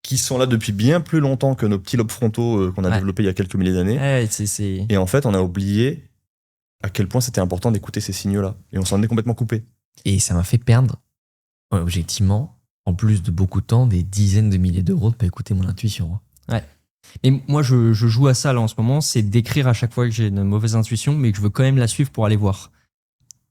qui sont là depuis bien plus longtemps que nos petits lobes frontaux qu'on a Ouais. développés il y a quelques milliers d'années. Ouais, c'est. Et en fait, on a oublié à quel point c'était important d'écouter ces signaux-là. Et on s'en est complètement coupé. Et ça m'a fait perdre, objectivement, en plus de beaucoup de temps, des dizaines de milliers d'euros de pas écouter mon intuition. Et moi, je joue à ça là en ce moment, c'est d'écrire à chaque fois que j'ai une mauvaise intuition, mais que je veux quand même la suivre pour aller voir.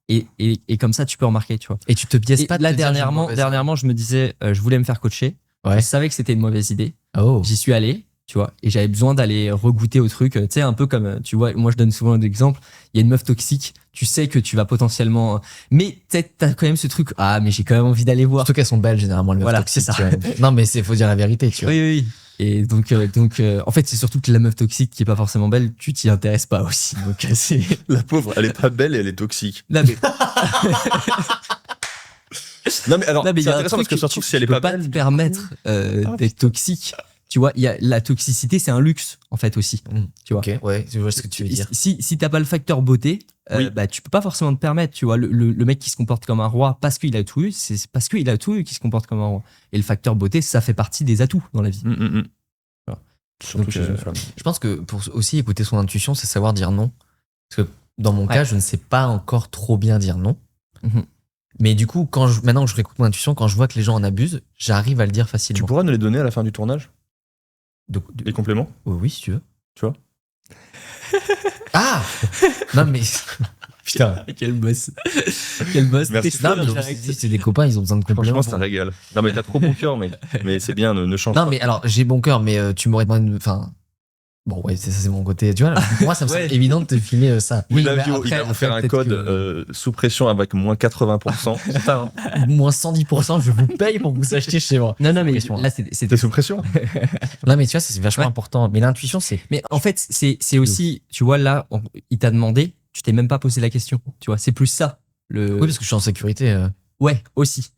Et comme ça, tu peux remarquer, tu vois. Et tu te biaises Et pas de là, te dire, j'ai une dernièrement, mauvaise- dernièrement, je me disais, je voulais me faire coacher. Ouais. Je savais que c'était une mauvaise idée. Oh. J'y suis allé, tu vois, et j'avais besoin d'aller regoûter au truc. Tu sais, un peu comme, tu vois, moi je donne souvent l'exemple, il y a une meuf toxique, tu sais que tu vas potentiellement. Mais tu sais, t'as quand même ce truc, ah, mais j'ai quand même envie d'aller voir. Surtout qu'elles sont belles, généralement, les meufs Voilà, toxiques, c'est ça. tu vois. Non, mais faut dire la vérité, tu vois. Oui, oui, oui. Et donc, en fait, c'est surtout que la meuf toxique qui est pas forcément belle, tu t'y intéresses pas aussi. Donc, c'est. La pauvre, elle est pas belle et elle est toxique. Là, mais, Non, mais alors, là, mais il c'est y a un intéressant truc parce que que surtout tu si elle est peux pas pas belle. te permettre d'être toxique. Tu vois, il y a la toxicité, c'est un luxe en fait aussi. Tu vois. Ok, ouais, je vois ce que tu veux dire. Si t'as pas le facteur beauté, Oui. bah tu peux pas forcément te permettre. Tu vois, le mec qui se comporte comme un roi parce qu'il a tout eu, c'est parce qu'il a tout eu qu'il se comporte comme un roi. Et le facteur beauté, ça fait partie des atouts dans la vie. Voilà. Surtout Donc, chez une femme. Je pense que pour aussi écouter son intuition, c'est savoir dire non. Parce que dans mon Ouais. cas, je ne sais pas encore trop bien dire non. Mhm. Mais du coup, maintenant que je réécoute mon intuition, quand je vois que les gens en abusent, j'arrive à le dire Tu facilement. pourras nous les donner à la fin du tournage, les compléments? Oui, si tu veux. Tu vois? Ah Non, mais Putain. Quel boss. Quel boss. Merci. Texto, Non, mais direct. c'est des copains, ils ont besoin de compléments. Franchement, c'est un régal. Non, mais t'as trop bon cœur, mais c'est bien, ne change Non, pas. mais alors, j'ai bon cœur, mais tu m'aurais demandé. Enfin. Bon, ouais, ça, c'est mon côté. Tu vois, là, moi, ça me semble Ouais. évident de te filer ça. Oui, mais Navio, après- il va vous faire un après, code peut-être sous pression avec moins 80%. C'est ça, hein. Moins 110%, je vous paye pour que vous achetiez chez moi. Non, mais Question, là, c'était T'es sous pression. Non, mais tu vois, c'est vachement Ouais. important. Mais l'intuition, c'est. Mais en fait, c'est aussi, tu vois, là, il t'a demandé, tu t'es même pas posé la question. Tu vois, c'est plus ça. Oui, parce que je suis en sécurité. Ouais, aussi.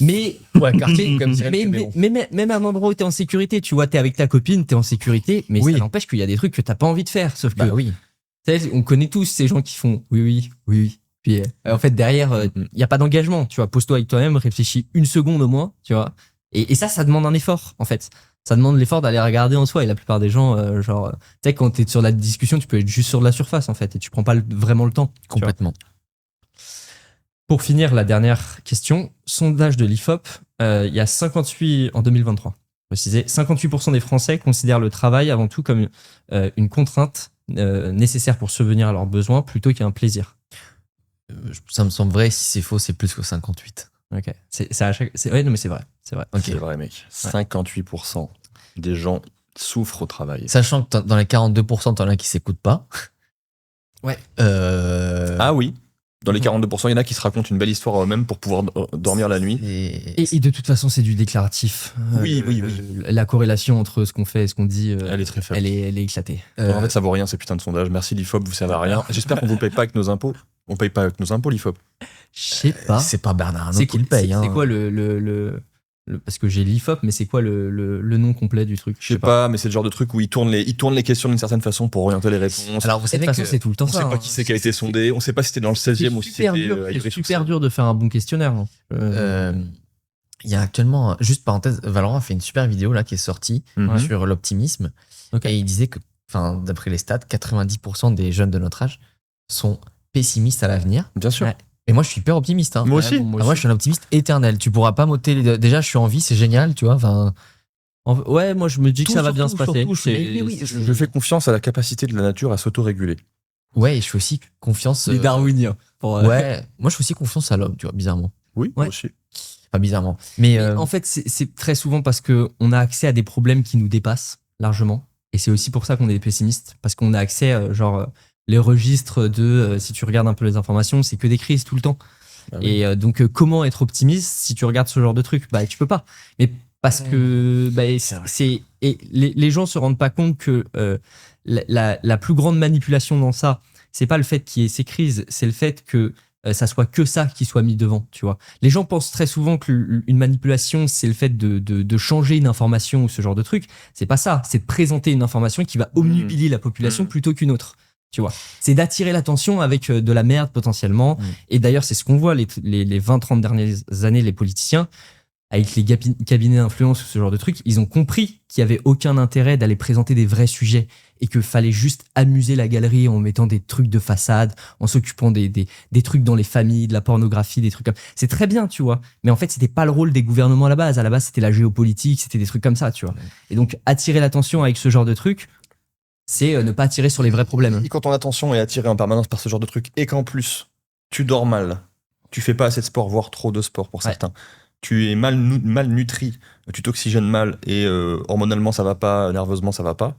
Mais, Ouais, quartier, comme ça. mais même à un endroit où t'es en sécurité, tu vois, t'es avec ta copine, t'es en sécurité, mais Oui. ça n'empêche qu'il y a des trucs que t'as pas envie de faire. Sauf que, Bah oui. tu sais, on connaît tous ces gens qui font oui. Puis, en fait, derrière, il y a pas d'engagement. Tu vois, pose-toi avec toi-même, réfléchis une seconde au moins, tu vois. Et ça demande un effort, en fait. Ça demande l'effort d'aller regarder en soi. Et la plupart des gens, tu sais, quand t'es sur la discussion, tu peux être juste sur de la surface, en fait, et tu prends pas vraiment le temps. tu vois. Complètement. Pour finir, la dernière question. Sondage de l'IFOP, il y a 58 en 2023. Précisé, 58% des Français considèrent le travail avant tout comme une contrainte nécessaire pour subvenir à leurs besoins plutôt qu'un plaisir. Ça me semble vrai. Si c'est faux, c'est plus que 58. Ok. Ouais, non, mais c'est vrai. Ok. C'est vrai, mec. 58% des gens souffrent au travail. Sachant que dans les 42%, t'en as qui s'écoutent pas. Ouais. Ah oui. Dans les 42%, il y en a qui se racontent une belle histoire à eux-mêmes pour pouvoir dormir la nuit. Et de toute façon, c'est du déclaratif. Oui. La corrélation entre ce qu'on fait et ce qu'on dit, Elle est très faible. elle est éclatée. En fait, ça vaut rien ces putains de sondages. Merci l'IFOP, vous servez à rien. J'espère qu'on vous paye pas avec nos impôts. On paye pas avec nos impôts, l'IFOP. Je sais pas. C'est pas Bernard Arnault C'est qui le paye. C'est quoi parce que j'ai l'IFOP, mais c'est quoi le nom complet du truc? Je sais pas, mais c'est le genre de truc où ils tournent les questions d'une certaine façon pour orienter les réponses. Alors, vous De toute savez façon, que c'est tout le temps On ça. sait pas hein. qui c'est qui a été sondé, on sait pas si c'était dans le 16e ou si c'était C'est super dur de faire un bon questionnaire. hein. il y a actuellement, juste parenthèse, Valorant a fait une super vidéo là qui est sortie Mhm. sur l'optimisme. Ok. Et il disait que, d'après les stats, 90% des jeunes de notre âge sont pessimistes à l'avenir. Bien sûr. Ouais. Et moi, je suis hyper optimiste. Hein. Moi aussi. bon, Ah, moi, je suis un optimiste éternel. Tu pourras pas m'ôter déjà, je suis en vie, c'est génial, tu vois. Enfin, Ouais, moi je me dis que Tout ça va sur bien tout, se passer. sur tout, C'est- mais oui, Je fais confiance à la capacité de la nature à s'autoréguler. ouais, et je fais aussi confiance. Les darwiniens. Pour, Ouais, moi, je fais aussi confiance à l'homme, tu vois, bizarrement. Oui, moi Ouais. aussi. Pas bizarrement. Mais Et en fait, c'est très souvent parce que on a accès à des problèmes qui nous dépassent largement. Et c'est aussi pour ça qu'on est des pessimistes. Parce qu'on a accès, les registres de, si tu regardes un peu les informations, c'est que des crises tout le temps. Bah oui. Et donc, comment être optimiste si tu regardes ce genre de truc? Bah, tu peux pas. Mais parce que et les gens se rendent pas compte que la plus grande manipulation dans ça, c'est pas le fait qu'il y ait ces crises, c'est le fait que ça soit que ça qui soit mis devant, tu vois. Les gens pensent très souvent qu'une manipulation, c'est le fait de changer une information ou ce genre de truc. C'est pas ça. C'est de présenter une information qui va omnubiler la population plutôt qu'une autre. Tu vois, c'est d'attirer l'attention avec de la merde potentiellement. Et d'ailleurs, c'est ce qu'on voit les 20-30 dernières années, les politiciens, avec les cabinets d'influence ou ce genre de trucs, ils ont compris qu'il n'y avait aucun intérêt d'aller présenter des vrais sujets et qu'il fallait juste amuser la galerie en mettant des trucs de façade, en s'occupant des trucs dans les familles, de la pornographie, des trucs comme... C'est très bien, tu vois. Mais en fait, c'était pas le rôle des gouvernements à la base. À la base, c'était la géopolitique, c'était des trucs comme ça, tu vois. Et donc, attirer l'attention avec ce genre de trucs, c'est ne pas attirer sur les vrais problèmes. Et quand ton attention est attirée en permanence par ce genre de truc et qu'en plus, tu dors mal, tu fais pas assez de sport, voire trop de sport pour certains, tu es mal nutri, tu t'oxygènes mal et hormonalement ça va pas, nerveusement ça va pas,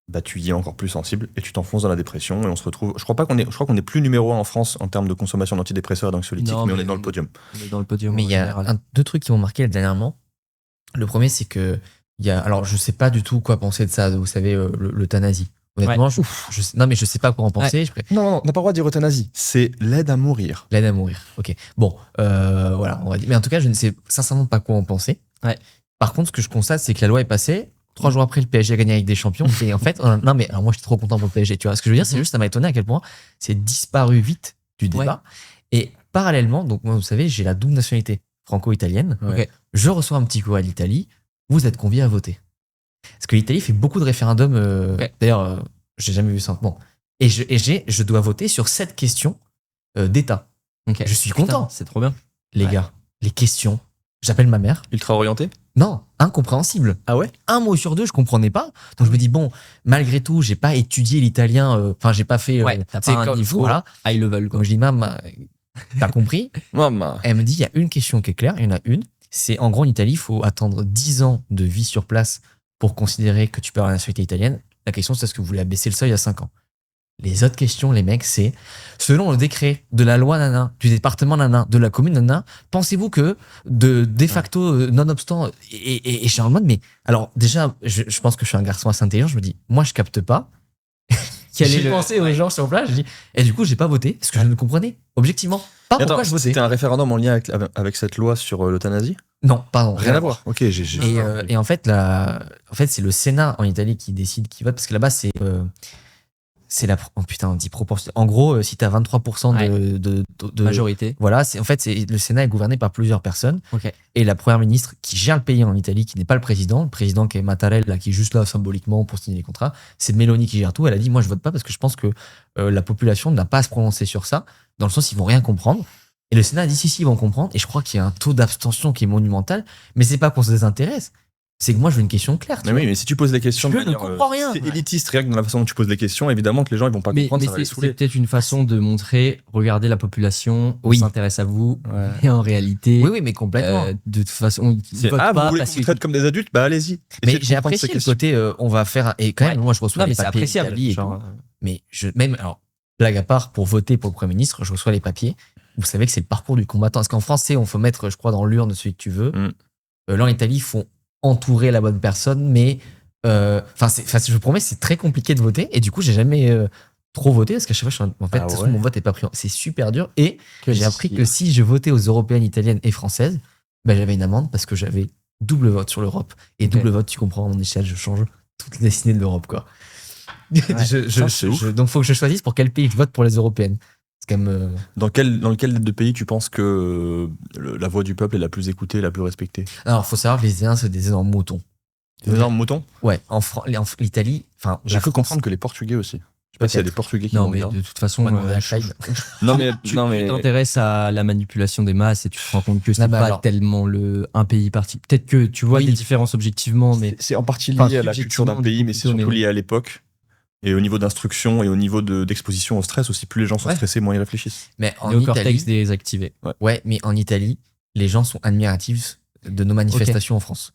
bah tu y es encore plus sensible et tu t'enfonces dans la dépression et on se retrouve. Je crois qu'on est plus numéro 1 en France en termes de consommation d'antidépresseurs et d'anxiolytiques, Non, mais on mais- est dans le podium. On est dans le podium. Mais en il y a général. deux trucs qui m'ont marqué dernièrement. Le premier, c'est que alors je sais pas du tout quoi penser de ça, vous savez, l'euthanasie. Honnêtement, non mais je sais pas quoi en penser. Non, on n'a pas le droit de dire euthanasie, c'est l'aide à mourir. L'aide à mourir. Ok. Bon, voilà, on va dire. Mais en tout cas, je ne sais sincèrement pas quoi en penser. Ouais. Par contre, ce que je constate, c'est que la loi est passée. 3 jours après, le PSG a gagné avec des champions. Et en fait, non mais alors moi, j'étais trop content pour le PSG. Tu vois, ce que je veux dire, c'est juste, ça m'a étonné à quel point c'est disparu vite du débat. Et parallèlement, donc moi, vous savez, j'ai la double nationalité franco-italienne. Ok. Je reçois un petit courrier à l'Italie. Vous êtes conviés à voter. Parce que l'Italie fait beaucoup de référendums. D'ailleurs, j'ai jamais vu ça. Bon. Et je dois voter sur 7 questions d'État. Ok. Je suis Putain, content. c'est trop bien. Les gars, les questions. J'appelle ma mère. Ultra orienté. Non, incompréhensible. Ah ouais? Un mot sur deux, je comprenais pas. Donc je me dis, bon, malgré tout, j'ai pas étudié l'italien. Enfin, j'ai pas fait. T'as tu sais, pas un comme- niveau Voilà. high level, quoi. Donc je dis, maman, t'as compris? Maman. Elle me dit, il y a une question qui est claire, il y en a une. C'est en gros, en Italie, il faut attendre 10 ans de vie sur place pour considérer que tu peux avoir la nationalité italienne. La question, c'est est-ce que vous voulez abaisser le seuil à 5 ans? Les autres questions, les mecs, c'est selon le décret de la loi nana, du département nana, de la commune nana, pensez-vous que de facto, nonobstant, et je suis en mode, mais alors déjà, je pense que je suis un garçon assez intelligent, je me dis, moi je capte pas. J'ai pensé aux gens sur place, je dis, et du coup, j'ai pas voté parce que je ne comprenais objectivement pas Attends, pourquoi je votais. c'était un référendum en lien avec cette loi sur l'euthanasie? Non, pardon, Rien à voir. Ok, j'ai. Et en fait, c'est le Sénat en Italie qui décide qui vote parce que là-bas, c'est la. Oh putain, on dit proportion. En gros, si t'as 23% de Majorité. voilà, le Sénat est gouverné par plusieurs personnes. Ok. Et la première ministre qui gère le pays en Italie, qui n'est pas le président qui est Mattarella, qui est juste là symboliquement pour signer les contrats, c'est Meloni qui gère tout. Elle a dit, moi, je vote pas parce que je pense que la population n'a pas à se prononcer sur ça, dans le sens ils vont rien comprendre. Et le Sénat a dit, si, ils vont comprendre. Et je crois qu'il y a un taux d'abstention qui est monumental. Mais c'est pas qu'on se désintéresse. C'est que moi, je veux une question claire. Mais oui, mais si tu poses les questions, Je ne comprends rien. C'est élitiste, rien que dans la façon dont tu poses les questions, évidemment que les gens ils vont pas comprendre, ça va les c'est saouler. peut-être une façon de montrer, regardez la population, on Oui. s'intéresse à vous, Ouais. et en réalité, Oui, mais complètement. de toute façon, ils votent Vous pas voulez parce qu'on que vous traite comme des adultes? Bah allez-y. Mais Essayez de j'ai comprendre apprécié ces le questions. côté, on va faire. Et quand même, moi, je reçois non, les mais c'est papiers appréciable. d'Italie et genre, tout. Mais alors, blague à part, pour voter pour le Premier ministre, je reçois les papiers. Vous savez que c'est le parcours du combattant. Parce qu'en français, on faut mettre, je crois, dans l'urne celui que tu veux. Mm. Là, en Italie, ils font entourer la bonne personne, mais je vous promets, c'est très compliqué de voter. Et du coup, j'ai jamais trop voté parce qu'à chaque fois, en fait, de toute façon, mon vote est pas pris. C'est super dur. Et j'ai appris que si je votais aux européennes, italiennes et françaises, ben, j'avais une amende parce que j'avais double vote sur l'Europe. Et Ok. double vote, tu comprends, à mon échelle, je change toute la destinée de l'Europe, quoi. Donc, faut que je choisisse pour quel pays je vote pour les européennes. C'est quand même. Dans lequel de pays tu penses que la voix du peuple est la plus écoutée, la plus respectée? Alors, faut savoir que les Italiens, c'est des énormes moutons. Des énormes moutons? Ouais, en l'Italie, enfin, J'ai la cru France- comprendre que les Portugais aussi. Je sais pas s'il y a des Portugais qui non, vont mais bien. de toute façon, on va demander à Clyde. Non mais tu t'intéresses à la manipulation des masses et tu te rends compte que c'est Ah bah pas alors. tellement un pays parti. Peut-être que tu vois Oui. des différences objectivement, mais c'est en partie lié Enfin, à la culture d'un subjectivement, pays, mais c'est plutôt, surtout mais- lié à l'époque. Et au niveau d'instruction et au niveau d'exposition au stress aussi, plus les gens sont Ouais. stressés, moins ils réfléchissent. Mais en néocortex Italie, désactivé. ouais, mais en Italie, les gens sont admiratifs de nos manifestations en France.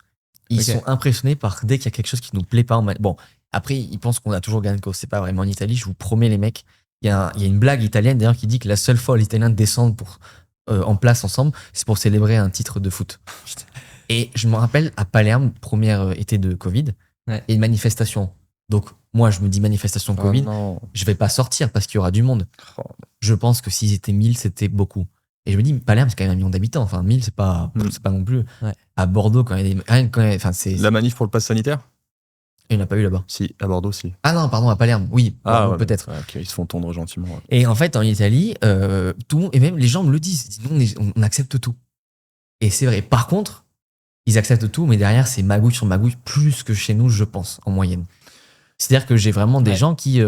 Ils Ok. sont impressionnés par dès qu'il y a quelque chose qui nous plaît pas. Bon, après, ils pensent qu'on a toujours gagné de cause. C'est pas vraiment en Italie, je vous promets, les mecs. Il y a une blague italienne d'ailleurs qui dit que la seule fois où les Italiens descendent en place ensemble, c'est pour célébrer un titre de foot. Et je me rappelle à Palerme, premier été de Covid, Ouais. et une manifestation. Donc, moi, je me dis manifestation Covid, non. je vais pas sortir parce qu'il y aura du monde. Oh. Je pense que s'ils étaient 1000, c'était beaucoup. Et je me dis, Palerme, c'est quand même 1 million d'habitants. Enfin, 1000, c'est pas non plus. Ouais. À Bordeaux, quand il y a des. Enfin, c'est. La manif pour le pass sanitaire? Il n'y en a pas eu là-bas. Si, à Bordeaux, si. Ah non, pardon, à Palerme. Oui, Bordeaux, ouais, peut-être. ouais, ok, ils se font tondre gentiment. Ouais. Et en fait, en Italie, tout le monde, et même les gens me le disent, ils disent, nous, on accepte tout. Et c'est vrai. Par contre, ils acceptent tout, mais derrière, c'est magouille sur magouille, plus que chez nous, je pense, en moyenne. C'est-à-dire que j'ai vraiment des gens qui,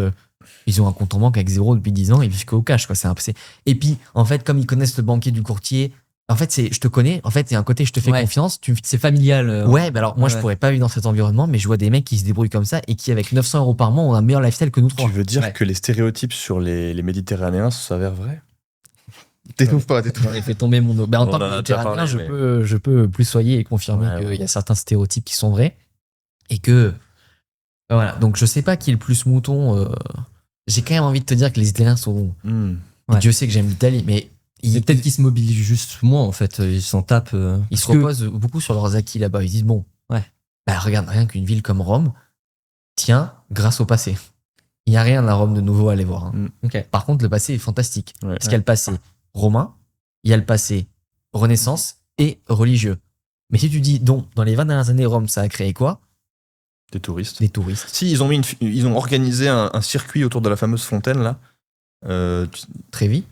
ils ont un compte en banque avec 0 depuis 10 ans, ils vivent qu'au cash, quoi. Et puis, en fait, comme ils connaissent le banquier du courtier, en fait, je te connais, en fait, il y a un côté, je te fais Ouais. confiance, tu me C'est familial. Ouais, bah alors moi je Ouais. pourrais pas vivre dans cet environnement, mais je vois des mecs qui se débrouillent comme ça et qui avec 900 € par mois ont un meilleur lifestyle que nous trois. Tu veux dire Ouais. que les stéréotypes sur les Méditerranéens s'avèrent vrais? T'étouffes pas, t'étouffes. J'en ai fait tomber mon eau. Ben, en On tant en a que déjà vétéranien, parlé, je peux plus soyer et confirmer Ouais, qu'il ouais. y a certains stéréotypes qui sont vrais et que voilà. Donc je sais pas qui est le plus mouton. J'ai quand même envie de te dire que les Italiens sont. Ouais. Dieu sait que j'aime l'Italie, mais Mais peut-être qu'ils se mobilisent juste moins en fait. Ils s'en tapent. ils se parce que- reposent beaucoup sur leurs acquis là-bas. Ils disent bon, Ouais. bah regarde, rien qu'une ville comme Rome tient grâce au passé. Il n'y a rien à Rome de nouveau à aller voir. Hein. Ok. Par contre, le passé est fantastique. Ouais. Parce qu'il y a le passé romain, il y a le passé Renaissance et religieux. Mais si tu dis, donc, dans les 20 dernières années, Rome, ça a créé quoi? Des touristes. Des touristes. Si, ils ont organisé un circuit autour de la fameuse fontaine, là. Trévis,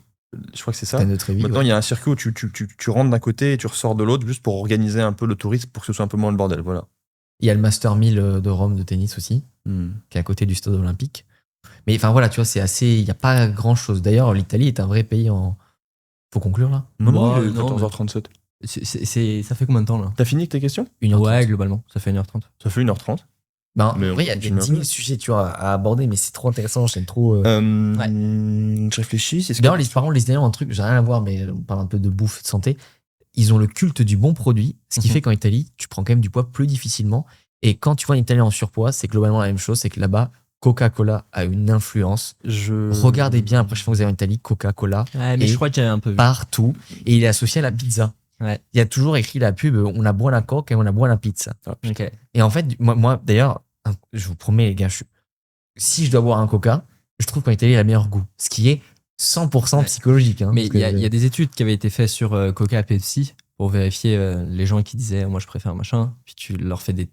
Je crois que c'est ça. fontaine de Trévis. Maintenant, ouais. il y a un circuit où tu rentres d'un côté et tu ressors de l'autre, juste pour organiser un peu le tourisme, pour que ce soit un peu moins le bordel. Voilà. Il y a le Master 1000 de Rome de tennis aussi, qui est à côté du stade olympique. Mais enfin voilà, tu vois, c'est assez. Il n'y a pas grand chose. D'ailleurs, l'Italie est un vrai pays en. Faut conclure là? Non, Bah, il est non, 14h37. Ça fait combien de temps là? T'as fini avec tes questions? 1h30. Ouais, globalement, ça fait 1h30. Ça fait 1h30. Ben, Mais en vrai, il y a on des continue 10 un 000 peu. sujets, tu vois, à aborder, mais c'est trop intéressant, j'aime trop. Je réfléchis. C'est ce D'ailleurs, les parents, les Italiens, un truc, j'ai rien à voir, mais on parle un peu de bouffe, de santé. Ils ont le culte du bon produit, ce qui Mhm. fait qu'en Italie, tu prends quand même du poids plus difficilement. Et quand tu vois un Italien en surpoids, c'est globalement la même chose, c'est que là-bas, Coca-Cola a une influence. Regardez bien la prochaine fois que vous allez en Italie, Coca-Cola Ouais, mais Et je crois que j'avais un peu vu. partout. Et il est associé à la pizza. Ouais. Il y a toujours écrit la pub, on a boit la coke et on a boit la pizza. Ok. Et en fait, moi d'ailleurs, je vous promets, les gars, si je dois boire un Coca, je trouve qu'en Italie, il a le meilleur goût. Ce qui est 100% Ouais. psychologique. Hein, Mais parce il y a des études qui avaient été faites sur Coca et Pepsi pour vérifier les gens qui disaient moi je préfère machin, puis tu leur fais des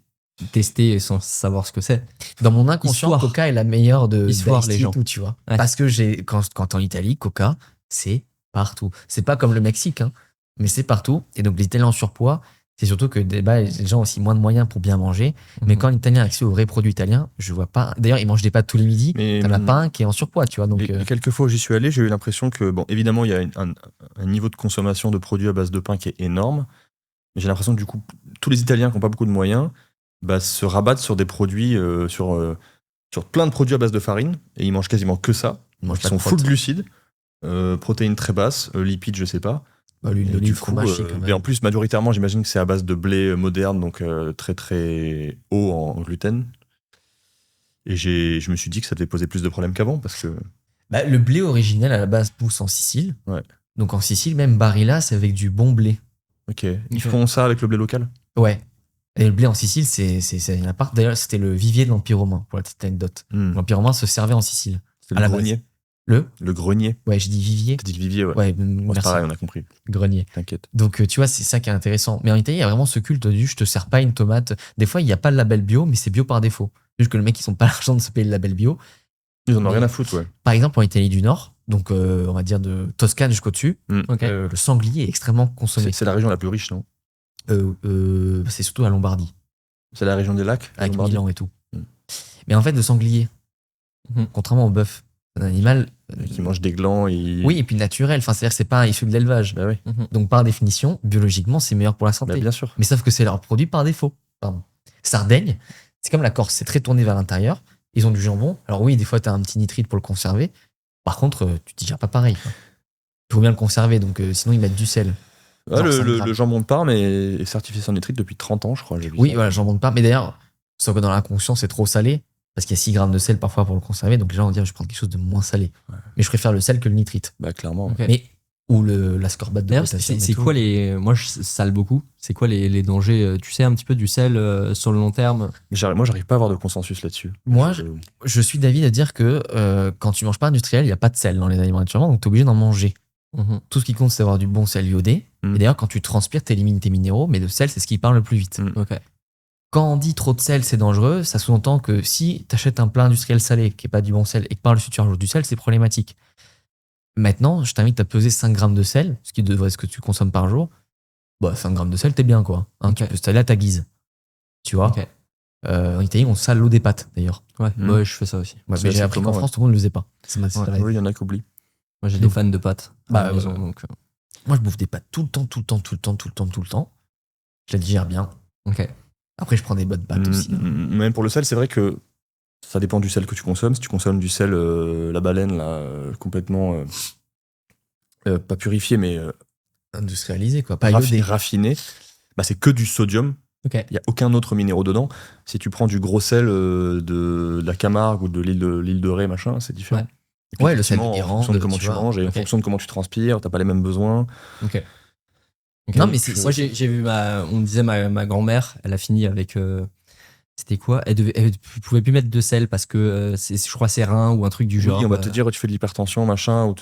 tester sans savoir ce que c'est. Dans mon inconscient, Histoire. Coca est la meilleure de Histoire, d'Ice les Tea et gens. tout, tu vois. Ouais. Parce que quand t'es en Italie, Coca, c'est partout. C'est pas comme le Mexique, hein, mais c'est partout. Et donc, l'Italien en surpoids, c'est surtout que les gens ont aussi moins de moyens pour bien manger. Mais quand l'Italien a accès aux vrais produits italiens, je vois pas. D'ailleurs, ils mangent des pâtes tous les midis. Mais T'en as pas un qui est en surpoids, tu vois. Donc, les quelques fois où j'y suis allé, j'ai eu l'impression que, bon, évidemment, il y a un niveau de consommation de produits à base de pain qui est énorme. Mais j'ai l'impression que, du coup, tous les Italiens qui n'ont pas beaucoup de moyens se rabattent sur des produits, sur plein de produits à base de farine. Et ils mangent quasiment que ça. ils mangent Ils pas sont de full protes. glucides, protéines très basses, lipides, je sais pas. Bah, l'huile Et d'olive, du coup, fromage, c'est quand même. et en plus, majoritairement, j'imagine que c'est à base de blé moderne, donc très très haut en gluten. Et je me suis dit que ça devait poser plus de problèmes qu'avant, parce que Bah, le blé originel, à la base, pousse en Sicile. Ouais. Donc, en Sicile, même Barilla, c'est avec du bon blé. ok, ils font ça avec le blé local. Ouais. Et le blé en Sicile, c'est une part. D'ailleurs, c'était le vivier de l'Empire romain, pour la petite anecdote. L'Empire romain se servait en Sicile. C'est à le la base. grenier. Le Le grenier. Ouais, je dis vivier. T'as dit le vivier, ouais. Ouais, Bon, c'est merci. pareil, on a compris. Grenier. T'inquiète. Donc, tu vois, c'est ça qui est intéressant. Mais en Italie, il y a vraiment ce culte du je te sers pas une tomate. Des fois, il n'y a pas le label bio, mais c'est bio par défaut. Juste que le mec, ils n'ont pas l'argent de se payer le label bio. Ils en ont Mais- rien à foutre, ouais. Par exemple, en Italie du Nord, donc on va dire de Toscane jusqu'au dessus, Ok. le sanglier est extrêmement consommé. C'est la région la plus riche, non? C'est surtout à Lombardie, C'est la région des lacs, la avec Lombardie. Milan et tout. Mm. Mais en fait, le sanglier, Mhm. contrairement au bœuf, c'est un animal. Qui mange des glands et. Oui, et puis naturel. Enfin, c'est-à-dire que c'est pas issu de l'élevage. Bah oui, Donc, par définition, biologiquement, c'est meilleur pour la bah santé. bien sûr. Mais sauf que c'est leur produit par défaut. Pardon. Sardaigne, c'est comme la Corse, c'est très tourné vers l'intérieur. Ils ont du jambon. Alors oui, des fois, tu as un petit nitrite pour le conserver. Par contre, tu digères pas pareil, quoi. Il faut bien le conserver, donc sinon ils mettent du sel. Ah, Genre 5 le grammes. jambon de Parme est certifié sans nitrite depuis 30 ans, je crois. J'ai vu Oui, ça. voilà, jambon de Parme. Mais d'ailleurs, sauf que dans l'inconscient, c'est trop salé, parce qu'il y a 6 grammes de sel parfois pour le conserver, donc les gens vont dire je vais prendre quelque chose de moins salé. Ouais. Mais je préfère le sel que le nitrite. Bah clairement. Ok. Mais, ou l'ascorbate de D'ailleurs, potassium. c'est et tout. quoi les. Moi, je sale beaucoup. C'est quoi les dangers tu sais un petit peu du sel sur le long terme? Moi, j'arrive pas à avoir de consensus là-dessus. Moi, je suis d'avis à dire que quand tu manges pas industriel, il n'y a pas de sel dans les aliments naturellement, donc tu es obligé d'en manger. Mhm. Tout ce qui compte, c'est avoir du bon sel iodé. Mm. Et d'ailleurs, quand tu transpires, tu élimines tes minéraux, mais le sel, c'est ce qui part le plus vite. Mm. Ok. Quand on dit trop de sel, c'est dangereux, ça sous-entend que si tu achètes un plat industriel salé qui n'est pas du bon sel et que par le dessus tu rajoutes du sel, c'est problématique. Maintenant, je t'invite à peser 5 grammes de sel, ce qui devrait être ce que tu consommes par jour. Bah, 5 grammes de sel, t'es bien, quoi. Hein, Ok. Tu peux saler à ta guise. Tu vois Ok. En Italie, on sale l'eau des pâtes, d'ailleurs. Ouais, Mhm. ouais, je fais ça aussi. Ouais, C'est mais j'ai assez appris qu'en commun, France, tout le monde ne le faisait pas. Ça Ouais. Oui, il y en a qui oublient. Moi, j'ai des Donc- fans de pâtes à Bah, la maison, ouais. donc. Moi, je bouffe des pâtes tout le temps. Je la digère bien. Ok. Après, je prends des bonnes pâtes aussi. Même pour le sel, c'est vrai que ça dépend du sel que tu consommes. Si tu consommes du sel, la baleine, là, complètement pas purifié, mais Industrialisé, quoi. Pas iodé. raffiné, bah, c'est que du sodium. Ok. Il n'y a aucun autre minéraux dedans. Si tu prends du gros sel de la Camargue ou de l'île de Ré, machin, c'est différent. Ouais. Et puis, Ouais, le sel effectivement, en d'Iran, fonction de comment tu tu vois. manges et en Ok. fonction de comment tu transpires, t'as pas les mêmes besoins. Ok. Non, mais c'est- Moi, j'ai vu on me disait ma grand-mère, elle a fini avec. C'était quoi? Elle pouvait plus mettre de sel parce que je crois c'est rein ou un truc du genre. Oui, on va te dire tu fais de l'hypertension, machin. Ou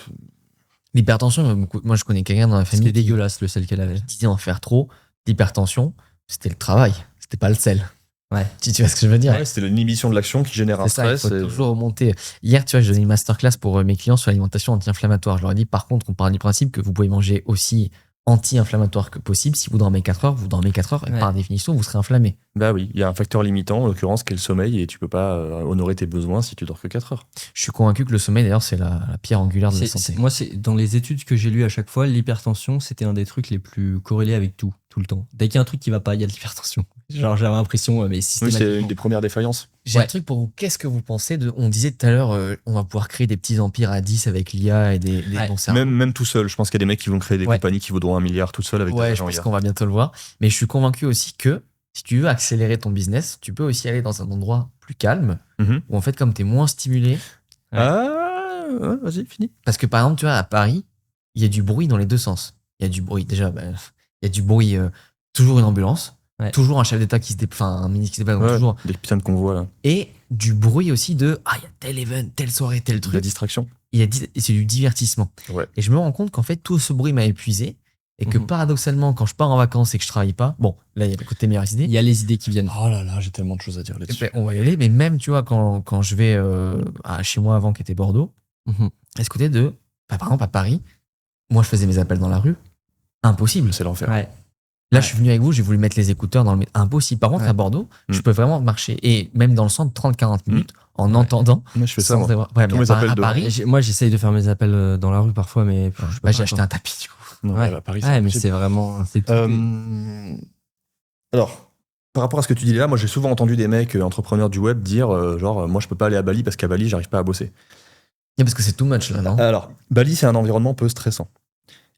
L'hypertension, moi, je connais quelqu'un dans la famille C'était qui dégueulasse le sel qu'elle avait. disait en faire trop. L'hypertension, c'était le travail. C'était pas le sel. Ouais. Tu vois ce que je veux dire? Ouais, c'était l'inhibition de l'action qui génère un C'est ça, il stress. faut toujours remonter. Hier, tu vois, je donnais une masterclass pour mes clients sur l'alimentation anti-inflammatoire. Je leur ai dit, par contre, on part du principe que vous pouvez manger aussi anti-inflammatoire que possible. Si vous dormez 4 heures, vous dormez 4 heures, et par définition, vous serez inflammé. Bah oui, il y a un facteur limitant, en l'occurrence, qui est le sommeil, et tu peux pas honorer tes besoins si tu dors que 4 heures. Je suis convaincu que le sommeil, d'ailleurs, c'est la pierre angulaire de la santé. Moi, dans les études que j'ai lues à chaque fois, l'hypertension, c'était un des trucs les plus corrélés avec tout le temps. Dès qu'il y a un truc qui va pas, il y a de l'hypertension. Genre, j'avais l'impression, mais Oui, systématiquement. c'est une des premières défaillances. J'ai un truc pour vous. Qu'est-ce que vous pensez de. On disait tout à l'heure, on va pouvoir créer des petits empires à 10 avec l'IA et des bons cerveaux. Même tout seul, je pense qu'il y a des mecs qui vont créer des compagnies qui vaudront 1 milliard tout seul avec des je gens pense IA. qu'on va bientôt le voir. Mais je suis convaincu aussi que si tu veux accélérer ton business, tu peux aussi aller dans un endroit plus calme, où en fait, comme tu es moins stimulé. Vas-y, fini. Parce que par exemple, tu vois, à Paris, il y a du bruit dans les deux sens. Il y a du bruit, déjà, il y a du bruit, toujours une ambulance, toujours un chef d'État qui se déplace, un ministre qui se déplace, toujours. Des putains de convois là. Et du bruit aussi de il y a tel event, telle soirée, tel truc. La distraction. Et c'est du divertissement. Ouais. Et je me rends compte qu'en fait, tout ce bruit m'a épuisé. Et que paradoxalement, quand je pars en vacances et que je travaille pas, bon, là, il y a le côté meilleures idées. Il y a les idées qui viennent. Oh là là, j'ai tellement de choses à dire là-dessus. On va y aller, mais même, tu vois, quand je vais chez moi avant, qui était Bordeaux, à ce côté de, par exemple, à Paris, moi, je faisais mes appels dans la rue. Impossible. C'est l'enfer. Ouais. Là, je suis venu avec vous, j'ai voulu mettre les écouteurs dans le métro. Impossible. Par contre, à Bordeaux, je peux vraiment marcher. Et même dans le centre, 30-40 minutes, en entendant. Moi, je fais ça. À Paris, moi, j'essaye de faire mes appels dans la rue parfois, mais. J'ai acheté un tapis, du coup. Non, à Paris, mais c'est vraiment. Alors, par rapport à ce que tu dis là, moi, j'ai souvent entendu des mecs entrepreneurs du web dire moi, je peux pas aller à Bali parce qu'à Bali, j'arrive pas à bosser. Parce que c'est too much, là, non? Alors, Bali, c'est un environnement peu stressant.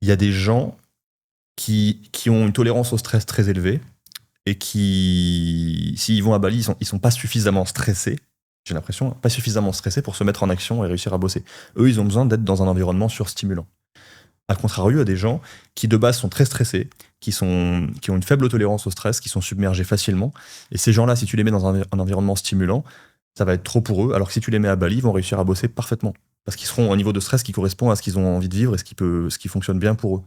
Il y a des gens qui ont une tolérance au stress très élevée et qui, s'ils vont à Bali, ils sont pas suffisamment stressés, j'ai l'impression, pas suffisamment stressés pour se mettre en action et réussir à bosser. Eux, ils ont besoin d'être dans un environnement surstimulant. A contrario, il y a des gens qui, de base, sont très stressés, qui ont une faible tolérance au stress, qui sont submergés facilement. Et ces gens-là, si tu les mets dans un environnement stimulant, ça va être trop pour eux. Alors que si tu les mets à Bali, ils vont réussir à bosser parfaitement. Parce qu'ils seront au niveau de stress qui correspond à ce qu'ils ont envie de vivre et ce qui fonctionne bien pour eux.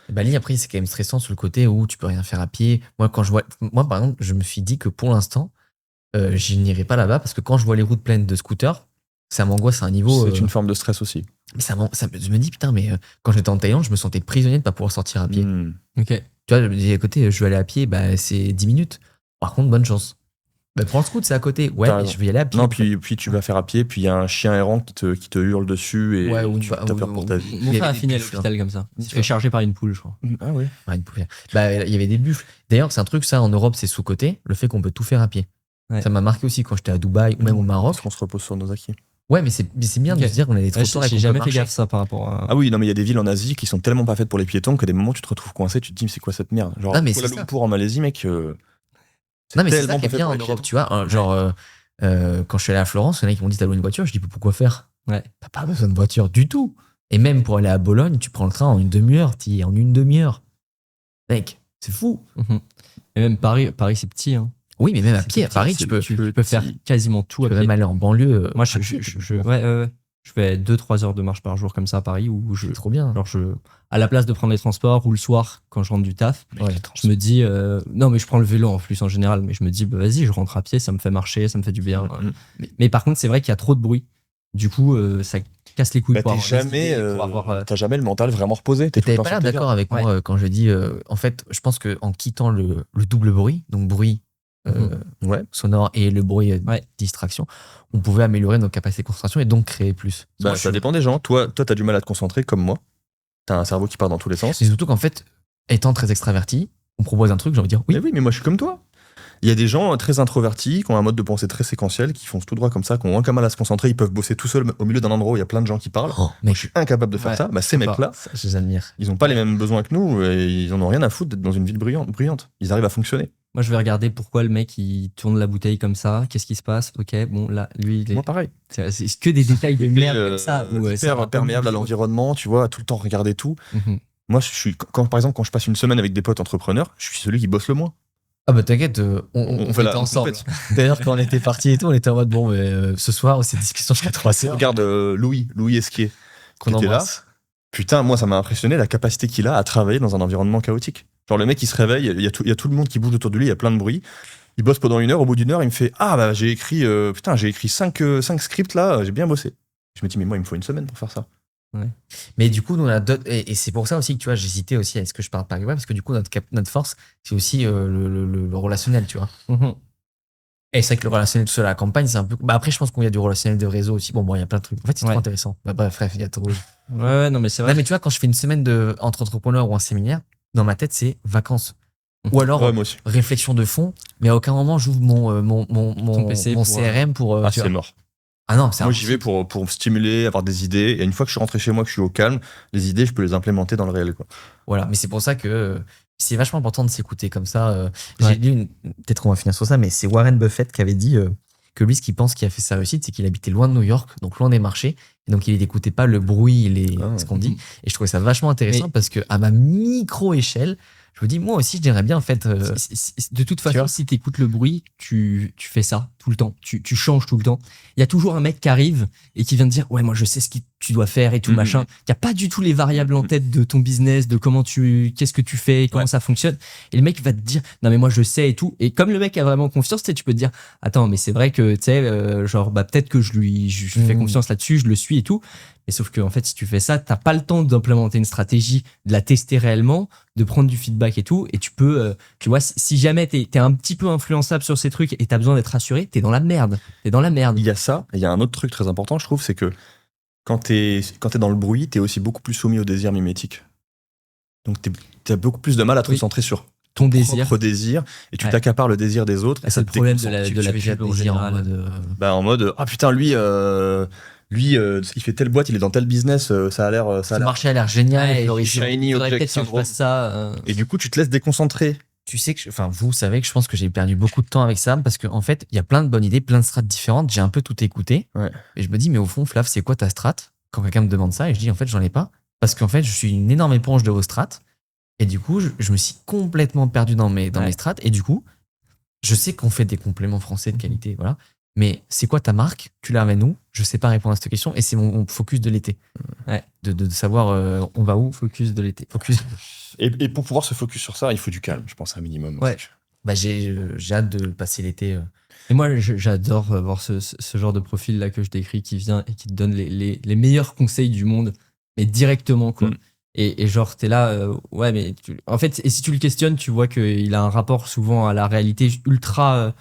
Bali, après, c'est quand même stressant sur le côté où tu peux rien faire à pied. Moi, par exemple, je me suis dit que pour l'instant, je n'irai pas là-bas parce que quand je vois les routes pleines de scooters, ça m'angoisse à un niveau. C'est une forme de stress aussi. Mais je me dis, putain, mais quand j'étais en Thaïlande, je me sentais prisonnier de ne pas pouvoir sortir à pied. Ok. Tu vois, je me dis à côté, je vais aller à pied, c'est 10 minutes. Par contre, bonne chance. Prends le scoot, c'est à côté. Ouais, mais je vais y aller à pied. Non, puis tu vas faire à pied, puis il y a un chien errant qui te hurle dessus et tu as peur pour ta vie. Mon frère a fini à l'hôpital comme ça. Il s'est fait charger par une poule, je crois. Ah ouais. Une poule. Il y avait des buffles. D'ailleurs, c'est un truc, ça, en Europe, c'est sous-côté, le fait qu'on peut tout faire à pied. Ouais. Ça m'a marqué aussi quand j'étais à Dubaï ou même au Maroc. Parce qu'on se repose sur nos acquis. Ouais, mais c'est bien de se dire qu'on a des trottoirs et qu'on j'ai jamais peut fait marcher. gaffe ça par rapport à. Ah oui, non, mais il y a des villes en Asie qui sont tellement pas faites pour les piétons qu'à des moments tu te retrouves coincé, tu te dis, mais c'est quoi cette merde? Genre, Kuala Lumpur en Malaisie, mec. Non, mais c'est ça qui est bien en Europe, tu vois. Quand je suis allé à Florence, il y en a qui m'ont dit t'as loué une voiture. Je dis pourquoi faire? Ouais. T'as pas besoin de voiture du tout. Et même pour aller à Bologne, tu prends le train en une demi-heure. En une demi-heure. Mec, c'est fou. Et même Paris c'est petit. Hein. Oui, mais même à pied, à Paris, tu peux faire quasiment tout à pied. Tu peux même aller en banlieue. Moi, je fais 2-3 heures de marche par jour comme ça à Paris où c'est trop bien. Alors à la place de prendre les transports ou le soir quand je rentre du taf, je me dis non mais je prends le vélo en plus en général, mais je me dis vas-y je rentre à pied, ça me fait marcher, ça me fait du bien. Mais par contre c'est vrai qu'il y a trop de bruit. Du coup ça casse les couilles. T'as jamais le mental vraiment reposé. T'avais pas l'air d'accord avec moi quand je dis en fait je pense que en quittant le double bruit, donc bruit sonore et le bruit distraction, on pouvait améliorer nos capacités de concentration et donc créer plus. Ça dépend des gens. Toi, t'as du mal à te concentrer comme moi. T'as un cerveau qui part dans tous les sens. Et surtout qu'en fait, étant très extraverti, on propose un truc, j'ai envie de dire oui. Mais moi je suis comme toi. Il y a des gens très introvertis qui ont un mode de pensée très séquentiel, qui foncent tout droit comme ça, qui ont aucun mal à se concentrer, ils peuvent bosser tout seuls au milieu d'un endroit où il y a plein de gens qui parlent. Moi, je suis incapable de faire ça. Ces mecs-là, je les admire. Ils n'ont pas les mêmes besoins que nous et ils en ont rien à foutre d'être dans une ville bruyante. Ils arrivent à fonctionner. Moi, je vais regarder pourquoi le mec il tourne la bouteille comme ça. Qu'est-ce qui se passe? Ok, bon là, lui, moi pareil. C'est que des détails de merde comme ça. Hyper perméable à l'environnement, tu vois, tout le temps regarder tout. Moi, par exemple, quand je passe une semaine avec des potes entrepreneurs, je suis celui qui bosse le moins. Ah bah t'inquiète, on fait ensemble. D'ailleurs, quand on était partis et tout, on était en mode bon, ce soir, c'est discussion jusqu'à 3 heures. Regarde Louis Esquier, qu'on était là. Putain, moi, ça m'a impressionné la capacité qu'il a à travailler dans un environnement chaotique. Genre, le mec, il se réveille, il y a tout le monde qui bouge autour de lui, il y a plein de bruit. Il bosse pendant 1 heure, au bout d'1 heure, il me fait j'ai écrit 5 scripts là, j'ai bien bossé. Je me dis, mais moi, il me faut 1 semaine pour faire ça. Ouais. Mais du coup, nous, on a d'autres. Et c'est pour ça aussi que tu vois, j'hésitais aussi à est-ce que je parle Paraguay, parce que du coup, notre force, c'est aussi le relationnel, tu vois. Et c'est vrai que le relationnel tout seul à la campagne, c'est un peu. Bah après, je pense qu'il y a du relationnel de réseau aussi. Bon, il y a plein de trucs. En fait, c'est trop intéressant. Bah, bref, il y a trop. Ouais, non, mais c'est vrai. Non, mais tu vois, quand je fais une semaine entre entrepreneurs ou un séminaire, dans ma tête, c'est vacances. Ou alors Ouais, moi aussi. réflexion de fond, mais à aucun moment j'ouvre mon PC mon pour, CRM pour. Ah, tu c'est vois. mort. Ah non, c'est Moi, j'y vais pour me stimuler, avoir des idées. Et une fois que je suis rentré chez moi, que je suis au calme, les idées, je peux les implémenter dans le réel, quoi. Voilà, mais c'est pour ça que c'est vachement important de s'écouter comme ça. Ouais. J'ai lu, peut-être qu'on va finir sur ça, mais c'est Warren Buffett qui avait dit que lui, ce qu'il pense qui a fait sa réussite, c'est qu'il habitait loin de New York, donc loin des marchés, et donc il n'écoutait pas le bruit, ce qu'on dit. Et je trouvais ça vachement intéressant parce que à ma micro-échelle, je me dis, moi aussi, j'aimerais bien, en fait. De toute tu façon, vois. si tu écoutes le bruit, tu fais ça tout le temps. Tu changes tout le temps. Il y a toujours un mec qui arrive et qui vient te dire, ouais, moi, je sais ce que tu dois faire et tout, machin. Il n'y a pas du tout les variables en tête de ton business, de qu'est-ce que tu fais, comment ça fonctionne. Et le mec va te dire, non, mais moi, je sais et tout. Et comme le mec a vraiment confiance, tu peux te dire, attends, mais c'est vrai que, tu sais, genre, bah, peut-être que je fais confiance là-dessus, je le suis et tout. Mais sauf que, en fait, si tu fais ça, t'as pas le temps d'implémenter une stratégie, de la tester réellement, de prendre du feedback et tout. Et tu peux, tu vois, si jamais t'es un petit peu influençable sur ces trucs et t'as besoin d'être rassuré, t'es dans la merde. T'es dans la merde. Il y a ça, et il y a un autre truc très important, je trouve, c'est que quand t'es dans le bruit, t'es aussi beaucoup plus soumis au désir mimétique. Donc t'as beaucoup plus de mal à te concentrer sur ton propre désir, et tu t'accapares le désir des autres. Et c'est ça le te problème déconcentre. de la déjà pub en désir en général. mode. En mode, ah putain, lui, il fait telle boîte, il est dans tel business, ça a l'air. Ce marché a l'air génial et florissant. Shiny Faudrait object peut-être que je syndrome. fasse ça. Et du coup, tu te laisses déconcentrer. Tu sais que, enfin, vous savez que je pense que j'ai perdu beaucoup de temps avec ça parce qu'en fait, il y a plein de bonnes idées, plein de strates différentes. J'ai un peu tout écouté. Ouais. Et je me dis, mais au fond, Flav, c'est quoi ta strat? Quand quelqu'un me demande ça, et je dis, en fait, j'en ai pas. Parce qu'en fait, je suis une énorme éponge de vos strates. Et du coup, je me suis complètement perdu dans mes strates. Et du coup, je sais qu'on fait des compléments français de qualité, voilà. Mais c'est quoi ta marque? Tu l'as avec nous? Je sais pas répondre à cette question. Et c'est mon focus de l'été. Ouais. De savoir on va où? Focus de l'été. Focus. Et pour pouvoir se focus sur ça, il faut du calme, je pense, un minimum. Ouais. Bah, j'ai hâte de passer l'été. Et moi, j'adore voir ce genre de profil là que je décris qui vient et qui te donne les meilleurs conseils du monde, mais directement, quoi. Et genre, t'es là, ouais, mais en fait, et si tu le questionnes, tu vois qu'il a un rapport souvent à la réalité ultra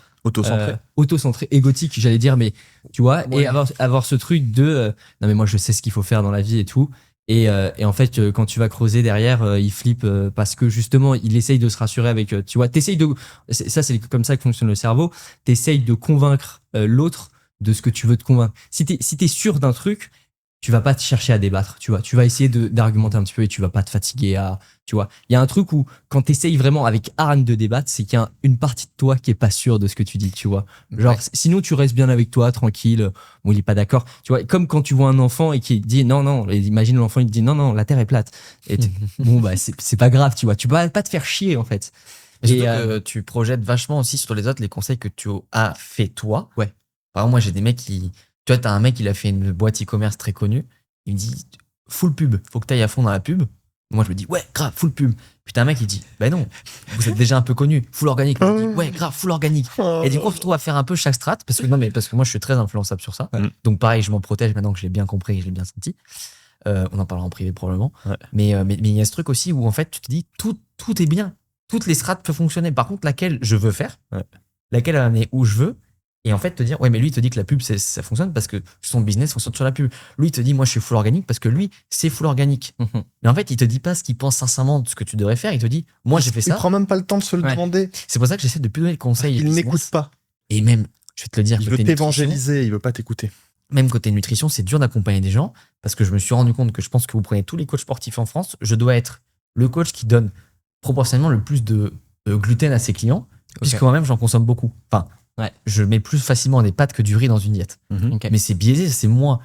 autocentré, égotique, j'allais dire, mais tu vois, et avoir ce truc de non, mais moi, je sais ce qu'il faut faire dans la vie et tout. Et en fait, quand tu vas creuser derrière, il flippe parce que justement, il essaye de se rassurer avec, tu vois, ça c'est comme ça que fonctionne le cerveau, t'essayes de convaincre l'autre de ce que tu veux te convaincre. Si t'es sûr d'un truc, tu vas pas te chercher à débattre, tu vois. Tu vas essayer d'argumenter un petit peu et tu vas pas te fatiguer tu vois. Il y a un truc où, quand t'essayes vraiment avec hargne de débattre, c'est qu'il y a une partie de toi qui est pas sûre de ce que tu dis, tu vois. Genre, sinon tu restes bien avec toi, tranquille, bon, il est pas d'accord. Tu vois, comme quand tu vois un enfant et qui dit non, imagine l'enfant, il te dit non, la terre est plate. Et bon, bah, c'est pas grave, tu vois. Tu vas pas te faire chier, en fait. Et que tu projettes vachement aussi sur les autres les conseils que tu as fait toi. Ouais. Par exemple, moi, j'ai des mecs qui. Tu vois, t'as un mec, il a fait une boîte e-commerce très connue. Il me dit, full pub, faut que t'ailles à fond dans la pub. Moi, je me dis, ouais, grave, full pub. Puis t'as un mec qui dit, bah non, vous êtes déjà un peu connu, full organique. Je me dis, ouais, grave, full organique. Et du coup, on se retrouve à faire un peu chaque strat, parce que moi, je suis très influençable sur ça. Donc, pareil, je m'en protège maintenant que je l'ai bien compris et je l'ai bien senti. On en parlera en privé probablement. Ouais. Mais il y a ce truc aussi où, en fait, tu te dis, tout est bien. Toutes les strats peuvent fonctionner. Par contre, laquelle je veux faire, laquelle elle en est où je veux. Et en fait, te dire, ouais, mais lui, il te dit que la pub, ça fonctionne parce que son business fonctionne sur la pub. Lui, il te dit, moi, je suis full organique parce que lui, c'est full organique. Mais en fait, il te dit pas ce qu'il pense sincèrement de ce que tu devrais faire. Il te dit, moi, j'ai fait ça. Il prend même pas le temps de se le demander. C'est pour ça que j'essaie de plus donner le conseil. Il n'écoute pas. Et même, je vais te le dire, il veut t'évangéliser, il veut pas t'écouter. Même côté nutrition, c'est dur d'accompagner des gens parce que je me suis rendu compte que je pense que vous prenez tous les coachs sportifs en France, je dois être le coach qui donne proportionnellement le plus de gluten à ses clients, puisque moi-même, j'en consomme beaucoup. Enfin, je mets plus facilement des pâtes que du riz dans une diète. Mais c'est biaisé, c'est moi.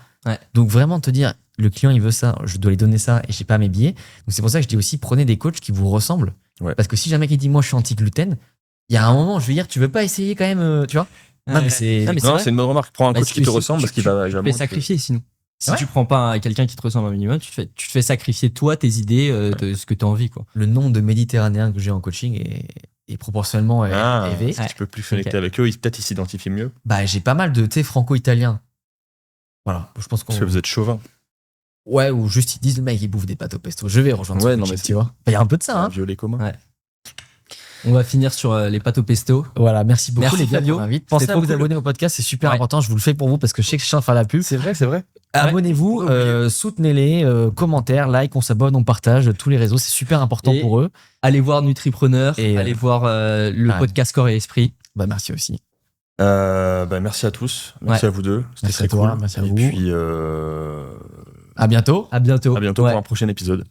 Donc vraiment te dire, le client il veut ça, je dois lui donner ça et j'ai pas mes billets. Donc c'est pour ça que je dis aussi, prenez des coachs qui vous ressemblent. Parce que si jamais il dit moi je suis anti-gluten, il y a un moment, je veux dire, tu veux pas essayer quand même, tu vois. Non, mais c'est une bonne remarque. Prends un coach qui te ressemble parce qu'il va. Tu te fais sacrifier sinon. Si tu prends pas quelqu'un qui te ressemble un minimum, tu te fais sacrifier toi, tes idées, de ce que tu as envie, quoi. Le nombre de Méditerranéens que j'ai en coaching est proportionnellement élevé. Si tu peux plus connecter avec eux, peut-être ils s'identifient mieux. Bah, j'ai pas mal de franco-italiens. Voilà, je pense qu'on. Parce que vous êtes chauvin. Ouais, ou juste ils disent le mec il bouffe des pâtes au pesto. Je vais rejoindre Ouais, son non, équipe, mais tu vois. Il y a un peu de ça. Un Hein. violet commun. Ouais. On va finir sur les pâtes au pesto. Voilà, merci beaucoup Merci, les gars Fabio. pour l'invite. Pensez C'était à trop vous cool. abonner au podcast, c'est super Ouais. important. Je vous le fais pour vous parce que je sais que je suis en train de faire la pub. C'est vrai, c'est vrai. Abonnez-vous, soutenez-les, commentaires, like, on s'abonne, on partage tous les réseaux, c'est super important Et- pour eux. Allez voir Nutripreneur, Et, allez voir le ouais. podcast Corps et Esprit. Bah merci aussi. Merci à tous. Merci Ouais. à vous deux. C'était Merci très à toi, cool. merci à Et vous. puis, À bientôt. À bientôt. à bientôt Ouais. pour un prochain épisode.